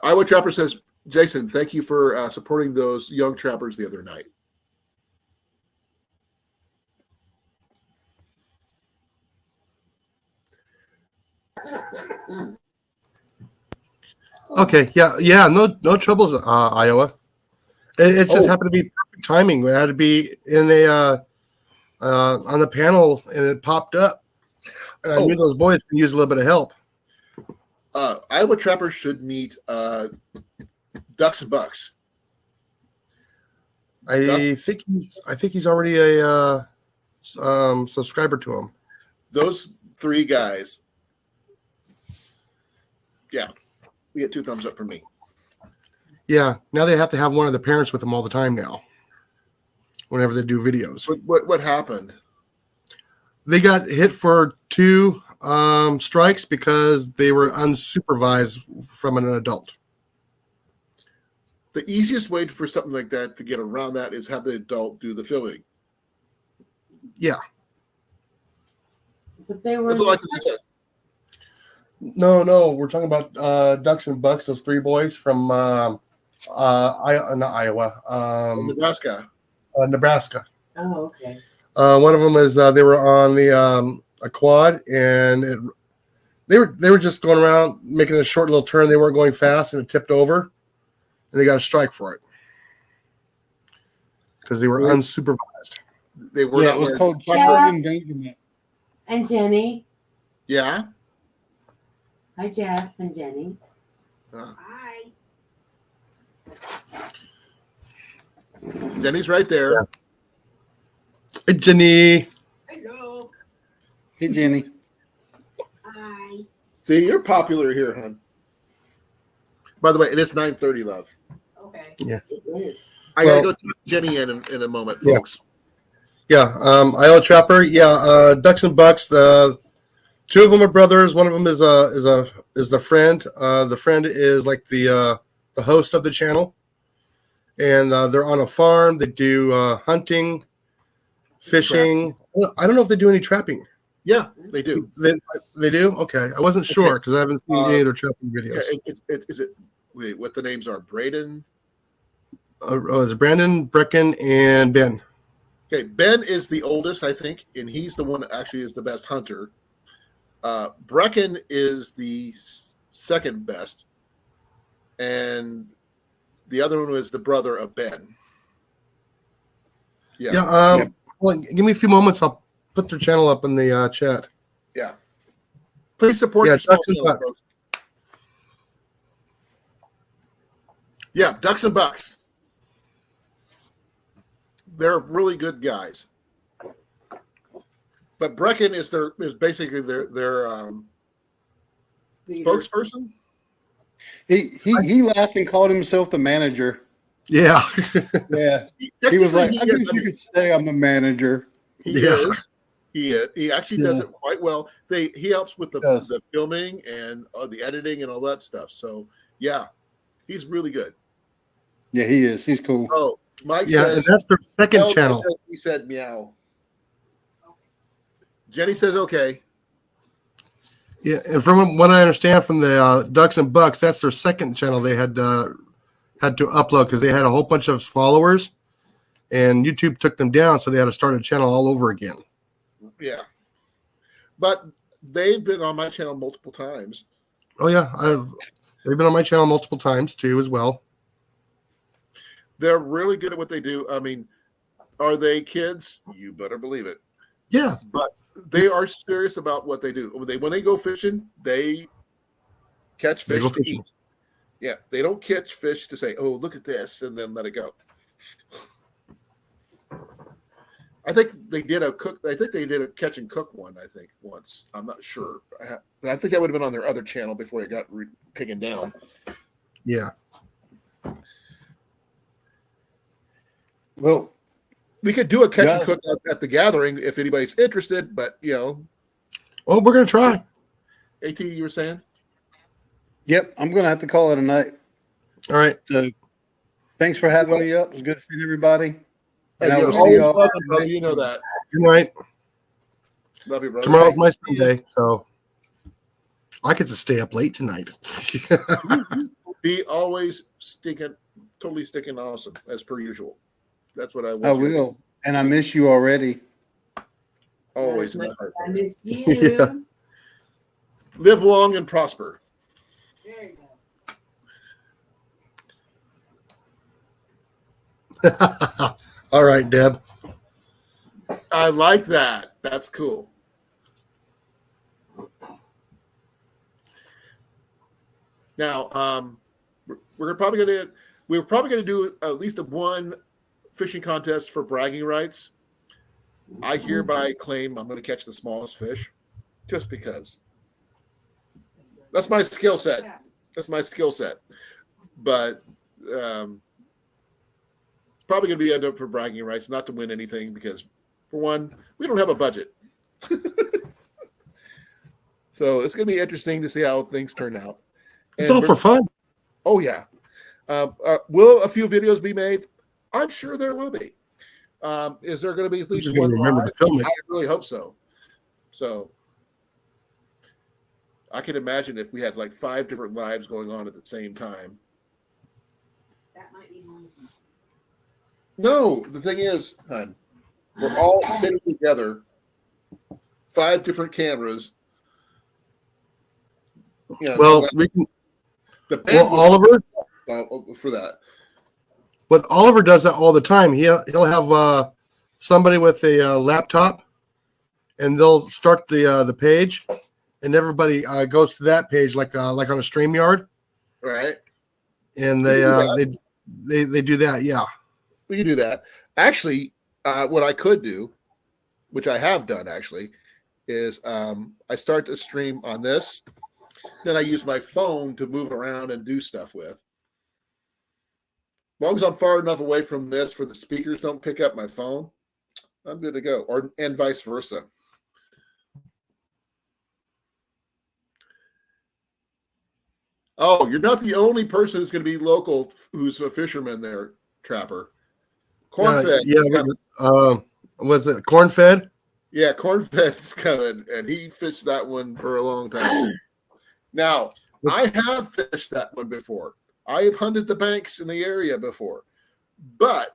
Iowa Trapper says, Jason, thank you for supporting those young trappers the other night. Okay. Yeah. No troubles, Iowa. It just happened to be perfect timing. We had to be in on the panel, and it popped up. And I knew those boys could use a little bit of help. Iowa Trappers should meet Ducks and Bucks. I think he's already a subscriber to him. Those three guys. Yeah, we get 2 thumbs up from me. Yeah. Now they have to have one of the parents with them all the time now. Whenever they do videos. What happened? They got hit for 2 strikes because they were unsupervised from an adult. The easiest way for something like that to get around that is have the adult do the filming. Yeah. But they were. That's what I like to suggest. No, we're talking about Ducks and Bucks. Those 3 boys from not Iowa, Nebraska. Nebraska. Oh, okay. One of them is they were on the a quad, and they were just going around making a short little turn. They weren't going fast, and it tipped over, and they got a strike for it because they were unsupervised. They were. Yeah, it was called Yeah. endangerment. And Jenny. Yeah. Hi, Jeff and Jenny. Hi. Jenny's right there. Yeah. Hey, Jenny. Hello. Hey, Jenny. Hi. See, you're popular here, hon. By the way, it is 9:30, love. Okay. It is. I gotta go to Jenny in a moment, Yeah. folks. Yeah, Iowa Trapper. Yeah, Ducks and Bucks. 2 of them are brothers. One of them is the friend. The friend is like the host of the channel, and they're on a farm. They do hunting, fishing. I don't know if they do any trapping. Yeah, they do. They do. Okay, I wasn't sure because I haven't seen any of their trapping Yeah, videos. wait, what the names are? Braden. Is it Brandon, Brecken, and Ben? Okay, Ben is the oldest, I think, and he's the one that actually is the best hunter. Brecken is the second best, and the other one was the brother of Ben. Yeah. Yeah. Well, give me a few moments. I'll put their channel up in the chat. Yeah. Please support Yeah, your small Ducks and channel, Bucks. folks. Yeah, Ducks and Bucks. They're really good guys. But Brecken is basically their spokesperson. He laughed and called himself the manager. Yeah. Yeah. He was like, I guess you could say I'm the manager. He is. He actually does it quite well. He helps with the filming and the editing and all that stuff. So yeah, he's really good. Yeah, he is. He's cool. Oh, Mike Yeah, says, and that's their second channel. He said meow. Jenny says okay. Yeah, and from what I understand from the Ducks and Bucks, that's their second channel they had to upload because they had a whole bunch of followers, and YouTube took them down, so they had to start a channel all over again. Yeah, but they've been on my channel multiple times. Oh yeah, they've been on my channel multiple times too as well. They're really good at what they do. I mean, are they kids? You better believe it. Yeah, but they are serious about what they do. When they go fishing, they catch They fish go to fishing. eat. Yeah, they don't catch fish to say, "Oh, look at this," and then let it go. I think they did a catch and cook one. I think once. I'm not sure. But I think that would have been on their other channel before it got taken down. Yeah. Well, We could do a catch and guys, cook at the gathering if anybody's interested. But Well, we're gonna try. At, you were saying? yep, I'm gonna have to call it a night. All right. So thanks for having me up. It was good seeing everybody. And I You're will see always y'all. welcome, brother. You know that. Good night. Love you, brother. Tomorrow's my Sunday, so I get to stay up late tonight. Be always totally sticking awesome as per usual. That's what I want. I will. And I miss you already. Always in my heart. I miss you. Yeah. Live long and prosper. There you go. All right, Deb. I like that. That's cool. Now, we're probably gonna do at least one fishing contest for bragging rights. I hereby claim I'm going to catch the smallest fish, just because. That's my skill set. That's my skill set. But it's probably going to be end up for bragging rights, not to win anything, because for one, we don't have a budget. So it's going to be interesting to see how things turn out. It's all for fun. Oh yeah. Will a few videos be made? I'm sure there will be. Is there going to be at least just gonna one remember live? to film it. I really hope so. So I can imagine if we had like 5 different lives going on at the same time. That might be noisy. No, the thing is, hon, we're all sitting together, 5 different cameras. You know, Well, we can. the Well, bandwidth Oliver. for that. But Oliver does that all the time. He'll have somebody with a laptop, and they'll start the page, and everybody goes to that page like on a StreamYard, Right. and they do that. Yeah. We can do that. Actually, what I could do, which I have done actually, is I start to stream on this. Then I use my phone to move around and do stuff with. As long as I'm far enough away from this for the speakers don't pick up my phone, I'm good to go. And vice versa. Oh, you're not the only person who's going to be local who's a fisherman there, Trapper. Cornfed. Was it corn-fed? Yeah, Cornfed's coming, and he fished that one for a long time. Now, I have fished that one before. I have hunted the banks in the area before, but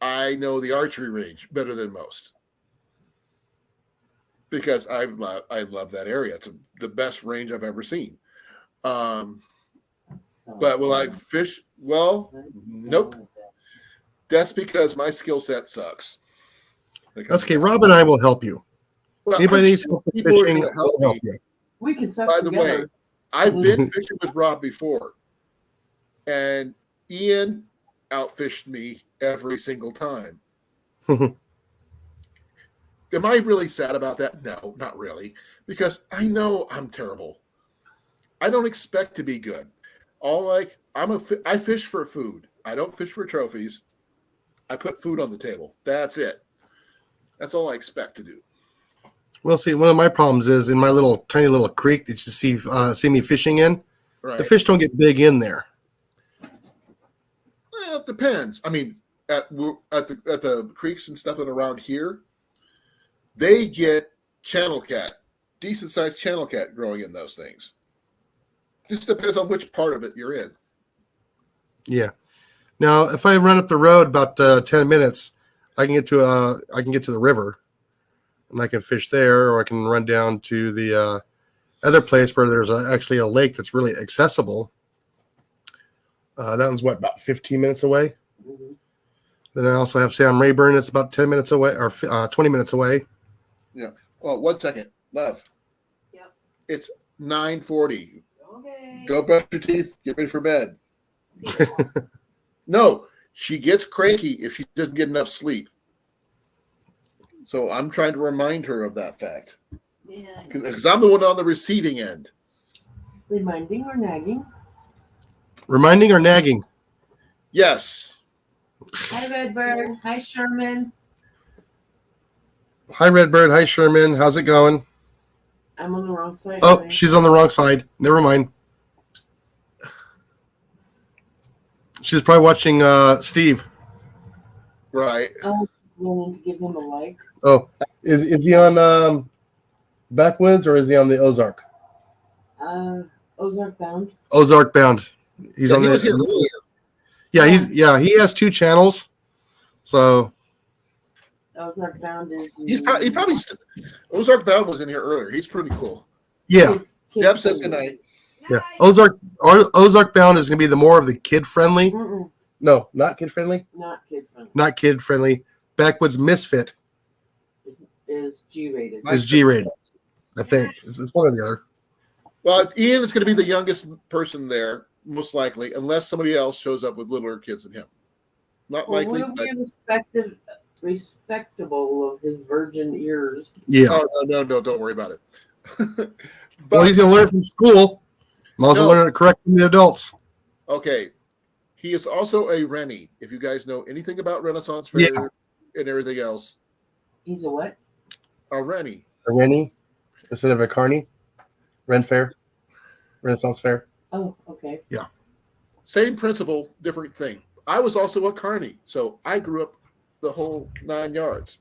I know the archery range better than most because I love that area. It's the best range I've ever seen. But will I fish? Well, nope. That's because my skill set sucks. That's okay. Rob and I will help you. Well, Anybody needs help with people are fishing, gonna help we'll help me. you. We can suck By the together. way, I've been fishing with Rob before, and Ian outfished me every single time. Am I really sad about that? No, not really, because I know I'm terrible. I don't expect to be good. I fish for food. I don't fish for trophies. I put food on the table. That's it. That's all I expect to do. Well, see, one of my problems is in my tiny little creek that you see me fishing in. Right. The fish don't get big in there. Well, it depends. I mean, at the creeks and stuff that are around here, they get channel cat, decent sized channel cat growing in those things. Just depends on which part of it you're in. Yeah. Now, if I run up the road about 10 minutes, I can get to the river, and I can fish there, or I can run down to the other place where there's actually a lake that's really accessible. That one's about 15 minutes away. Mhm. Then I also have Sam Rayburn. It's about 10 minutes away or 20 minutes away. Yeah. Well, 1 second, love. Yep. It's 9:40. Okay. Go brush your teeth. Get ready for bed. No, she gets cranky if she doesn't get enough sleep. So I'm trying to remind her of that fact. Yeah. Because I'm the one on the receiving end. Reminding or nagging? Reminding or nagging? Yes. Hi, Redbird. Hi, Sherman. Hi, Redbird. Hi, Sherman. How's it going? I'm on the wrong side. Oh, honey. she's on the wrong side. Never mind. She's probably watching Steve. Right. Oh, we need to give him a like. Oh, is he on Backwoods or is he on the Ozark? Ozark Bound. Ozark Bound. He's Yeah, on he the. was here earlier. Yeah, he has 2 channels. So Ozark Bound is. He probably Ozark Bound was in here earlier. He's pretty cool. yeah, Deb says goodnight. yeah. Ozark Bound is going to be the more of the kid friendly. Mm-mm, No, not kid friendly. not kid friendly. Not kid friendly. Backwoods Misfit Is G-rated. is G rated. I think it's one or the other. Well, Ian is going to be the youngest person there, most likely, unless somebody else shows up with littler kids than him. Not Well, likely. we'll But, be respectable of his virgin ears. Yeah. oh, no, don't worry about it. But, Well, he's going to learn from school. Might as well learn it correct from the adults. okay. He is also a Rennie. If you guys know anything about Renaissance Fair Yeah. and everything else, He's a what? a Rennie. A Rennie instead of a Carney. Ren Fair. Renaissance Fair. Oh, okay. Same principle, different thing. I was also a Carney, so I grew up the whole 9 yards.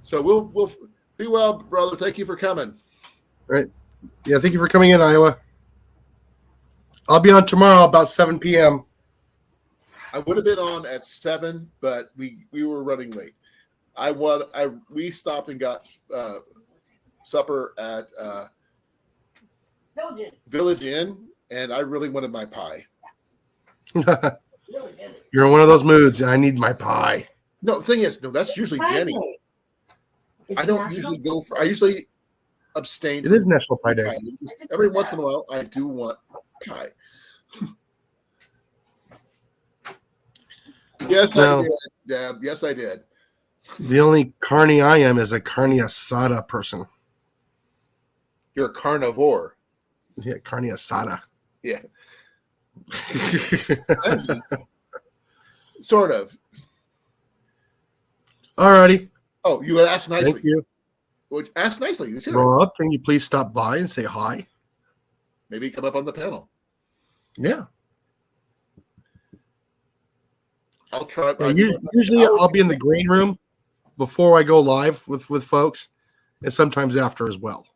So we'll be well, brother. Thank you for coming. Yeah, thank you for coming in, Iowa. I'll be on tomorrow about 7 p.m. I would have been on at 7, but we were running late. We stopped and got supper at Village Inn, and I really wanted my pie. You're in one of those moods, and I need my pie. No, the thing is, that's usually Jenny. It's I don't national? usually go for. I usually abstain. It is National Pie Day. Every once in a while, I do want pie. Yes, No. I did, Deb. Yes, I did. The only carny I am is a carne asada person. You're a carnivore. Yeah, carne asada. Yeah. Sort of. Alrighty. Oh, you would ask nicely. Thank you. Well, ask nicely. You should. Rob, can you please stop by and say hi? Maybe come up on the panel. Yeah. I'll try. Usually I'll be in the green room before I go live with folks, and sometimes after as well.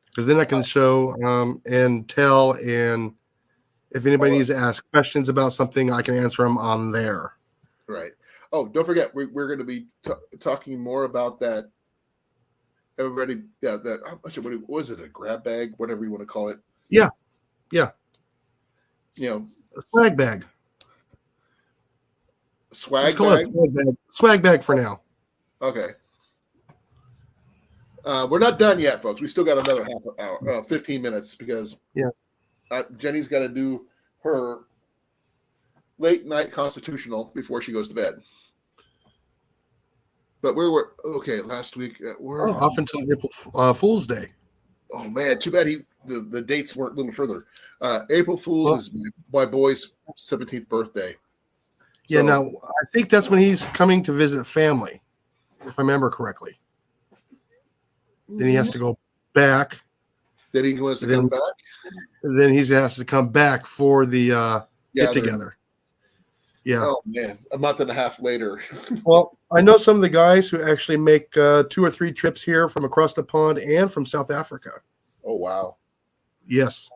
Because then I can show and tell, and if anybody needs to ask questions about something, I can answer them on there. Right. Oh, don't forget, we're going to be talking more about that. Everybody, that how much? What was it? A grab bag, whatever you want to call it. Yeah. Yeah. You know, A swag bag. swag Let's call it a bag. swag bag. Swag bag for now. Okay. We're not done yet, folks. We still got another half hour, 15 minutes because Jenny's got to do her late night constitutional before she goes to bed. But we were okay last week. Off until April Fool's Day. Oh man, too bad the dates weren't a little further. April Fool's is my boy's 17th birthday. Yeah, So- now I think that's when he's coming to visit family, if I remember correctly. Then he has to go back. Then he wants to come back. Then he has to come back for the get they're- together. Yeah. Oh man, a month and a half later. Well, I know some of the guys who actually make 2 or 3 trips here from across the pond and from South Africa. Oh wow. Yes.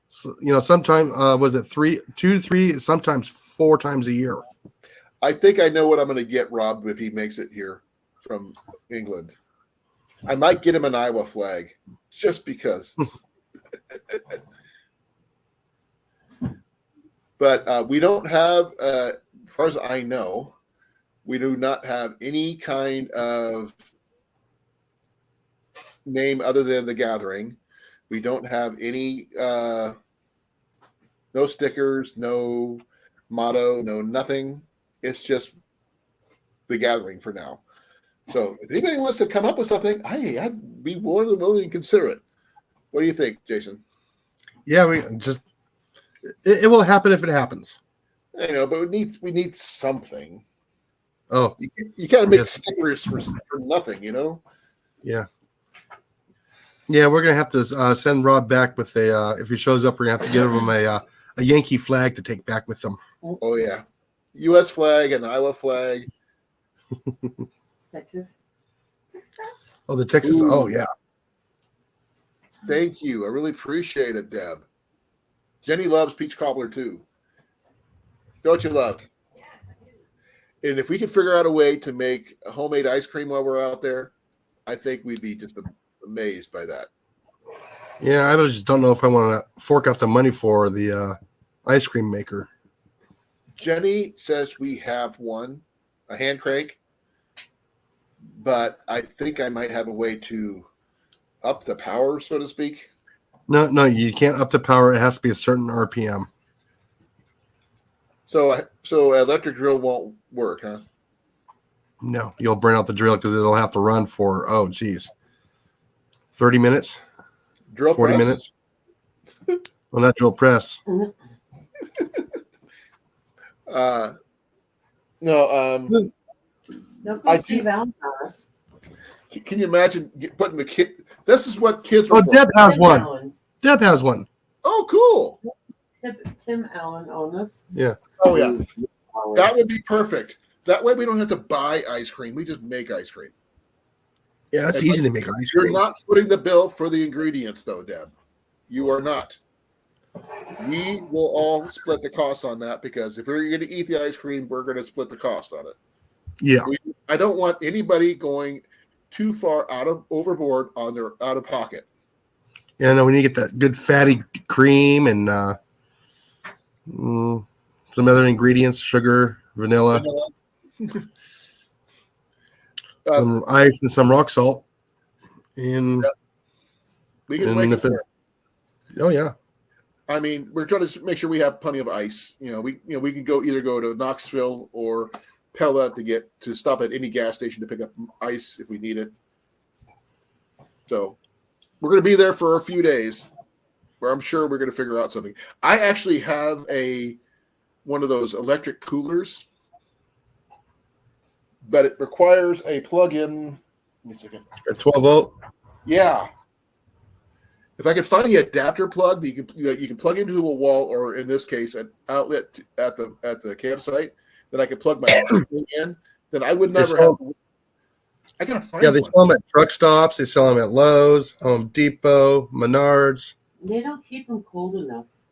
So, sometimes was it 2 to 3, sometimes 4 times a year. I think I know what I'm going to get Rob if he makes it here from England. I might get him an Iowa flag just because. But we don't have, as far as I know, we do not have any kind of name other than the Gathering. We don't have any no stickers, no motto, no nothing. It's just the Gathering for now. So if anybody wants to come up with something, I'd be more than willing to consider it. What do you think, Jason? Yeah, it will happen if it happens. I know, but we need something. Oh, You got to make yes. stickers for nothing, you know? Yeah. Yeah, we're gonna have to send Rob back with a. If he shows up, we're gonna have to give him a Yankee flag to take back with him. Oh yeah, U.S. flag and Iowa flag. Texas. Oh, the Texas. Ooh. Oh, yeah. Thank you. I really appreciate it, Deb. Jenny loves peach cobbler too. Don't you love? And if we could figure out a way to make homemade ice cream while we're out there, I think we'd be just amazed by that. Yeah, I just don't know if I want to fork out the money for the ice cream maker. Jenny says we have one, a hand crank, but I think I might have a way to up the power, so to speak. No, you can't up the power. It has to be a certain RPM. So electric drill won't work, huh? No, you'll burn out the drill because it'll have to run for 30 minutes, Drill 40 press? minutes. Well, not drill press. No, Don't go I Steve do- Allen on us. can you imagine putting the kid? This is what kids Oh, are for. Deb has Tim one. Allen. Deb has one. Oh, cool. Tim Allen on us. Yeah. Oh, yeah. That would be perfect. That way we don't have to buy ice cream. We just make ice cream. Yeah, it's And easy to make ice You're cream. not putting the bill for the ingredients, though, Deb. You are not. We will all split the cost on that because if we're going to eat the ice cream, we're going to split the cost on it. Yeah. I don't want anybody going too far overboard on their out of pocket. Yeah, no, we need to get that good fatty cream and some other ingredients, sugar, vanilla, some ice, and some rock salt. And, We can and make if it it, work. oh yeah, I mean, we're trying to make sure we have plenty of ice. We can either go to Knoxville or Pella to stop at any gas station to pick up ice if we need it. So we're going to be there for a few days where I'm sure we're going to figure out something. I actually have one of those electric coolers, but it requires a plug-in. Give me a second. a 12 volt. Yeah. If I could find the adapter plug that you can plug into a wall, or in this case, an outlet at the campsite, that I could plug my thing in, then I would never have. I gotta find. Yeah, they one. sell them at truck stops. They sell them at Lowe's, Home Depot, Menards. They don't keep them cold enough.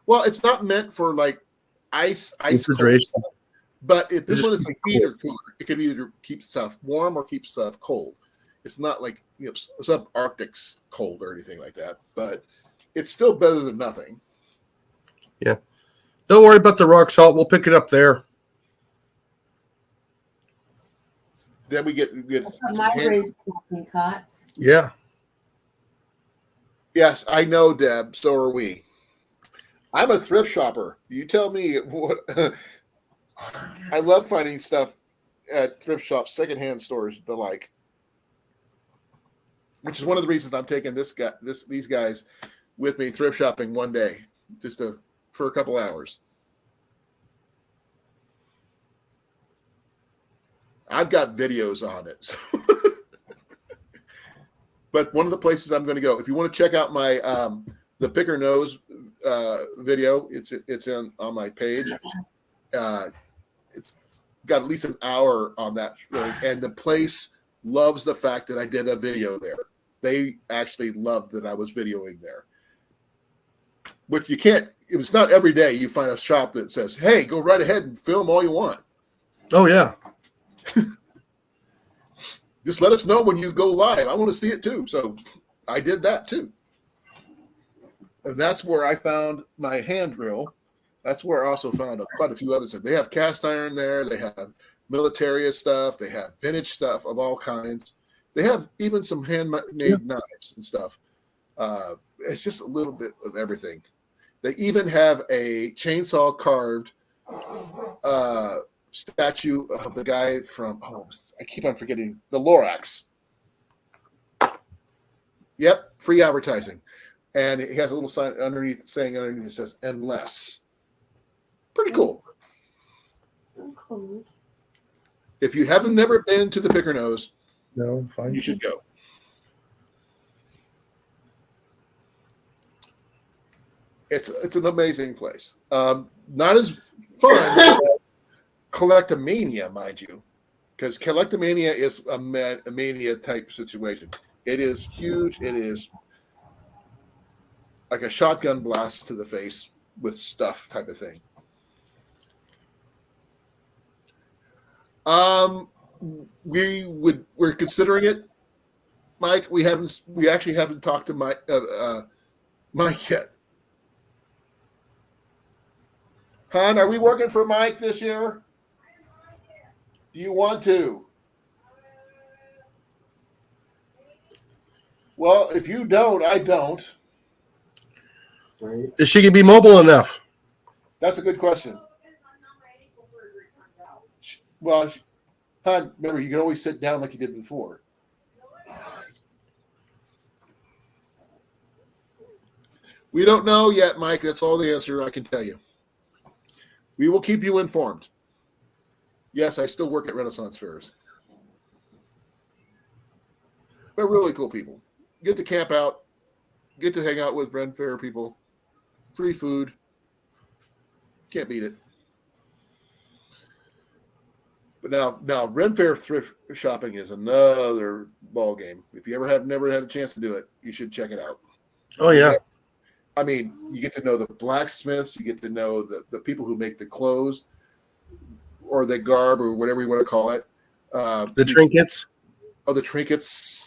Well, it's not meant for like ice Refrigeration. cold, but this just one is a keep heater cooler. It could either keep stuff warm or keep stuff cold. It's not like subarctic cold or anything like that, but it's still better than nothing. Yeah. Don't worry about the rock salt. We'll pick it up there. Then we get My raised camping cots. Yeah. Yes, I know, Deb. So are we. I'm a thrift shopper. You tell me what. I love finding stuff at thrift shops, secondhand stores, the like. Which is one of the reasons I'm taking these guys with me thrift shopping one day, for a couple hours. I've got videos on it. So. But one of the places I'm going to go, if you want to check out my the Picker Nose video, it's on my page. It's got at least an hour on that, and the place loves the fact that I did a video there. They actually loved that I was videoing there. Which you can't. It's not every day you find a shop that says, "Hey, go right ahead and film all you want." Oh yeah. Just let us know when you go live. I want to see it too. So I did that too. And that's where I found my hand drill. That's where I also found quite a few other stuff. They have cast iron there. They have military stuff. They have vintage stuff of all kinds. They have even some handmade knives and stuff. It's just a little bit of everything. They even have a chainsaw carved statue of the guy from, I keep on forgetting, the Lorax. Yep, free advertising. And it has a little sign underneath it says, "Unless." Pretty cool. Okay. If you haven't never been to the Picker Nose, No, fine. you should go. It's an amazing place. Not as fun as Collectomania, mind you, because Collectomania is a mania type situation. It is huge. It is like a shotgun blast to the face with stuff type of thing. We're considering it, Mike. We actually haven't talked to Mike yet. Hon, are we working for Mike this year? Do you want to? Well, if you don't, I don't. Right. Is she gonna be mobile enough? That's a good question. Well, hon, remember, you can always sit down like you did before. We don't know yet, Mike. That's all the answer I can tell you. We will keep you informed. Yes, I still work at Renaissance fairs. They're really cool people. Get to camp out, get to hang out with Ren Fair people, free food. Can't beat it. But now Ren Fair thrift shopping is another ball game. If you never had a chance to do it, you should check it out. Oh yeah. I mean, you get to know the blacksmiths, you get to know the people who make the clothes or the garb or whatever you want to call it. The trinkets. Oh, the trinkets.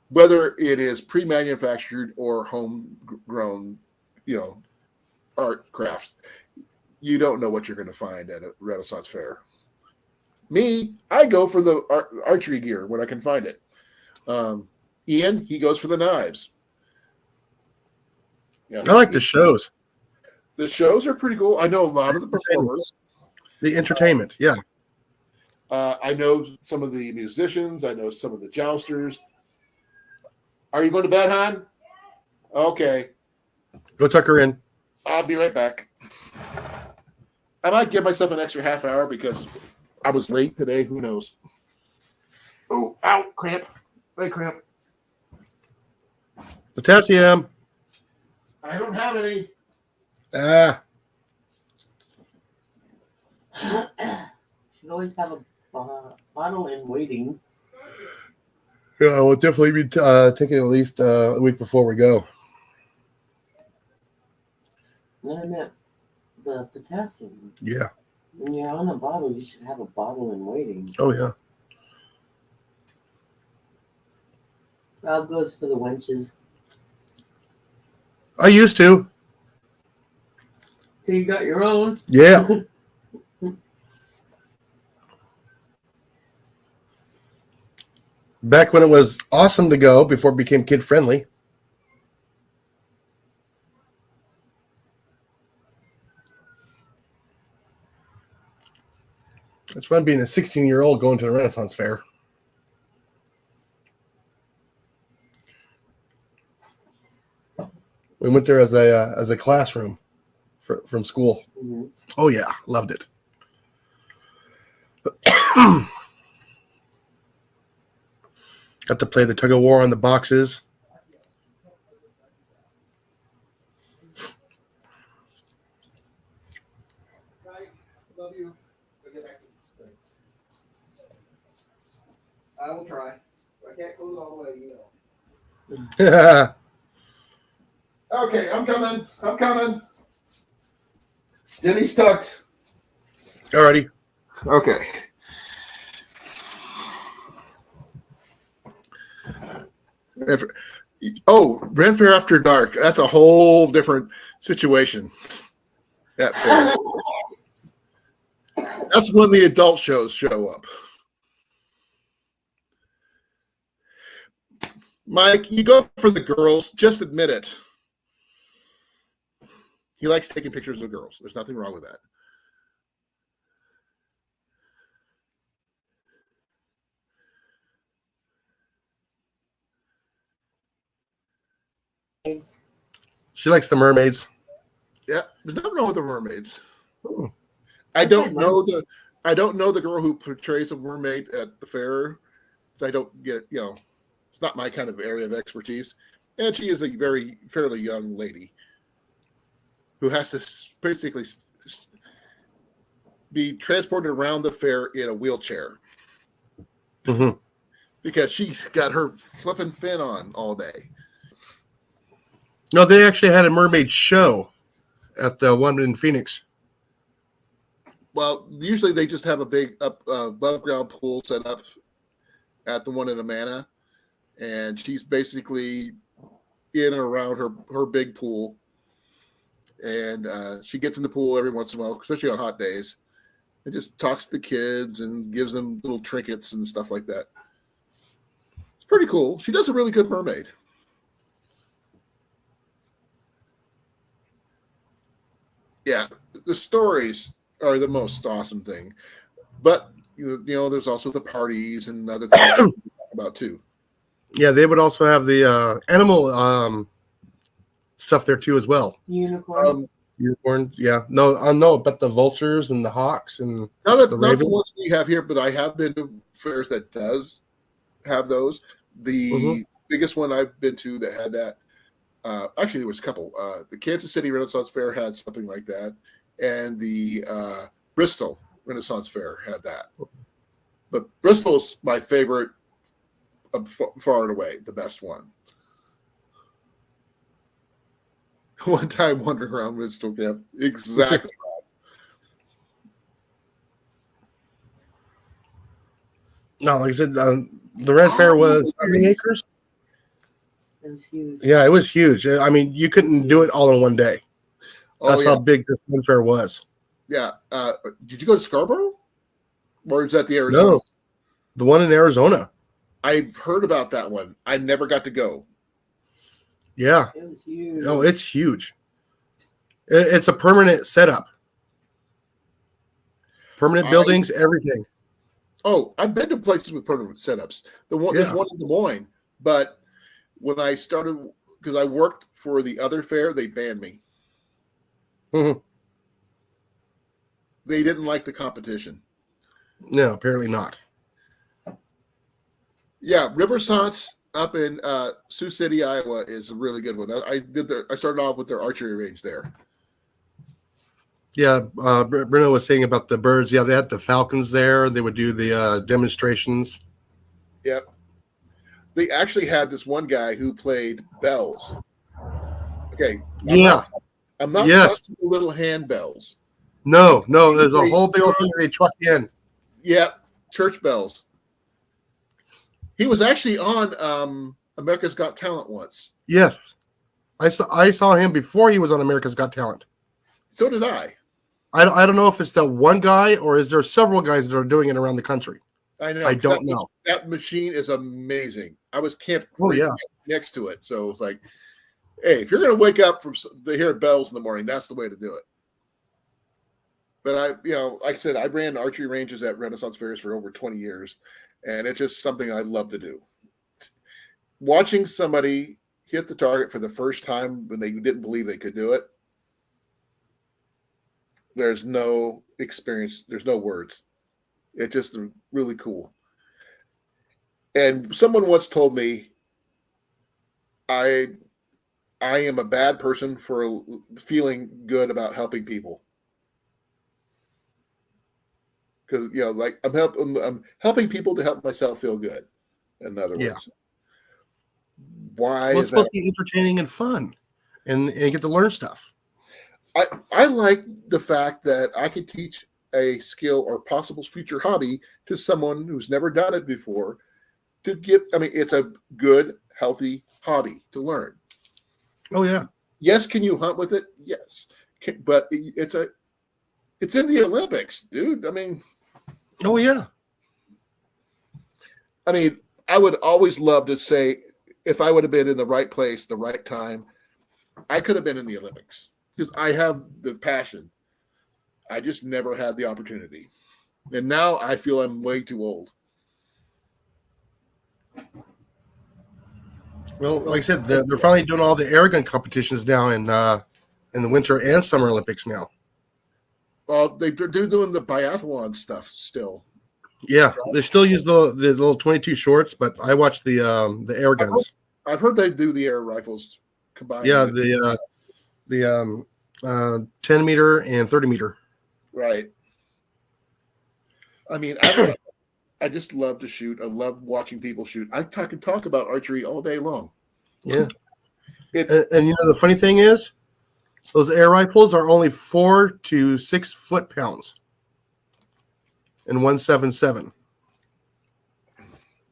Whether it is pre-manufactured or homegrown, art crafts, you don't know what you're going to find at a Renaissance fair. Me, I go for the archery gear when I can find it. Ian, he goes for the knives. Yeah, I like the shows. The shows are pretty cool. I know a lot of the performers. The entertainment, yeah. I know some of the musicians. I know some of the jousters. Are you going to bed, hon? Okay. Go tuck her in. I'll be right back. I might give myself an extra half hour because I was late today. Who knows? Oh, ow, cramp. Leg cramp. Potassium. I don't have any. Should always have a bottle in waiting. Yeah, we'll definitely be taking at least a week before we go. No, I meant the potassium. Yeah. When you're on a bottle, you should have a bottle in waiting. Oh yeah. That goes for the wenches. I used to. So you got your own. Yeah. Back when it was awesome to go before it became kid friendly. It's fun being a 16-year-old going to the Renaissance fair. We went there as a classroom from school. Mm-hmm. Oh yeah, loved it. Got to play the tug of war on the boxes. Love you. I will try. I can't close it all the way, Okay, I'm coming. Denny's tucked. Alrighty. Okay. Ren Fair After Dark. That's a whole different situation. That fair. That's when the adult shows show up. Mike, you go for the girls. Just admit it. He likes taking pictures of girls. There's nothing wrong with that. She likes the mermaids. Yeah, there's nothing wrong with the mermaids. Hmm. I don't know the girl who portrays a mermaid at the fair. I don't get, it's not my kind of area of expertise. And she is a fairly young lady who has to basically be transported around the fair in a wheelchair Mm-hmm. because she's got her flipping fin on all day. No, they actually had a mermaid show at the one in Phoenix. Well, usually they just have a big above ground pool set up at the one in Amana, and she's basically in and around her big pool, and she gets in the pool every once in a while, especially on hot days, and just talks to the kids and gives them little trinkets and stuff like that. It's pretty cool. She does a really good mermaid. Yeah, the stories are the most awesome thing, but there's also the parties and other things to talk about too. Yeah, they would also have the animal stuff there too as well. Unicorn. Unicorns, yeah. No, but the vultures and the hawks and not the the ravens. ones we have here, but I have been to fairs that does have those. The biggest one I've been to that had that. Actually, there was a couple. The Kansas City Renaissance Fair had something like that, and the Bristol Renaissance Fair had that. But Bristol's my favorite, far and away, the best one. One time wandering around Bristol Camp, exactly. No, like I said, the Red Fair was how many acres? It was huge. Yeah, it was huge. I mean, you couldn't do it all in one day. That's how big this Red Fair was. Yeah. Did you go to Scarborough? Or is that the Arizona? No, the one in Arizona. I've heard about that one. I never got to go. Yeah. It was huge. No, it's huge. It's a permanent setup. Permanent buildings, everything. Oh, I've been to places with permanent setups. There's one in Des Moines, but when I started, because I worked for the other fair, they banned me. Mm-hmm. They didn't like the competition. No, apparently not. Yeah, Riversance up in Sioux City, Iowa, is a really good one. I started off with their archery range there. Yeah, Bruno was saying about the birds. Yeah, they had the falcons there. They would do the demonstrations. Yep. They actually had this one guy who played bells. Okay. I'm not talking the little hand bells. No, there's a whole big old thing they truck in. Yeah, church bells. He was actually on America's Got Talent once. Yes, I saw him before he was on America's Got Talent. So did I. I don't know if it's that one guy or is there several guys that are doing it around the country. I know. I don't know. That machine is amazing. I was camped next to it, so it's like, hey, if you're going to wake up to hear bells in the morning, that's the way to do it. But like I said, I ran archery ranges at Renaissance fairs for over 20 years, and it's just something I love to do. Watching somebody hit the target for the first time when they didn't believe they could do it, there's no experience, there's no words. It's just really cool. And someone once told me, I am a bad person for feeling good about helping people. Because like I'm helping people to help myself feel good. In other words, why? Well, it's supposed to be entertaining and fun, and get to learn stuff. I like the fact that I could teach a skill or possible future hobby to someone who's never done it before. It's a good, healthy hobby to learn. Oh yeah. Yes, can you hunt with it? Yes, but it's in the Olympics, dude. Oh yeah. I would always love to say if I would have been in the right place, the right time, I could have been in the Olympics because I have the passion. I just never had the opportunity. And now I feel I'm way too old. Well, like I said, they're finally doing all the air gun competitions now in the Winter and Summer Olympics now. Well, they're doing the biathlon stuff still. Yeah, they still use the little 22 shorts, but I watch the air guns. I've heard they do the air rifles combined. Yeah, the 10 meter and 30 meter. Right. I mean, I just love to shoot. I love watching people shoot. I can talk about archery all day long. Yeah. And you know the funny thing is, those air rifles are only 4 to 6 foot-pounds in 177.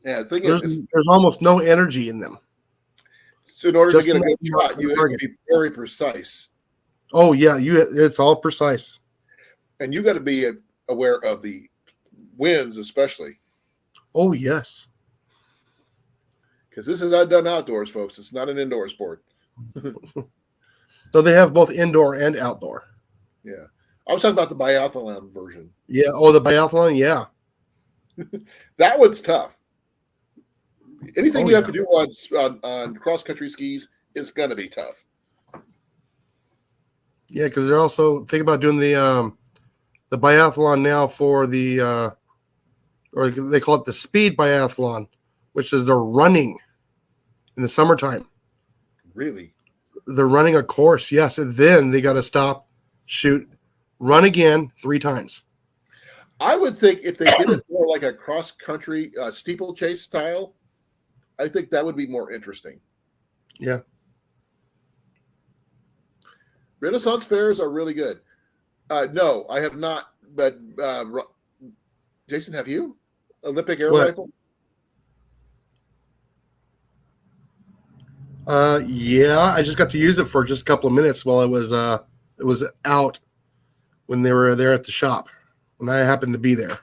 Yeah, the thing There's almost no energy in them. So in order Just to get a good enough shot, you have to be very precise. Oh yeah, it's all precise. And you got to be aware of the winds, especially. Oh yes. Because this is not done outdoors, folks. It's not an indoor sport. So they have both indoor and outdoor. Yeah. I was talking about the biathlon version. Yeah. Oh, the biathlon. Yeah. That one's tough. Anything you have yeah. to do on cross country skis is going to be tough. Yeah, because they're also thinking about doing the biathlon now for the or they call it the speed biathlon, which is they're running in the summertime. Really? They're running a course, yes, and then they got to stop, shoot, run again 3 times. I would think if they did it more like a cross country steeplechase style, I think that would be more interesting. Yeah. Renaissance fairs are really good. No, I have not. But Jason, have you? Olympic air What? rifle? Yeah, I just got to use it for just a couple of minutes while it was out when they were there at the shop when I happened to be there.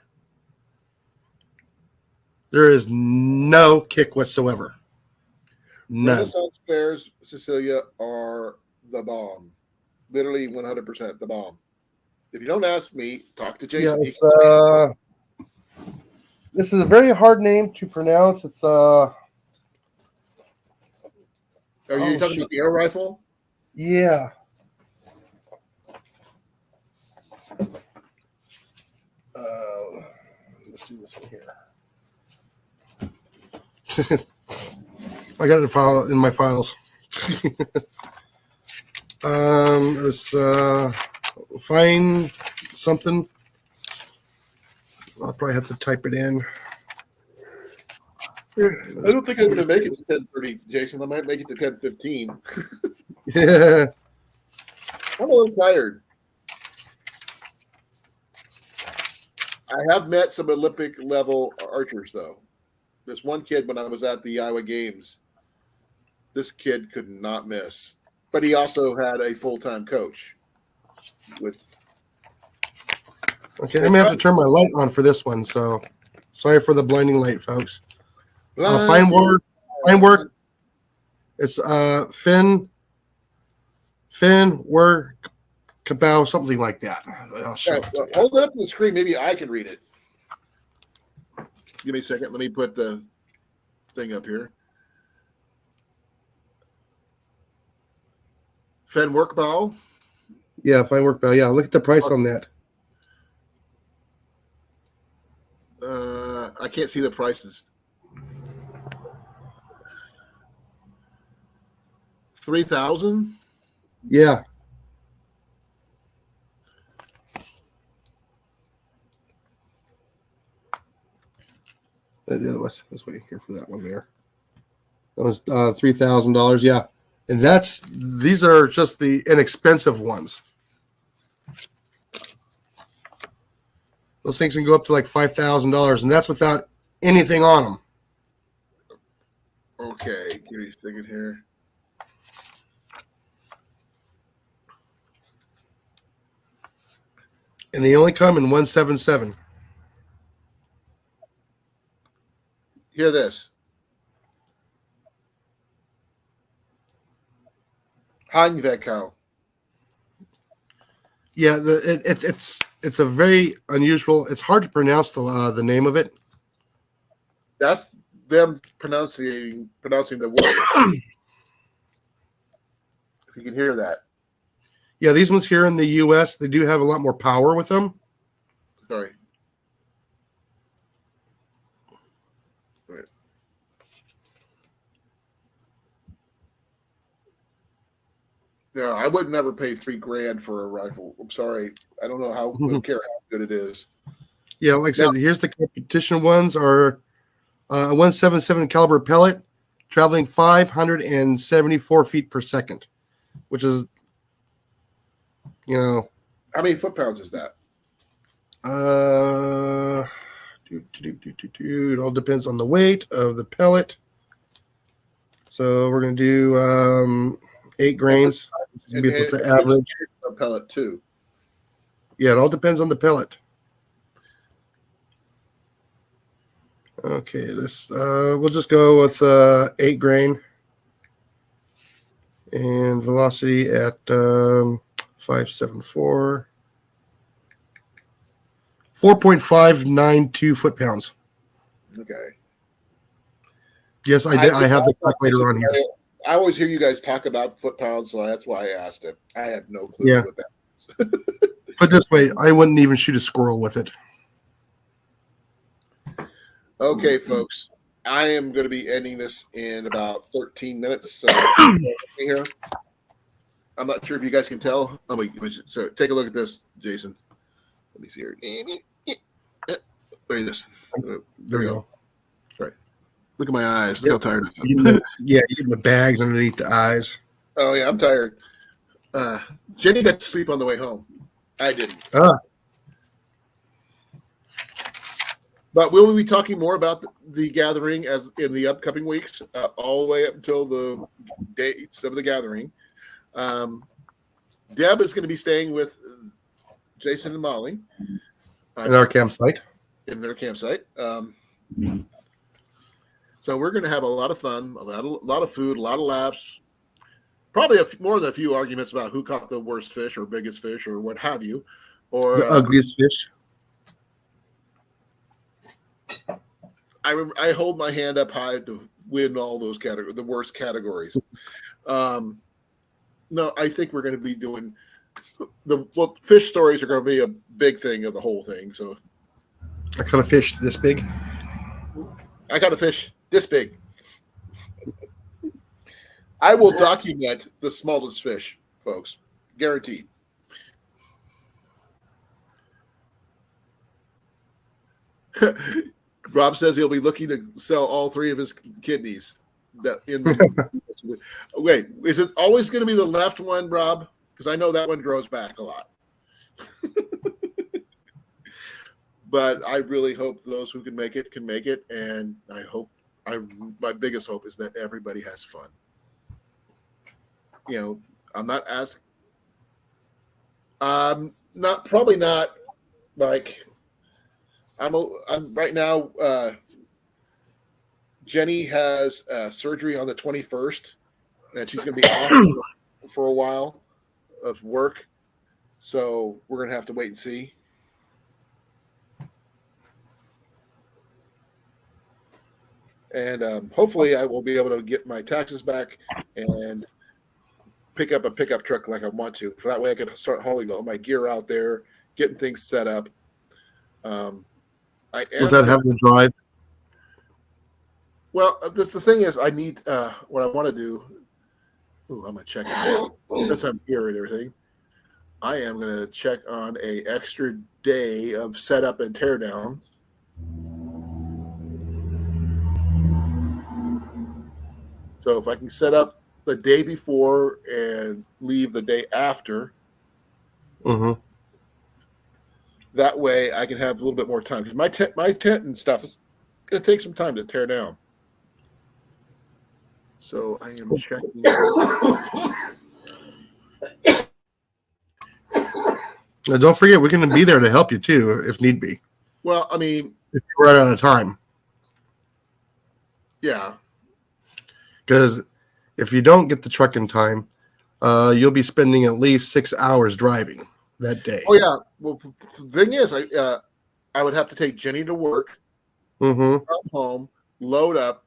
There is no kick whatsoever. None. Renaissance fairs, Cecilia, are the bomb. Literally 100% the bomb. If you don't ask me, talk to Jason. Yeah, this is a very hard name to pronounce. It's Are you talking about the air rifle? Yeah. Let's do this one here. I got it in my files. Let's find something. I'll probably have to type it in. I don't think I'm going to make it to 10:30, Jason. I might make it to 10:15. Yeah. I'm a little tired. I have met some Olympic level archers, though. This one kid, when I was at the Iowa Games, this kid could not miss. But he also had a full-time coach. Okay, I'm gonna have to turn my light on for this one. So, sorry for the blinding light, folks. Fine work. It's Finn work Cabal, something like that. I'll show it to you. Hold it up to the screen. Maybe I can read it. Give me a second. Let me put the thing up here. Fen Workbow. Yeah, fine work, Bell. Yeah, look at the price on that. I can't see the prices. 3,000. Yeah. The other was let's wait here for that one there. That was $3,000. Yeah, and these are just the inexpensive ones. Those things can go up to like $5,000, and that's without anything on them. Okay, give me a second here. And they only come in 177. Hear this. Heinved cow. Yeah, it's a very unusual. It's hard to pronounce the name of it. That's them pronouncing the word. If you can hear that. Yeah, these ones here in the U.S. they do have a lot more power with them. Sorry. Wait. No, I would never pay $3,000 for a rifle. I'm sorry. I don't know how I don't care how good it is. Yeah, like I said, here's the competition ones are a 177 caliber pellet traveling 574 feet per second, which is, How many foot-pounds is that? it all depends on the weight of the pellet. So we're going to do 8 grains. This is the average. A pellet too. Yeah, it all depends on the pellet. Okay, this we'll just go with 8 grain and velocity at 574. 4.592 foot-pounds. Okay. Yes, I did. I have the calculator on here. I always hear you guys talk about foot-pounds, so that's why I asked it. I have no clue what that is. Put this way, I wouldn't even shoot a squirrel with it. Okay, folks. I am going to be ending this in about 13 minutes. So here, I'm not sure if you guys can tell. So take a look at this, Jason. Let me see here. Look at this. There we go. Right. Look at my eyes. Look how tired I am. Yeah, you get the bags underneath the eyes. Oh, yeah, I'm tired. Jenny got to sleep on the way home. I didn't. But we'll be talking more about the gathering as in the upcoming weeks, all the way up until the dates of the gathering. Deb is going to be staying with Jason and Molly in our campsite. In their campsite. So we're going to have a lot of fun, a lot of food, a lot of laughs, probably more than a few arguments about who caught the worst fish or biggest fish or what have you, or the ugliest fish. I hold my hand up high to win all those categories, the worst categories. No, I think we're going to be doing fish stories are going to be a big thing of the whole thing. So I caught a fish this big. I got a fish this big. I will document the smallest fish, folks. Guaranteed. Rob says he'll be looking to sell all 3 of his kidneys. Wait, is it always going to be the left one, Rob? Because I know that one grows back a lot. But I really hope those who can make it, and I hope my biggest hope is that everybody has fun. I'm not asking. Probably not. Like, I'm right now. Jenny has surgery on the 21st, and she's going to be off for a while of work. So we're going to have to wait and see. And hopefully I will be able to get my taxes back and pick up a pickup truck like I want to. For that way I can start hauling all my gear out there, getting things set up. Without having to drive? Well, the thing is, I need what I want to do. Ooh, I'm going to check since I'm here and everything. I am going to check on a extra day of setup and teardown. So if I can set up the day before and leave the day after, that way I can have a little bit more time. Because my tent and stuff is going to take some time to tear down. So I am checking. Now, don't forget, we're going to be there to help you too, if need be. Well, I mean, if you're right out of time. Yeah. Because if you don't get the truck in time, you'll be spending at least 6 hours driving that day. Oh yeah. Well, the thing is, I would have to take Jenny to work, Mm-hmm. come home, load up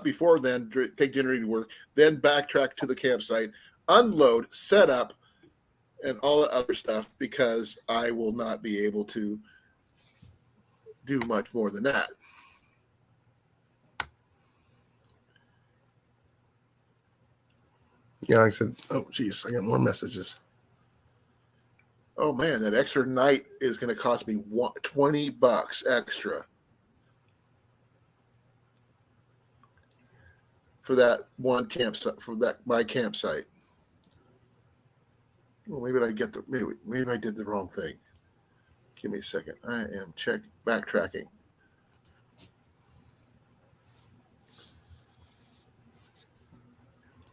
before then, take Jenny to work, then backtrack to the campsite, unload, set up, and all the other stuff because I will not be able to do much more than that. Yeah, like I said, oh, geez, I got more messages. Oh man, that extra night is going to cost me $20 extra for that one campsite, for that my campsite. Well, maybe I did the wrong thing. Give me a second. I am backtracking.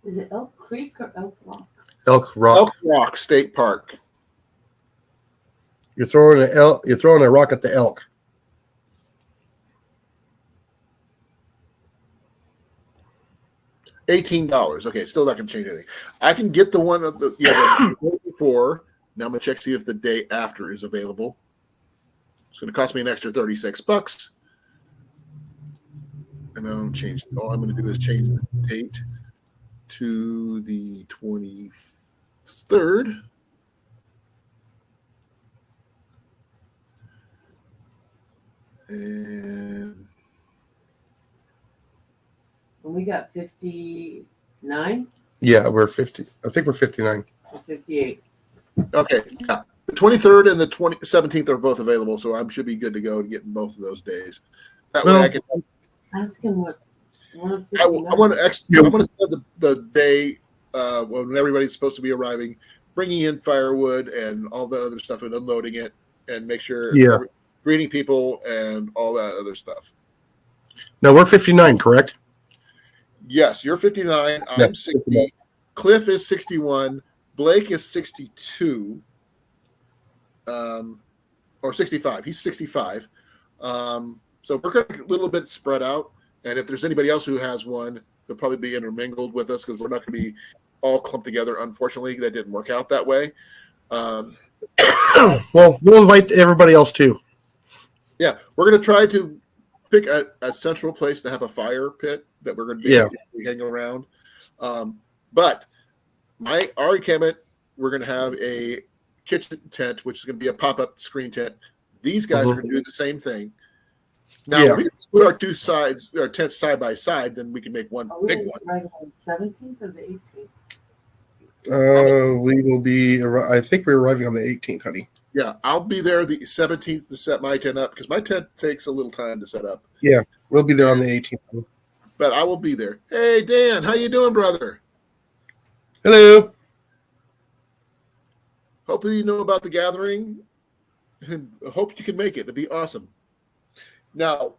Is it Elk Creek or Elk Rock? Elk Rock. Elk Rock State Park. You're throwing a rock at the elk. $18. Okay, still not going to change anything. I can get the one of the day before. Now I'm going to check see if the day after is available. It's going to cost me an extra $36. And I'll change. All I'm going to do is change the date to the 23rd. And We got 59 Yeah, we're 50. I think we're 59. or 58. okay, yeah. The 23rd and the 17th are both available, so I should be good to go to get in both of those days. That way I can. Ask him what. I want to set the day when everybody's supposed to be arriving, bringing in firewood and all that other stuff and unloading it, and make sure greeting people and all that other stuff. No, we're 59, correct? Yes, you're 59. I'm 60. Cliff is 61. Blake is 62. Or 65. He's 65. So we're going to a little bit spread out. And if there's anybody else who has one, they'll probably be intermingled with us because we're not going to be all clumped together. Unfortunately, that didn't work out that way. Well, we'll invite everybody else too. Yeah, we're going to try to pick a central place to have a fire pit that we're going to be hanging around. But our encampment, we're going to have a kitchen tent, which is going to be a pop-up screen tent. These guys are going to do the same thing. Now, if we put our tents side by side, then we can make one big one. Right on the 17th or the 18th? We will be. I think we're arriving on the 18th, honey. Yeah, I'll be there the 17th to set my tent up because my tent takes a little time to set up. Yeah, we'll be there on the 18th. But I will be there. Hey, Dan, how you doing, brother? Hello. Hopefully you know about the gathering. And I hope you can make it. It'd be awesome. Now,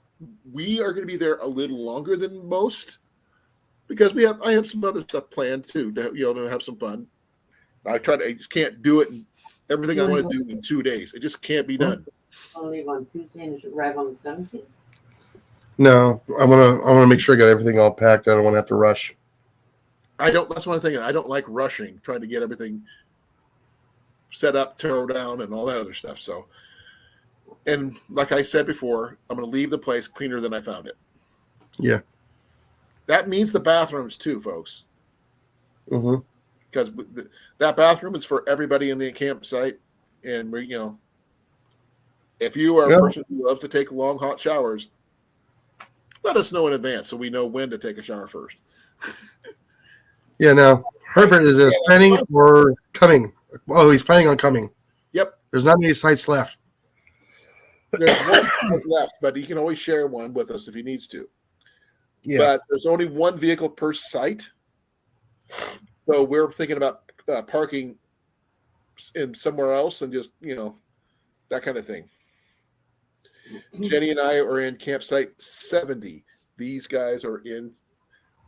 we are going to be there a little longer than most because I have some other stuff planned too to have some fun. I just can't do it. Everything I want to do in 2 days. It just can't be done. I'll leave on Tuesday and arrive on the 17th. No, I want to make sure I got everything all packed. I don't want to have to rush. That's one thing. I don't like rushing, trying to get everything set up, tear down, and all that other stuff. So, and like I said before, I'm going to leave the place cleaner than I found it. Yeah. That means the bathrooms too, folks. Mm-hmm. Because that bathroom is for everybody in the campsite, and if you are a person who loves to take long, hot showers, let us know in advance so we know when to take a shower first. Yeah. Now Herbert is planning or coming. Oh, he's planning on coming. Yep. There's not many sites left. There's one site left, but he can always share one with us if he needs to. Yeah. But there's only one vehicle per site. So we're thinking about parking in somewhere else and just, that kind of thing. Jenny and I are in campsite 70. These guys are in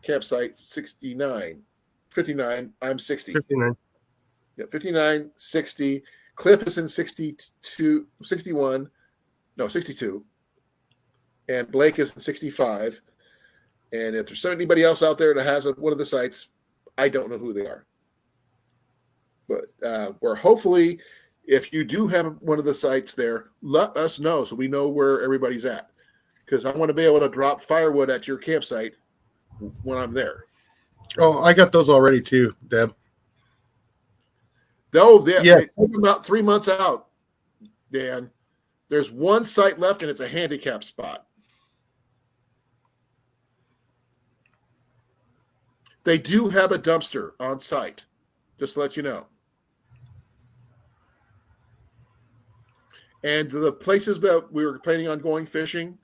campsite 69. 59. I'm 60. 59. Yeah, 59, 60. Cliff is in 62, 61. No, 62. And Blake is in 65. And if there's anybody else out there that has one of the sites, I don't know who they are. but where hopefully, if you do have one of the sites there, let us know so we know where everybody's at. Because I want to be able to drop firewood at your campsite when I'm there. Oh, I got those already too, Deb. Yes. They about 3 months out, Dan. There's one site left, and it's a handicap spot. They do have a dumpster on site, just to let you know. And the places that we were planning on going fishing,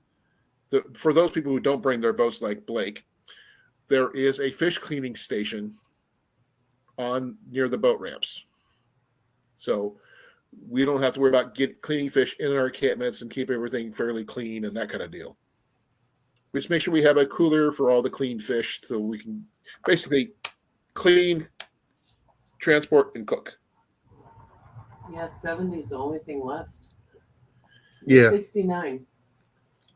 for those people who don't bring their boats like Blake, there is a fish cleaning station near the boat ramps. So we don't have to worry about cleaning fish in our encampments and keep everything fairly clean and that kind of deal. We just make sure we have a cooler for all the clean fish so we can basically clean, transport, and cook. Yeah, 70 is the only thing left. Yeah. 69.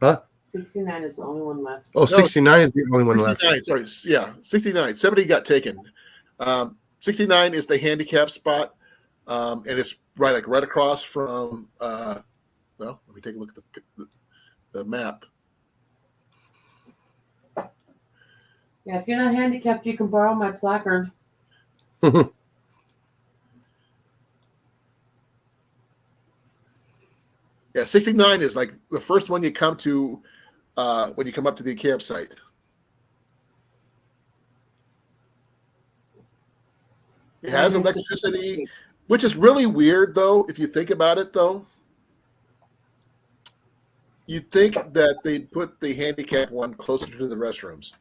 Huh? 69 is the only one left. Oh, 69 is the only one left. 69, sorry. Yeah, 69. 70 got taken. 69 is the handicap spot, and it's right across from. Well, let me take a look at the map. Yeah, if you're not handicapped, you can borrow my placard. Yeah, 69 is like the first one you come to when you come up to the campsite. It has electricity, which is really weird, though, if you think about it, though. You'd think that they'd put the handicap one closer to the restrooms.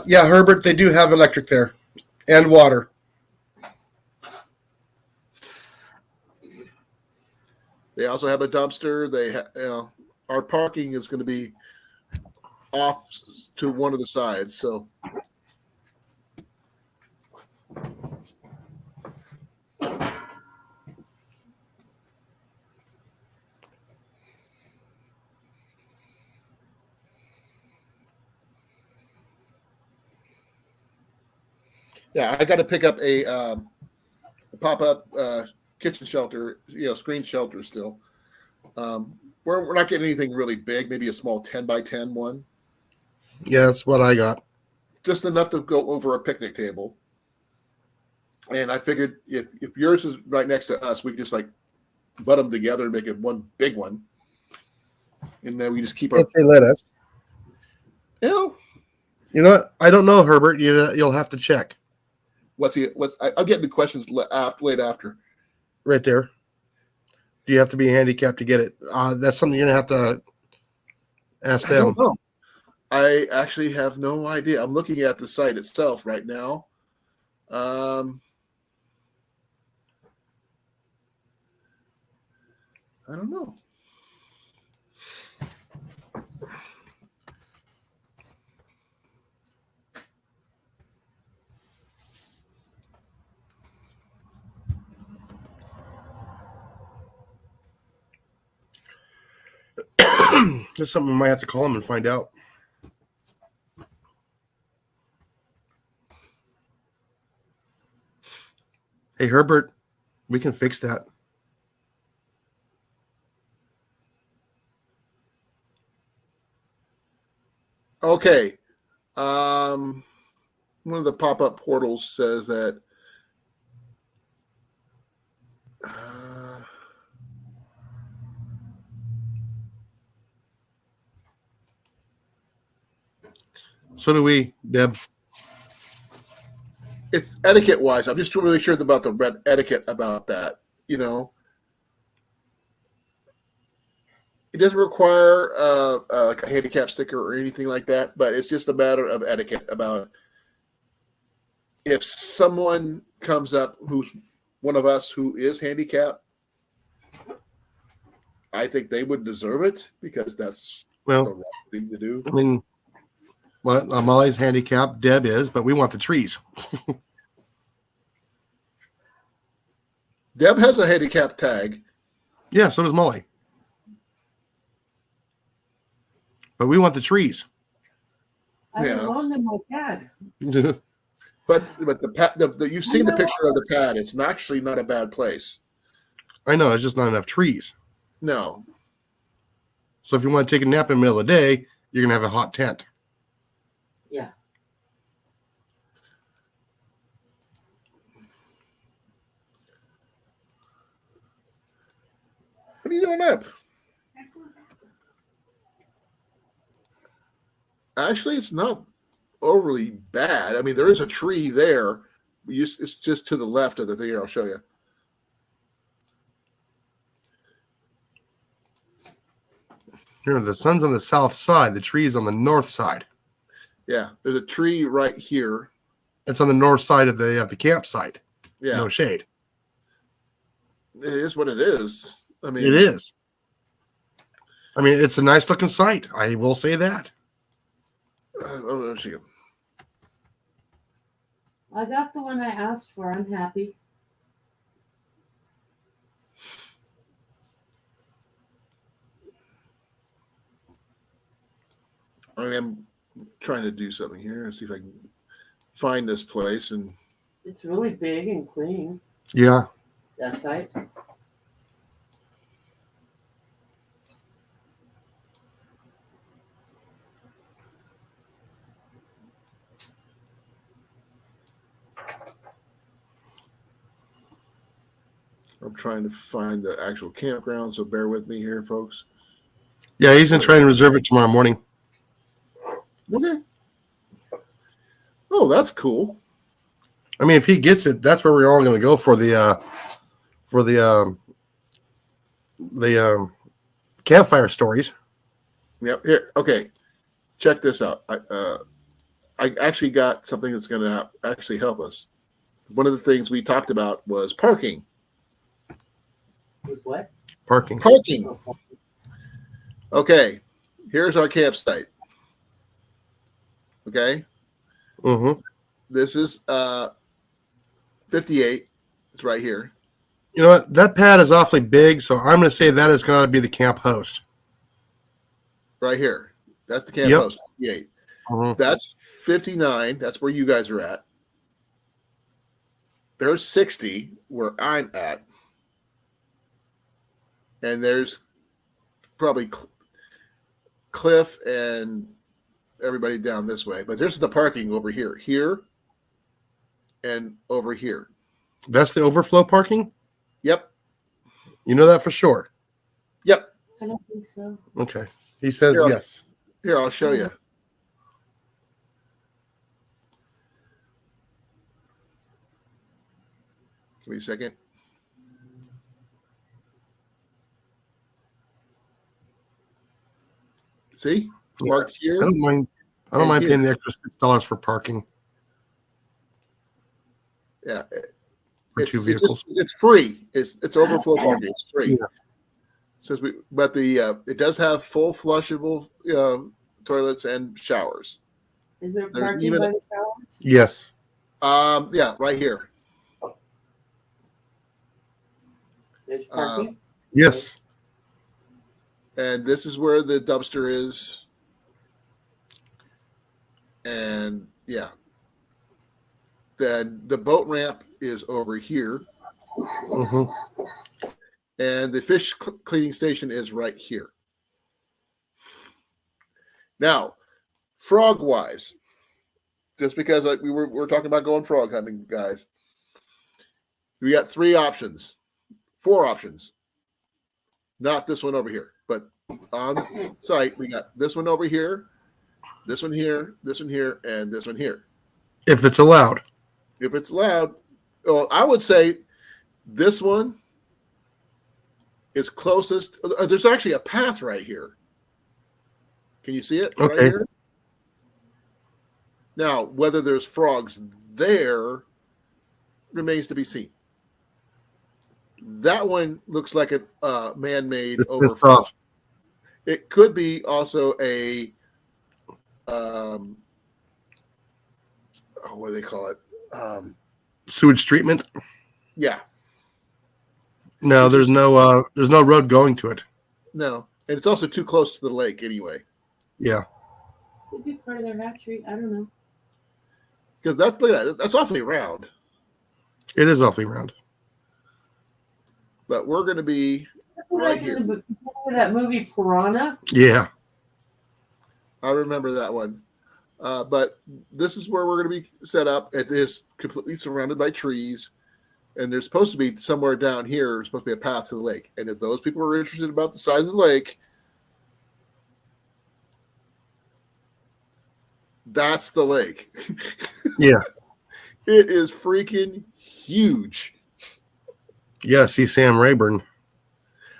Yeah, Herbert, they do have electric there and water. They also have a dumpster. Our parking is going to be off to one of the sides. So, yeah, I got to pick up a pop-up kitchen shelter, screen shelter still. We're not getting anything really big, maybe a small 10 by 10 one. Yeah, that's what I got. Just enough to go over a picnic table. And I figured if yours is right next to us, we could just butt them together and make it one big one. And then we just keep our. If they let us. You know what? I don't know, Herbert. You'll have to check. I'm getting the questions late after. Right there. Do you have to be handicapped to get it? That's something you're going to have to ask them. I don't know. I actually have no idea. I'm looking at the site itself right now. I don't know. That's something we might have to call them and find out. Hey, Herbert, we can fix that. Okay. One of the pop-up portals says that so do we, Deb. it's etiquette-wise. I'm just trying to make sure about the etiquette about that. It doesn't require like a handicap sticker or anything like that, but it's just a matter of etiquette about if someone comes up who's one of us who is handicapped, I think they would deserve it because that's the right thing to do. I mean, Molly's handicapped, Deb is, but we want the trees. Deb has a handicap tag. Yeah, so does Molly. But we want the trees. I don't own them my tag. But the pad, you've seen the picture of the pad. It's actually not a bad place. I know, it's just not enough trees. No. So if you want to take a nap in the middle of the day, you're gonna have a hot tent. Yeah. What are you doing up? Actually, it's not overly bad. I mean, there is a tree there. It's just to the left of the thing. Here, I'll show you. Here, the sun's on the south side. The tree is on the north side. Yeah, there's a tree right here. It's on the north side of the campsite. Yeah, No shade. it is what it is. I mean, It is. I mean, it's a nice looking site. I will say that. let's see. I got the one I asked for. I'm happy. I am trying to do something here and see if I can find this place. And It's really big and clean. Yeah. That site. I'm trying to find the actual campground, so bear with me here, folks. Yeah, he's gonna try and reserve it tomorrow morning. Okay. Oh, that's cool. I mean, if he gets it, that's where we're all gonna go for the campfire stories. Yep. Here. Okay. Check this out. I actually got something that's going to actually help us. One of the things we talked about was parking. Was what? Parking. Parking. Okay. Here's our campsite. Okay. Mm-hmm. This is 58. It's right here. You know what? That pad is awfully big, so I'm gonna say that is gonna be the camp host. Right here. That's the camp Yep. house. 58. Mm-hmm. That's 59. That's where you guys are at. There's 60 where I'm at. And there's probably Cliff and everybody down this way. But there's the parking over here. Here and over here. That's the overflow parking? Yep. You know that for sure. Yep. I don't think so. Okay. He says Yeah. yes. Here, I'll show you. Give me a second. See? It's marked I here. don't mind. I don't And mind here. paying the extra $6 for parking Yeah. for two vehicles. It's free. It's overflow parking. It's free. Yeah. Says but it does have full flushable toilets and showers. Is there There's parking even- by the showers? Yes. Yeah, right here. There's parking. Yes. And this is where the dumpster is. And yeah. Then the boat ramp is over here. Mm-hmm. And the fish cleaning station is right here. Now, frog wise, just because we're talking about going frog hunting, guys, we got 4 options. Not this one over here, but on site we got this one over here, this one here, this one here, and this one here. If it's allowed. If it's allowed, well, I would say this one is closest. There's actually a path right here. Can you see it? Right Okay. here? Now, whether there's frogs there remains to be seen. That one looks like a man-made It's overflow. off. It could be also a what do they call it? Sewage treatment. Yeah, No, there's no road going to it. no, and it's also too close to the lake anyway. Yeah. Could be part of their hatchery. I don't know. because that's awfully round. It is awfully round. But we're going to be right Like here. in that movie Piranha. Yeah. I remember that one. But this is where we're going to be set up. It is completely surrounded by trees. And there's supposed to be somewhere down here, there's supposed to be a path to the lake. And if those people are interested about the size of the lake, that's the lake. Yeah. It is freaking huge. Yeah. See Sam Rayburn.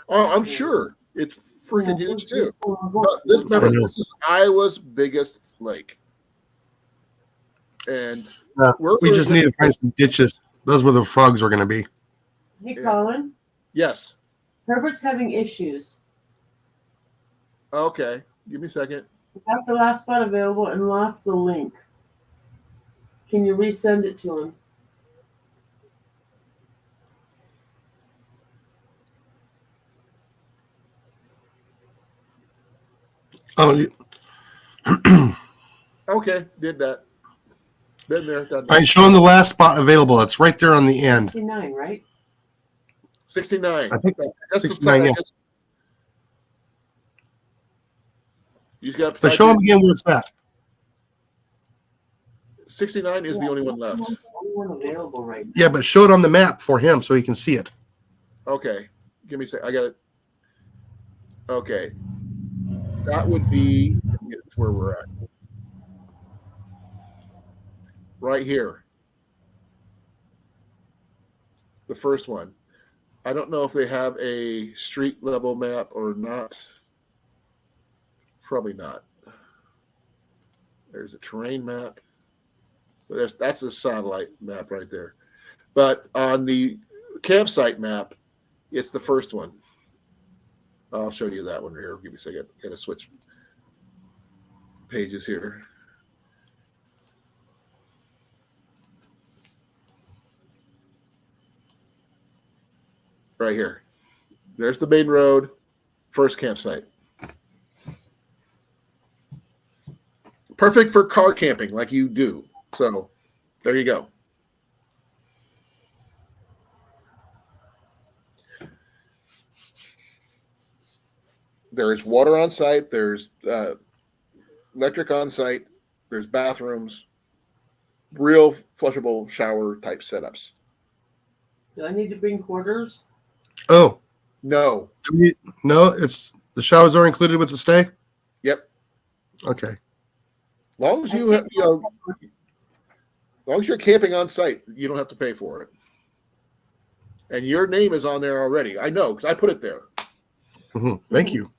Oh, I'm sure it's freaking huge too. But I know. this is Iowa's biggest lake. And We just need to find some ditches. Those where the frogs are going to be. Hey, Yeah. Colin. yes. Herbert's having issues. Okay. Give me a second. Got the last spot available and lost the link. Can you resend it to him? Oh, Okay, did that. Been there, done all that. right. Show them the last spot available. It's right there on the end. 69, right? 69. I think That's 69, yeah. You got But show them again where it's at. 69 is the only one left. That's the only one available right now. Yeah, but show it on the map for him so he can see it. Okay. Give me a second. I got it. Okay. That would be where we're at. Right here. The first one. I don't know if they have a street level map or not. Probably not. There's a terrain map. That's a satellite map right there. But on the campsite map, it's the first one. I'll show you that one here. Give me a second. Got to switch pages here. Right here. There's the main road, first campsite. Perfect for car camping like you do. So there you go. There's water on site. There's electric on site. There's bathrooms. Real flushable shower type setups. Do I need to bring quarters? Oh, No. no, it's the showers are included with the stay. Yep. Okay. Long as you have, as long as you're camping on site, you don't have to pay for it. And your name is on there already. I know because I put it there. Thank you.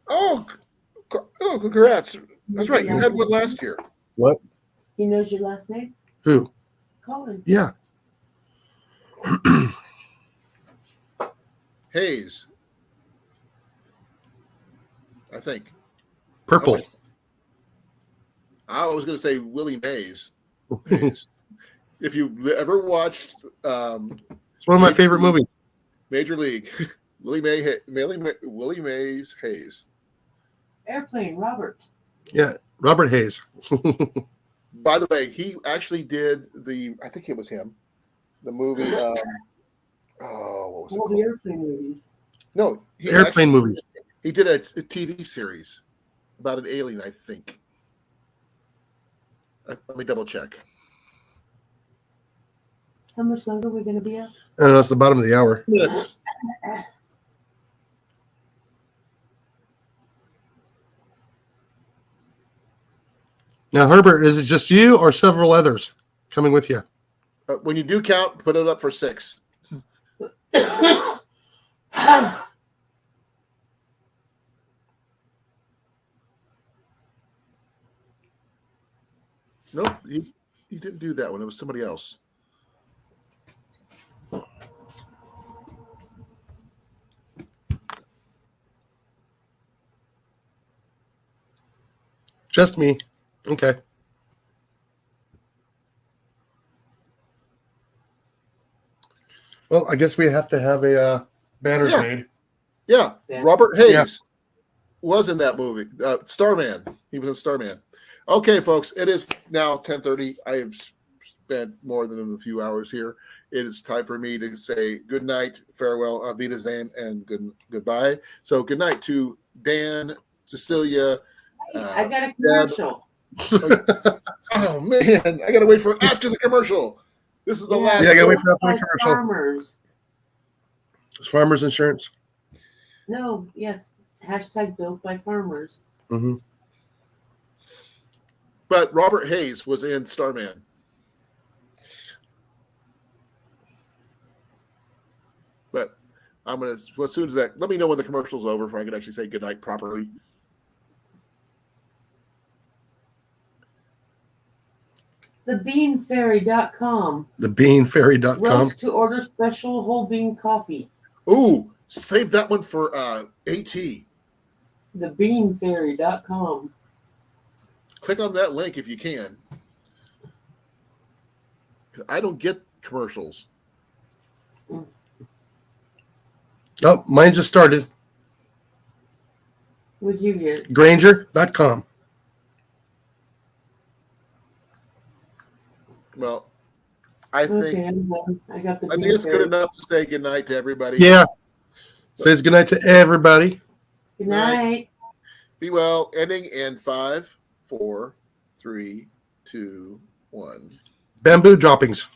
Oh, congrats! That's right. You had one last year. What? He knows your last name? Who? Colin. Yeah. Hayes. I think. Purple. I was going to say Willie Mays. Hayes. If you ever watched It's one of my favorite movies. Major League, Willie Mays Hayes. Airplane, Robert. Yeah, Robert Hayes. By the way, he actually did I think it was him, the movie. What was it All called? the airplane movies. No, Airplane movies. He did a TV series about an alien, I think. Let me double check. How much longer are we going to be up? I don't know, it's the bottom of the hour. Minutes. Now, Herbert, is it just you or several others coming with you? When you do count, put it up for 6. Nope, you didn't do that one. It was somebody else. Just me. Okay. Well, I guess we have to have a banners Yeah. made. Yeah, Yeah. Robert Hayes. was in that movie. Starman. He was in Starman. Okay, folks, it is now 10:30. I have spent more than a few hours here. It is time for me to say good night, farewell, auf Wiedersehen, and goodbye. So good night to Dan, Cecilia. I got a commercial. Oh man, I gotta wait for after the commercial. This is the last. Yeah, I gotta wait for after the By commercial. Farmers. It's Farmers Insurance. No, yes. Hashtag built by farmers. Mm-hmm. But Robert Hayes was in Starman. But I'm gonna, as soon as that, let me know when the commercial's over, so I can actually say goodnight properly. TheBeanFairy.com. TheBeanFairy.com. Roast to order special whole bean coffee. Ooh, save that one for AT. TheBeanFairy.com. Click on that link if you can. I don't get commercials. Oh, mine just started. What'd you get? Granger.com. Well, I think Okay, I'm done. I got the I think Bean it's good Fairy. enough to say goodnight to everybody. Yeah. Says goodnight to everybody. Good night. Be well. Ending in 5, 4, 3, 2, 1. Bamboo droppings.